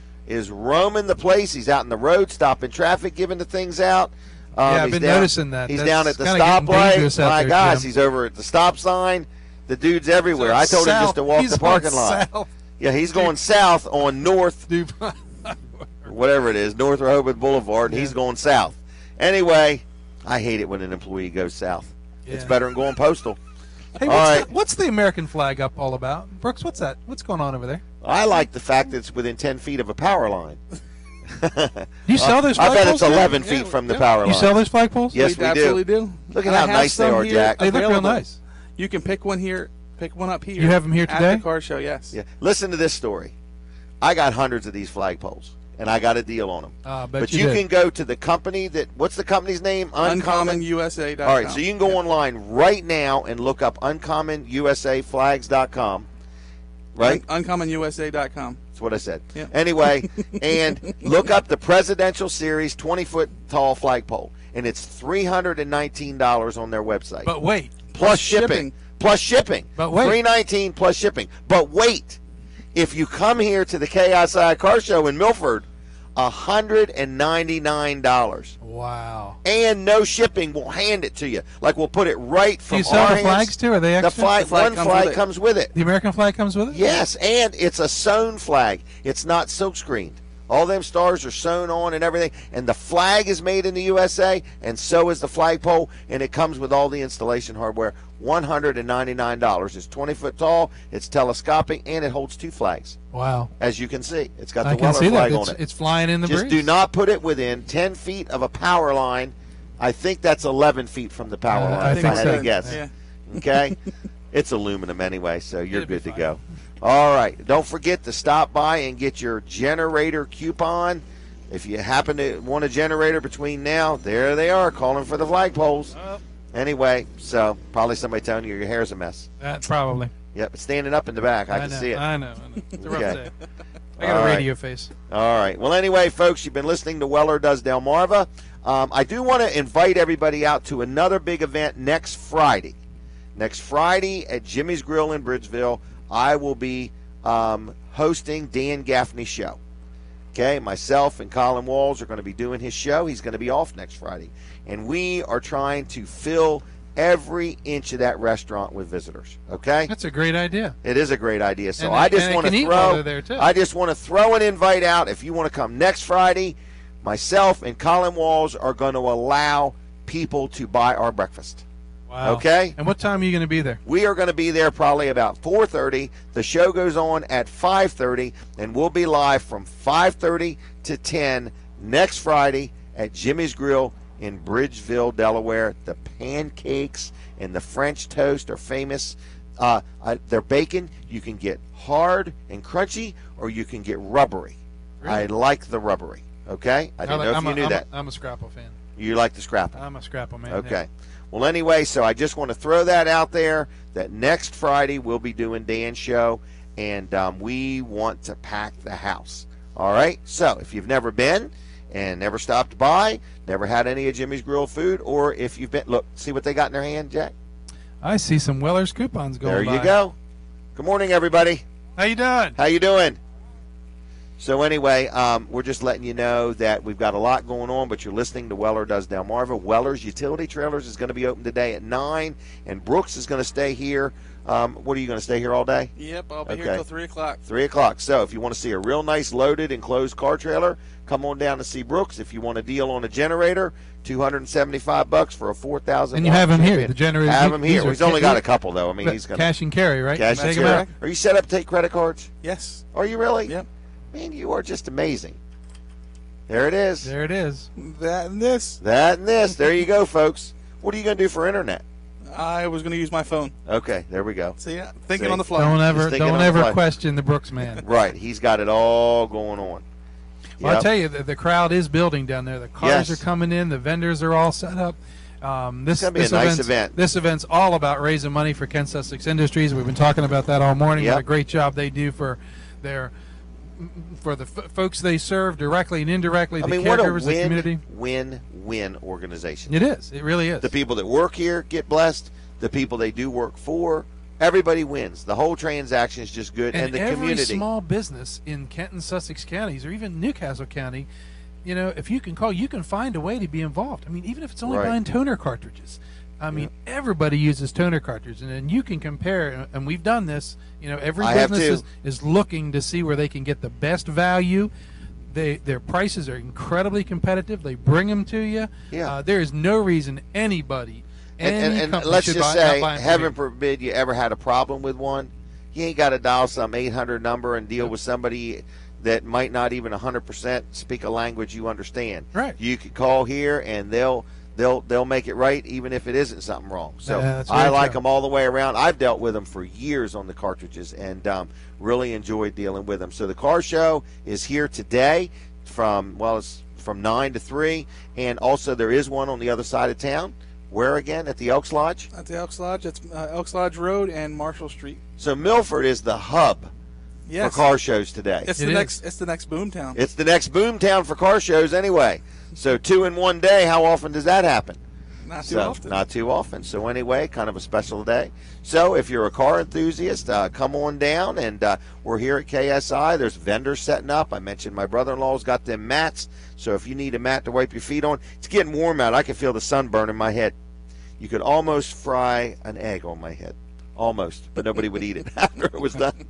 roaming the place. He's out in the road, stopping traffic, giving the things out. Yeah, I've he's been down- noticing that. He's That's down at the kinda getting stoplight. dangerous out My there, gosh, Jim. he's over at the stop sign. The dude's everywhere. I told him just to walk He's the going parking lot. south. Yeah, he's going south on North, whatever it is, North Rehoboth Boulevard, and he's going south. Anyway, I hate it when an employee goes south. It's Yeah. better than going postal. Hey, All right. what's the American flag up all about? Brooks, what's that? What's going on over there? I like the fact that it's within 10 feet of a power line. You sell those I bet flagpoles, it's Jim? 11 feet from the power line. You sell those flagpoles? Yes, we absolutely do. Look at And how I have nice they some are, here Jack. They look real available. nice. You can pick one here, pick one up here. You have 'em here At today? the car show, yes. Yeah. Listen to this story. I got hundreds of these flagpoles, and I got a deal on them. Bet But you did. can go to the company that, what's the company's name? UncommonUSA.com. All right, so you can go online right now and look up uncommonusaflags.com. Right? UncommonUSA.com. That's what I said. Yeah. Anyway, and look up the Presidential Series 20-foot tall flagpole, and it's $319 on their website. But wait. Plus shipping. Plus shipping. But wait. $319 plus shipping. But wait. If you come here to the KSI Car Show in Milford, $199. Wow. And no shipping. We'll hand it to you. Like we'll put it right Do from you sell our the hands. flags too? Are they The extra? flag, one flag comes with it. The American flag comes with it? Yes, and it's a sewn flag. It's not silk screened. All them stars are sewn on and everything. And the flag is made in the USA, and so is the flagpole, and it comes with all the installation hardware. $199. It's 20 foot tall, it's telescopic, and it holds two flags. Wow. As you can see, it's got I the can Weller see flag that. on it. It's flying in the Just breeze. do not put it within 10 feet of a power line. I think that's 11 feet from the power line. I if think I had so. to guess. Yeah. Okay? It's aluminum anyway, so you're It'll be good to fine. go. All right. Don't forget to stop by and get your generator coupon. If you happen to want a generator between now, there they are calling for the flagpoles. Anyway, so probably somebody telling you your hair's a mess. Probably. Yep, it's standing up in the back. I can know, see it. I know. It's a rough Okay. day. I got All a right. radio face. All right. Well, anyway, folks, you've been listening to Weller Does Delmarva. I do want to invite everybody out to another big event next Friday. Next Friday at Jimmy's Grill in Bridgeville, I will be hosting Dan Gaffney's show. Okay, myself and Colin Walls are going to be doing his show. He's going to be off next Friday. And we are trying to fill every inch of that restaurant with visitors. Okay? That's a great idea. It is a great idea. So And I they- just and want they to can eat while throw. they're there, too. I just want to throw an invite out. If you want to come next Friday, myself and Colin Walls are going to allow people to buy our breakfast. Wow. Okay? And what time are you going to be there? We are going to be there probably about 4:30. The show goes on at 5:30, and we'll be live from 5:30 to 10 next Friday at Jimmy's Grill in Bridgeville, Delaware. The pancakes and the French toast are famous. Their bacon, you can get hard and crunchy, or you can get rubbery. Really? I like the rubbery. Okay? I didn't know if you knew that. I'm a Scrapple fan. You like the scrapple? I'm a Scrapple man. Okay. Well, anyway, so I just want to throw that out there that next Friday we'll be doing Dan's show, and we want to pack the house. All right? So if you've never been and never stopped by, never had any of Jimmy's Grill food, or if you've been, look, see what they got in their hand, Jack? I see some Weller's coupons going There you by. go. Good morning, everybody. How you doing? How you doing? So anyway, we're just letting you know that we've got a lot going on, but you're listening to Weller Does Delmarva. Weller's Utility Trailers is going to be open today at 9, and Brooks is going to stay here. What are you going to stay here all day? Yep, I'll be here Okay. till 3 o'clock. 3 o'clock. So if you want to see a real nice loaded enclosed car trailer, come on down to see Brooks. If you want a deal on a generator, $275 for a 4,000. And you have him here, the generator. Have him here. These are He's only got a couple though. I mean, But he's going cash and carry, right? cash and Take 'em carry. out. Are you set up to take credit cards? Yes. Are you really? Yep. Man, you are just amazing. There it is. There it is. That and this. That and this. There you go, folks. What are you going to do for internet? I was going to use my phone. Okay, there we go. See, thinking on the fly. Don't Just thinking on the ever fly. question the Brooks man. Right, he's got it all going on. Well, I Yep. tell you, the crowd is building down there. The cars Yes. are coming in. The vendors are all set up. This It's gonna be a nice event. This event's all about raising money for Kent Sussex Industries. We've been talking about that all morning. Yep. What a great job they do for the folks they serve directly and indirectly. The What a caregivers, the community. win-win organization. It is. It really is. The people that work here get blessed. The people they do work for, everybody wins. The whole transaction is just good, and the every community. small business in Kent and Sussex counties, or even Newcastle County, if you can call, you can find a way to be involved. I mean, even if it's only Right. buying toner cartridges. I mean, everybody uses toner cartridges, and then you can compare. And we've done this. Every I have business too. is looking to see where they can get the best value. Their prices are incredibly competitive. They bring them to you. Yeah. There is no reason anybody. And company let's should just buy- not say, buy 'em from heaven here. forbid you ever had a problem with one. You ain't got to dial some 800 number and deal with somebody that might not even 100% speak a language you understand. Right. You could call here and they'll make it right even if it isn't something wrong. So That's I very like true. them all the way around. I've dealt with them for years on the cartridges and really enjoyed dealing with them. So the car show is here today it's from 9 to 3, and also there is one on the other side of town. Where again? At the Elks Lodge? At the Elks Lodge. It's Elks Lodge Road and Marshall Street. So Milford is the hub Yes. for car shows today. It's the next boom town. It's the next boom town for car shows anyway. So 2 in one day, how often does that happen? Not too often. Not too often. So anyway, kind of a special day. So if you're a car enthusiast, come on down, and we're here at KSI. There's vendors setting up. I mentioned my brother-in-law's got them mats. So if you need a mat to wipe your feet on, it's getting warm out. I can feel the sunburn in my head. You could almost fry an egg on my head. Almost, but nobody would eat it after it was done.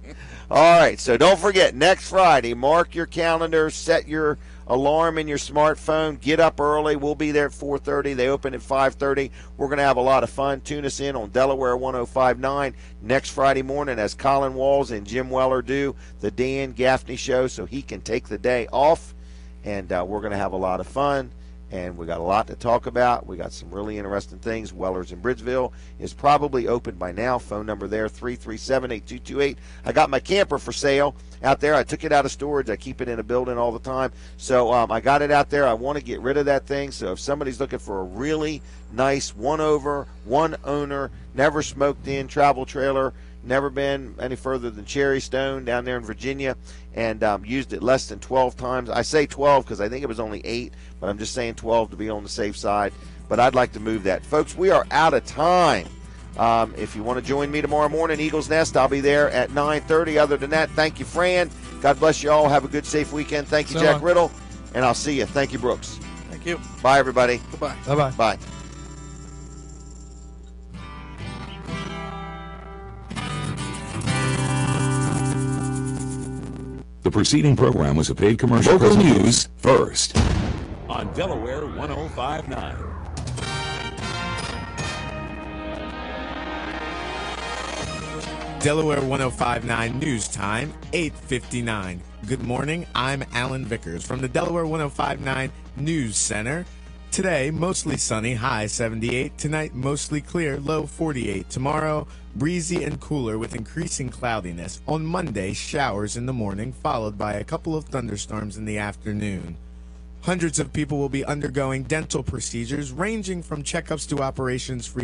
All right, so don't forget, next Friday, mark your calendar, set your alarm in your smartphone, get up early. We'll be there at 4:30. They open at 5:30. We're going to have a lot of fun. Tune us in on Delaware 105.9 next Friday morning as Colin Walls and Jim Weller do the Dan Gaffney Show so he can take the day off, and we're going to have a lot of fun. And we got a lot to talk about. We got some really interesting things. Weller's in Bridgeville is probably open by now. Phone number there, 337-8228. I got my camper for sale out there. I took it out of storage. I keep it in a building all the time. So I got it out there. I want to get rid of that thing. So if somebody's looking for a really nice one owner, never smoked in travel trailer, never been any further than Cherry Stone down there in Virginia, and used it less than 12 times. I say 12 because I think it was only 8, but I'm just saying 12 to be on the safe side. But I'd like to move that. Folks, we are out of time. If you want to join me tomorrow morning, Eagles Nest, I'll be there at 9:30. Other than that, thank you, Fran. God bless you all. Have a good, safe weekend. Thank you, So Jack long. Riddle. And I'll see you. Thank you, Brooks. Thank you. Bye, everybody. Goodbye. Bye-bye. Bye. The preceding program was a paid commercial. Local news first on Delaware 105.9. Delaware 105.9 News Time, 8:59. Good morning, I'm Alan Vickers from the Delaware 105.9 News Center. Today, mostly sunny, high 78. Tonight, mostly clear, low 48. Tomorrow, breezy and cooler with increasing cloudiness. On Monday, showers in the morning, followed by a couple of thunderstorms in the afternoon. Hundreds of people will be undergoing dental procedures ranging from checkups to operations free